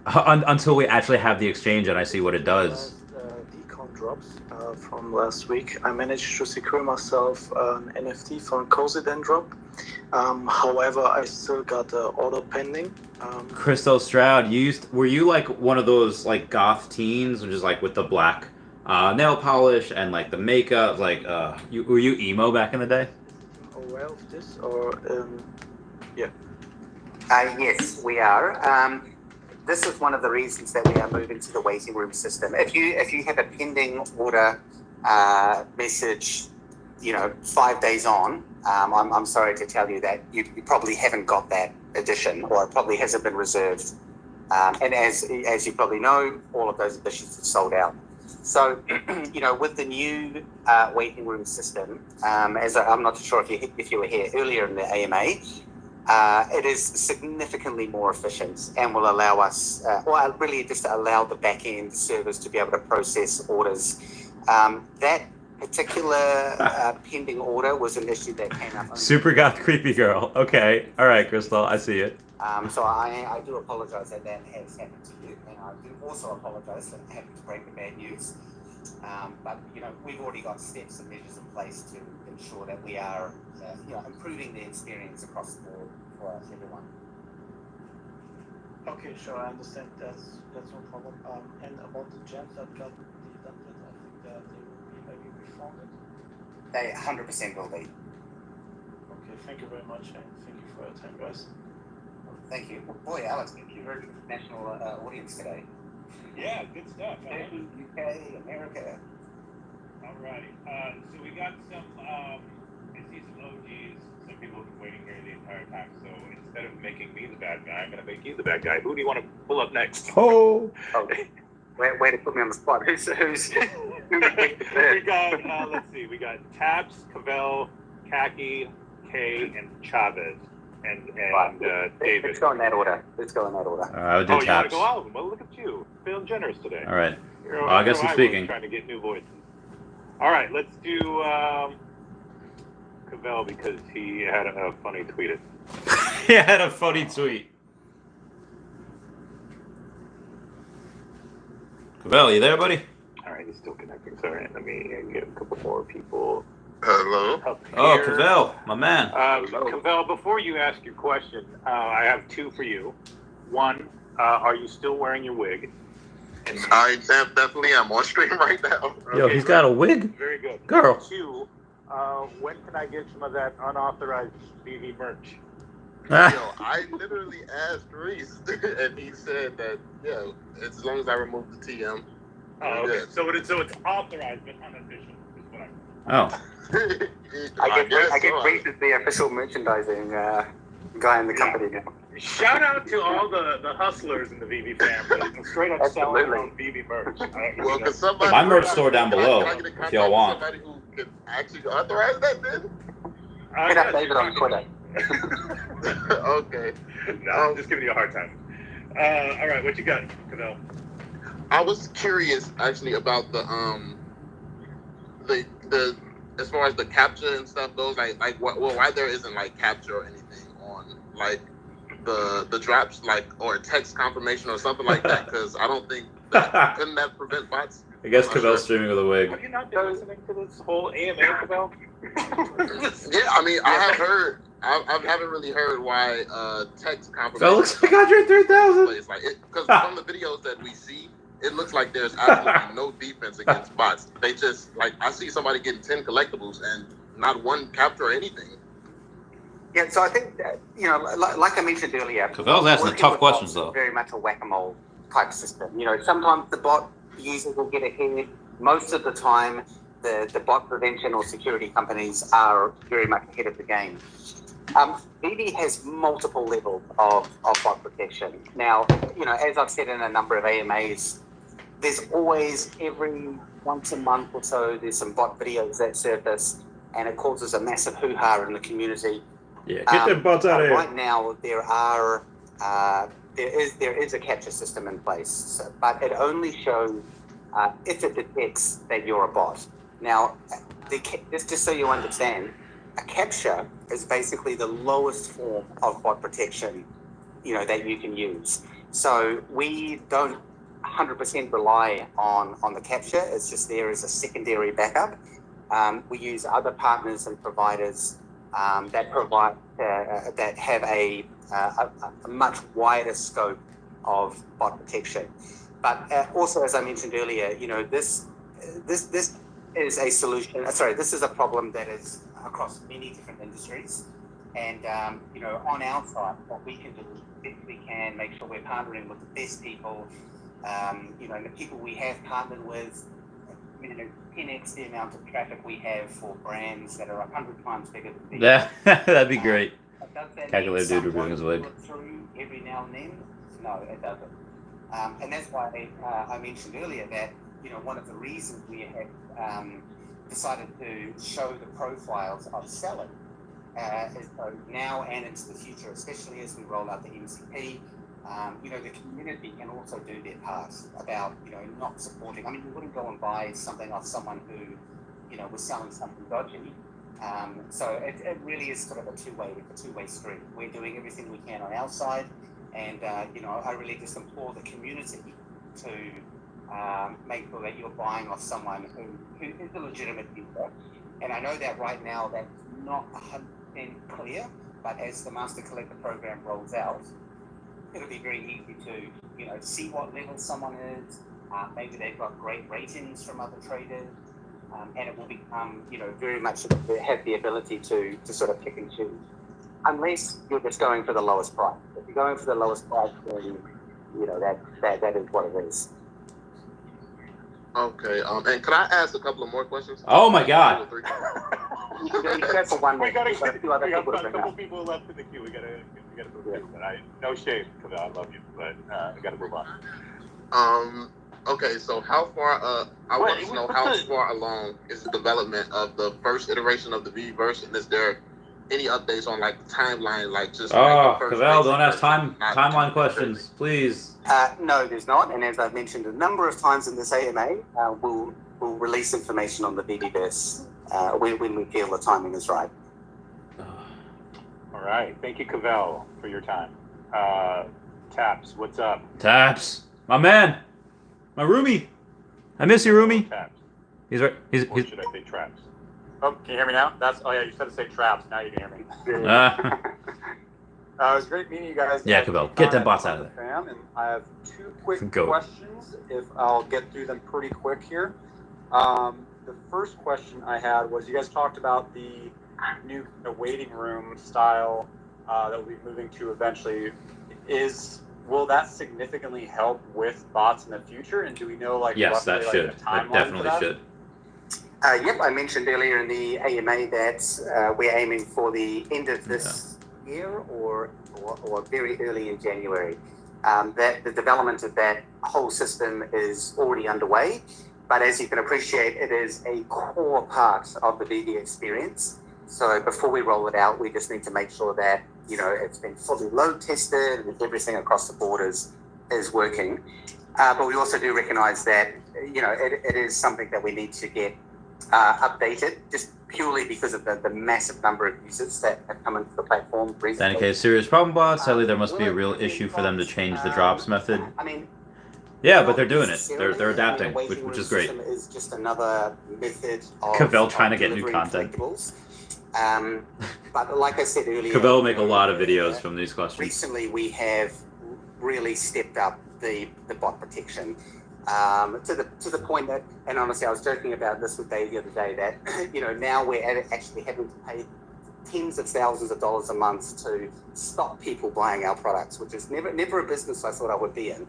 we actually have the exchange and I see what it does. Decon drops from last week. I managed to secure myself an NFT from Cozyden drop. However, I still got the order pending. Crystal Stroud, were you like one of those like goth teens, which is like with the black nail polish and like the makeup? Like, were you emo back in the day? Aware of this, or yeah? Yes, we are. This is one of the reasons that we are moving to the waiting room system. If you have a pending order message, 5 days on, I'm sorry to tell you that you probably haven't got that edition, or it probably hasn't been reserved. And as you probably know, all of those editions are sold out. So, with the new waiting room system, I'm not sure if you were here earlier in the AMA, it is significantly more efficient and will allow us, or really just allow the back-end servers to be able to process orders. That particular pending order was an issue that came up. Super goth creepy girl. Okay. All right, Crystal. I see it. So I do apologize that has happened to you, and I do also apologize that I having to break the bad news. But we've already got steps and measures in place to ensure that we are improving the experience across the board for everyone. Okay, sure, I understand. That's no problem. And about the gems that got deducted, I think that they will be maybe refunded. They 100% will be. Okay, thank you very much, and thank you for your time, guys. Thank you. Boy, Alex, you heard the national audience today. Yeah, good stuff. UK, America. All right. So we got some. I see some OGs. Some people have been waiting here the entire time. So instead of making me the bad guy, I'm going to make you the bad guy. Who do you want to pull up next? Oh. Way to put me on the spot. Who's We got. Let's see. We got Tabs, Cavell, Khaki, K, and Chavez. And David. Let's go in that order. I would do you want to Taps. go all of them? Well, look at you. Feeling generous today. All right. Well, I guess I'm speaking. Trying to get new voices. All right, let's do Cavell because he had a funny tweet. He had a funny tweet. Cavell, you there, buddy? All right, he's still connecting. Sorry, let me get a couple more people. Hello. Oh, Cavell, my man. Cavell, before you ask your question, I have two for you. One, are you still wearing your wig? And I definitely am on stream right now. Yo, he's got a wig? Very good. Girl. Two, when can I get some of that unauthorized BV merch? Yo, I literally asked Reese, and he said that, yeah, as long as I remove the TM. Oh, okay. Yeah. So it's authorized but unofficial is what Oh. I get Reese as the official merchandising guy in the company now. Shout out to all the hustlers in the VV family. Straight up selling their own VV merch. Well, can somebody, My merch store down below, can I get a if contact y'all with want. somebody who can actually authorize that then? Hit up David on Twitter. Okay. No, I'm just giving you a hard time. All right, what you got, Cavell? I was curious actually about the as far as the capture and stuff goes, why there isn't like capture or anything on like the drops, like, or text confirmation or something like that, because I don't think couldn't that prevent bots? I guess Cavell's streaming with a wig. Have you not been listening to this whole AMA, Cavell? Yeah, I mean, I have heard. I haven't really heard why text confirmation. That looks like 103,000. It's like because from the videos that we see, it looks like there's absolutely no defense against bots. They just like I see somebody getting 10 collectibles and not one capture or anything. Yeah, so I think that, like I mentioned earlier, Cavell's asking the tough questions though. Very much a whack-a-mole type system. Sometimes the bot users will get ahead. Most of the time, the bot prevention or security companies are very much ahead of the game. Veve has multiple levels of bot protection. Now, as I've said in a number of AMAs, there's always every once a month or so, there's some bot videos that surface, and it causes a massive hoo-ha in the community. Yeah, get them bots out of here. Right now, there is a capture system in place, but it only shows if it detects that you're a bot. Now, just so you understand, a capture is basically the lowest form of bot protection, that you can use. So we don't 100% rely on the capture. It's just there as a secondary backup. We use other partners and providers that provide that have a much wider scope of bot protection. But also, as I mentioned earlier, this is a solution. This is a problem that is across many different industries. And on our side, what we can do is we can make sure we're partnering with the best people. The people we have partnered with, 10x the amount of traffic we have for brands that are 100 times bigger than these. That'd be great. Calculator dude reviewing his wig. Through every now and then? No, it doesn't. And that's why I mentioned earlier that, one of the reasons we have decided to show the profiles of sellers is so now and into the future, especially as we roll out the MCP, the community can also do their part about, not supporting. I mean, you wouldn't go and buy something off someone who, was selling something dodgy. So it really is sort of a two-way street. We're doing everything we can on our side, and I really just implore the community to make sure that you're buying off someone who is a legitimate user. And I know that right now that's not 100% clear, but as the Master Collector program rolls out, it'll be very easy to see what level someone is. Maybe they've got great ratings from other traders. And it will become, very much have the ability to sort of pick and choose, unless you're just going for the lowest price. If you're going for the lowest price, then that is what it is. Okay. And could I ask a couple of more questions? Oh my God. We got a couple people left in the queue. We gotta move on. But no shame, because I love you, but we gotta move on. Okay, so how far? I want to know how far along is the development of the first iteration of the Vverse, and is there any updates on like the timeline, like just? Cavell, don't ask timeline questions, please. No, there's not. And as I've mentioned a number of times in this AMA, we'll release information on the Vverse when we feel the timing is right. All right, thank you, Cavell, for your time. Taps, what's up? Taps, my man. My roomie. I miss you, roomie. Traps. He's right. He's. Or should I say traps? Oh, can you hear me now? You said to say traps. Now you can hear me. It was great meeting you guys. Yeah, Cavell, get them bots out of there. Fam, and I have two quick questions, if I'll get through them pretty quick here. The first question I had was, you guys talked about the new waiting room style that we'll be moving to eventually. Will that significantly help with bots in the future? And do we know yes, roughly, that should. the timeline That definitely should. Yep, I mentioned earlier in the AMA that we're aiming for the end of this year or very early in January. That the development of that whole system is already underway, but as you can appreciate, it is a core part of the Veve experience. So before we roll it out, we just need to make sure that it's been fully load tested and everything across the board is working. But we also do recognize that it is something that we need to get updated, just purely because of the massive number of users that have come into the platform recently. Then, serious problem bots. Sadly, there must be a real issue for them to change the drops method. Yeah, but they're doing it. They're adapting, which is great. Is just another method of Cavell trying to get new content. But like I said earlier, Cavell make a lot of videos from these questions. Recently, we have really stepped up the bot protection to the point that, and honestly, I was joking about this with Dave the other day, that now we're actually having to pay tens of thousands of dollars a month to stop people buying our products, which is never a business I thought I would be in.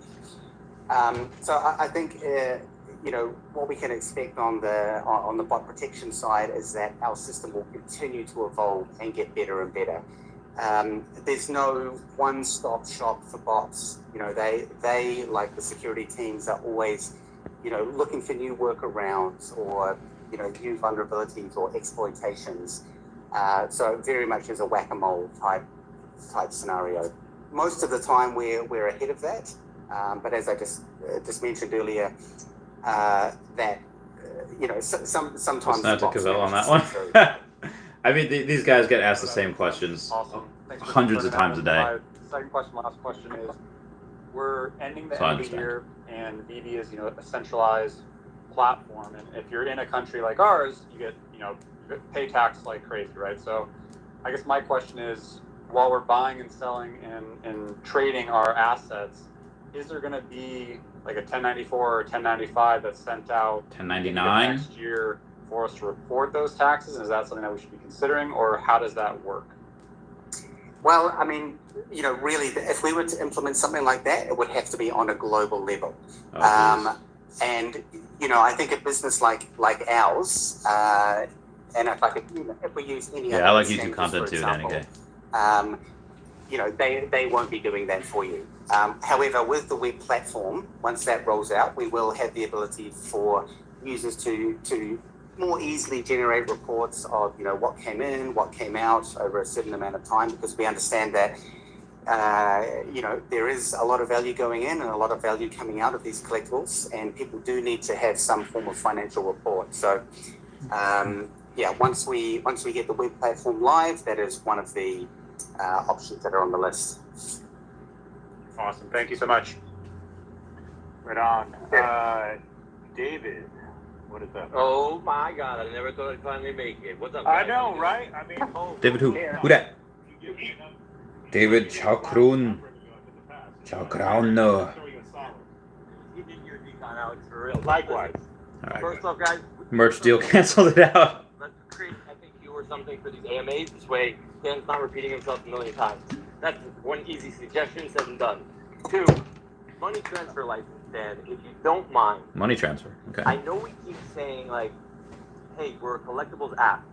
So I think what we can expect on the bot protection side is that our system will continue to evolve and get better and better. There's no one-stop shop for bots. They like the security teams are always looking for new workarounds or new vulnerabilities or exploitations. So it very much is a whack-a-mole type scenario. Most of the time we're ahead of that. But as I just mentioned earlier, sometimes not to Cavell on that one. I mean, these guys get asked the same questions hundreds of times a day. My second question, last question is: we're ending the end of the year, and Veve is a centralized platform, and if you're in a country like ours, you get pay tax like crazy, right? So, I guess my question is, while we're buying and selling and trading our assets, is there going to be like a 1094 or 1095 that's sent out 1099 next year for us to report those taxes? And is that something that we should be considering, or how does that work? Well, I mean, really, if we were to implement something like that, it would have to be on a global level. And I think a business like ours, and if we use any other I like YouTube content too, example, they won't be doing that for you. However, with the web platform, once that rolls out, we will have the ability for users to more easily generate reports of what came in, what came out over a certain amount of time, because we understand that there is a lot of value going in and a lot of value coming out of these collectibles, and people do need to have some form of financial report. So once we get the web platform live, that is one of the options that are on the list. Awesome. Thank you so much. Right on. David, what is up? Oh my God, I never thought I'd finally make it. What's up, I guys? know, right? I mean, David who? Who that? David Chakroon. Chakroon. Likewise. All right. First off, guys, Merch deal canceled it out. let's create an FAQ or something for these AMAs. This way, Dan's not repeating himself a million times. That's one easy suggestion, said and done. 2, money transfer license, Dan, if you don't mind. Money transfer. Okay. I know we keep saying, hey, we're a collectibles app,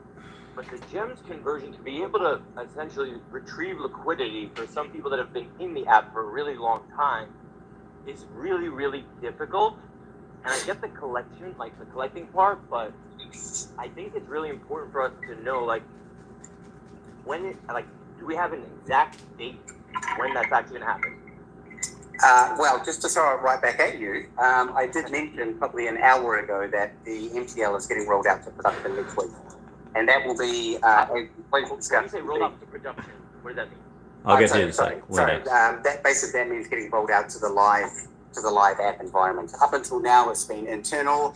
but the gems conversion, to be able to essentially retrieve liquidity for some people that have been in the app for a really long time is really, really difficult. And I get the collection, the collecting part, but I think it's really important for us to know, when do we have an exact date when that's actually going to happen? Well, just to throw it right back at you, I did mention probably an hour ago that the MTL is getting rolled out to production next week. And that will be when you say rolled out to production, what does that mean? I'll get to you in a sec. That means getting rolled out to the live app environment. Up until now, it's been internal,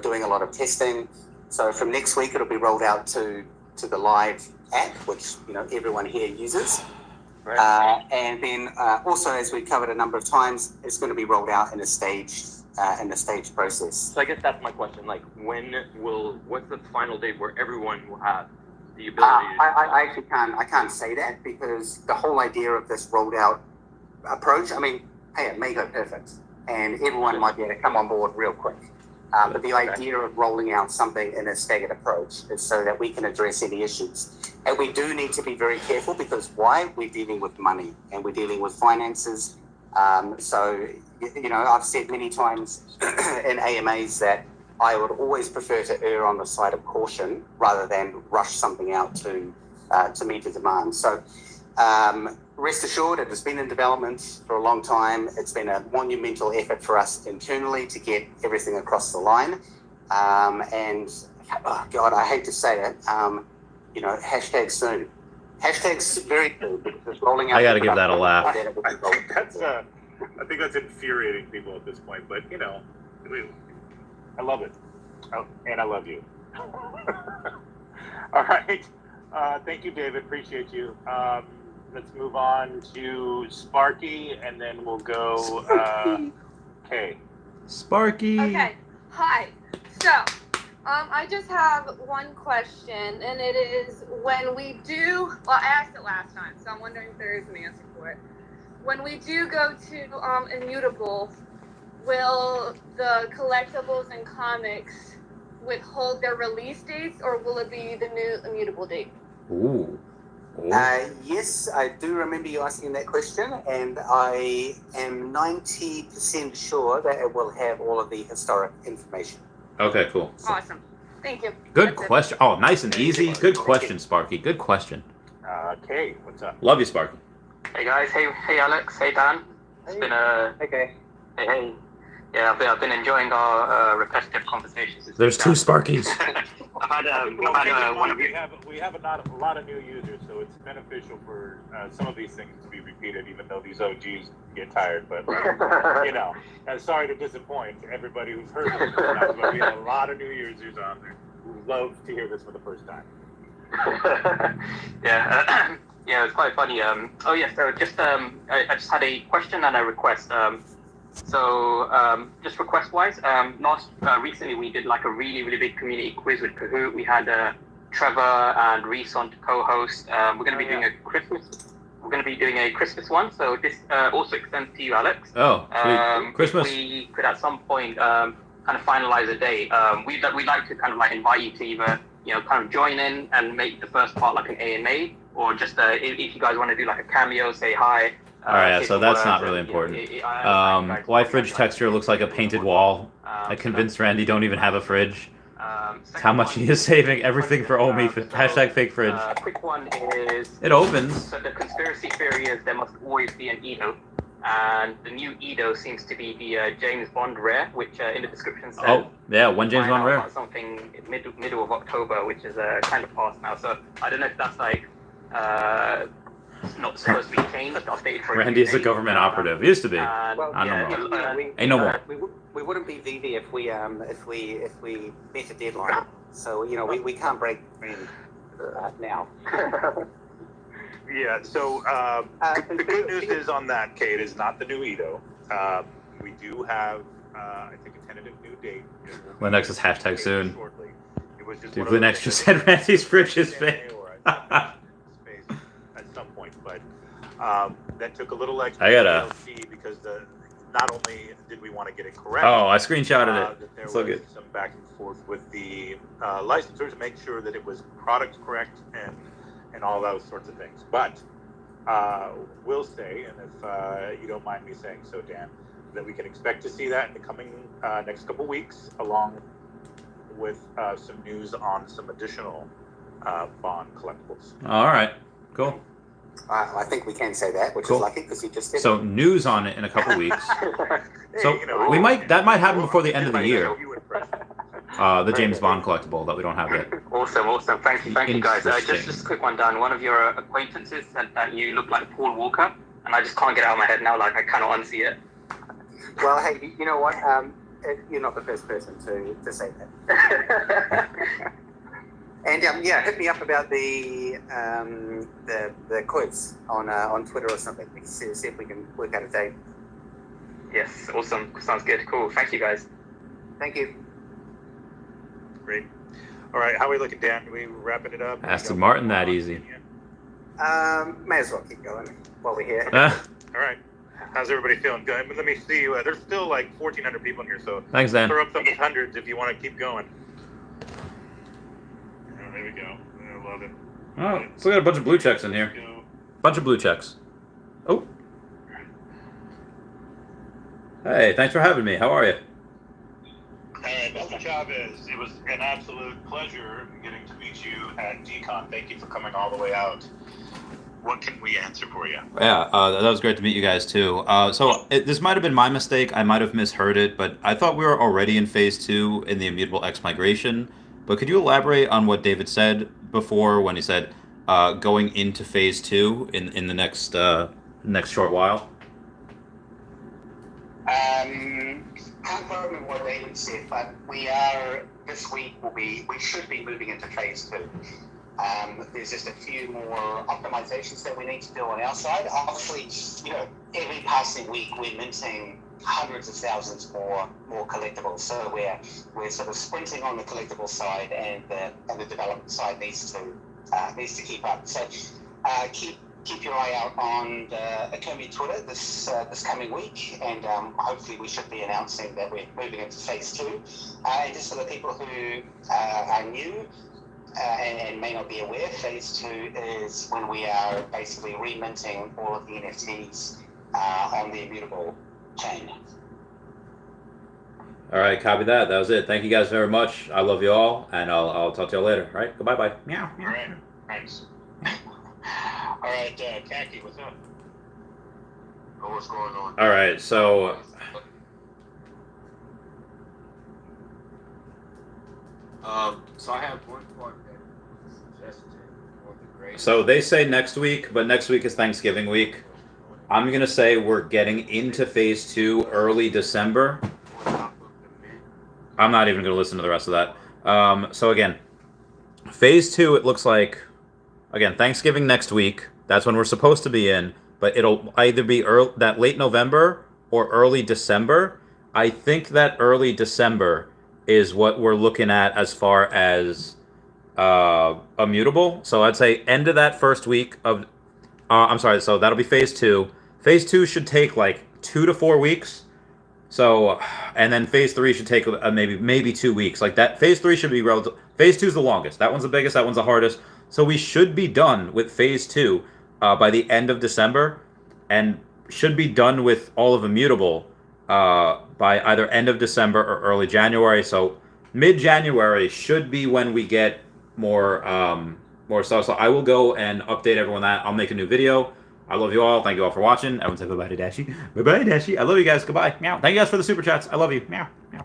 doing a lot of testing. So from next week, it'll be rolled out to the live app, which everyone here uses. Right. And then also, as we've covered a number of times, it's going to be rolled out in a staged process. So I guess that's my question. What's the final date where everyone will have the ability? I actually can't say that, because the whole idea of this rolled out approach, it may go perfect, and everyone might be able to come on board real quick. But the idea of rolling out something in a staggered approach is so that we can address any issues. And we do need to be very careful, because why? We're dealing with money and we're dealing with finances. So, I've said many times in AMAs that I would always prefer to err on the side of caution rather than rush something out to meet the demand. So, rest assured, it has been in development for a long time. It's been a monumental effort for us internally to get everything across the line. And oh God, I hate to say it, hashtag soon. Hashtag very soon, because it's rolling out. I got to give that a laugh. I think that's infuriating people at this point, but I love it, and I love you. All right, thank you, David. Appreciate you. Let's move on to Sparky, and then we'll go Kay. Sparky. Okay. Hi. So, I just have one question, and it is when we do. Well, I asked it last time, so I'm wondering if there is an answer for it. When we do go to Immutable, will the collectibles and comics withhold their release dates, or will it be the new Immutable date? Ooh. Yes, I do remember you asking that question, and I am 90% sure that it will have all of the historic information. Okay, cool. Awesome. Thank you. Good question. Oh, nice and easy. Good question, Sparky. Good question. Kay, what's up? Love you, Sparky. Hey guys, hey Alex, hey Dan. It's been okay. Hey. Yeah, I've been enjoying our repetitive conversations. There's two Sparkies. I've had one of you. We have a lot of new users, so it's beneficial for some of these things to be repeated, even though these OGs get tired. But I'm sorry to disappoint everybody who's heard this. But we have a lot of new users on there who love to hear this for the first time. Yeah, yeah, it's quite funny. So just I just had a question and a request. Just request-wise, recently we did like a really big community quiz with Kahoot. We had Trevor and Reese on to co-host. We're going to be doing a Christmas one, so this also extends to you, Alex. Oh, sweet. Christmas. If we could at some point kind of finalize a date, we'd like to kind of like invite you to either kind of join in and make the first part like an AMA, or just if you guys want to do like a cameo, say hi. All right, so that's not really important. Why fridge texture looks like a painted wall. I convinced Randy don't even have a fridge. How much he is saving everything for Omi. Hashtag fake fridge. Quick one is... It opens. So the conspiracy theory is there must always be an Edo. And the new Edo seems to be the James Bond rare, which in the description says... Oh, yeah, when James Bond rare? Something middle of October, which is kind of past now. So I don't know if that's like... not supposed to be changed, updated for Randy is a government operative. Used to be. I don't know. Ain't no more. We wouldn't be Veve if we met a deadline. So we can't break now. Yeah. So the good news is on that, Kate, is not the new Edo. We do have I think a tentative new date. Linux is hashtag soon. Dude, Linux just said Randy's fridge is fake. But that took a little extra because not only did we want to get it correct. Oh, I screenshotted it. There So was good. some back and forth with the licensor to make sure that it was product correct and all those sorts of things. But we'll say, and if you don't mind me saying so, Dan, that we can expect to see that in the coming next couple weeks, along with some news on some additional Bond collectibles. All right. Cool. I think we can say that, which Cool. is lucky because you just said So news on it in a couple weeks. So that might happen before the end of the year. The James Bond collectible that we don't have yet. Awesome. Thank you guys. Just a quick one, Dan. One of your acquaintances said that you look like Paul Walker, and I just can't get it out of my head now. Like I cannot unsee it. Well, hey, you know what? You're not the first person to say that. And hit me up about the quiz on Twitter or something. See if we can work out a date. Yes, awesome. Sounds good. Cool. Thank you guys. Thank you. Great. All right, how are we looking, Dan? Are we wrapping it up? Aston Martin that easy. May as well keep going while we're here. All right. How's everybody feeling? Good. Let me see. There's still like 1,400 people in here, so Thanks, Dan. throw up some hundreds if you want to keep going. There we go. I love it. Oh, so we got a bunch of blue checks in here. Bunch of blue checks. Oh. Hey, thanks for having me. How are you? Hey, Mr. Chavez, it was an absolute pleasure getting to meet you at DCon. Thank you for coming all the way out. What can we answer for you? Yeah, that was great to meet you guys too. This might have been my mistake. I might have misheard it, but I thought we were already in phase 2 in the Immutable X migration. but could you elaborate on what David said before when he said going into phase 2 in the next short while? Confirming what David said, but this week we should be moving into phase 2. There's just a few more optimizations that we need to do on our side. Obviously, every passing week we're minting hundreds of thousands more collectibles. So we're sort of sprinting on the collectible side, and the development side needs to keep up. So keep your eye out on the Akomi Twitter this coming week, and hopefully we should be announcing that we're moving into phase 2. And just for the people who are new and may not be aware, phase 2 is when we are basically reminting all of the NFTs on the Immutable chain. All right, copy that. That was it. Thank you guys very much. I love you all, and I'll talk to you all later. All right, goodbye, bye. Meow. All right, thanks. All right, Khaki, what's up? Oh, what's going on? All right, so So I have one part that suggested on the grade. So they say next week, but next week is Thanksgiving week. I'm going to say we're getting into phase 2 early December. I'm not even going to listen to the rest of that. So again, phase 2, it looks like, again, Thanksgiving next week. That's when we're supposed to be in, but it'll either be that late November or early December. I think that early December is what we're looking at as far as Immutable. So I'd say end of that first week of, I'm sorry, so that'll be phase 2. Phase 2 should take like 2 to 4 weeks. So, and then phase 3 should take maybe 2 weeks. Like that, phase 3 should be relative. Phase 2 is the longest. That one's the biggest. That one's the hardest. So we should be done with phase 2 by the end of December, and should be done with all of Immutable by either end of December or early January. So mid-January should be when we get more stuff. So I will go and update everyone that. I'll make a new video. I love you all. Thank you all for watching. Everyone say bye-bye to Dashi. Bye-bye, Dashi. I love you guys. Goodbye. Meow. Thank you guys for the super chats. I love you. Meow. Meow.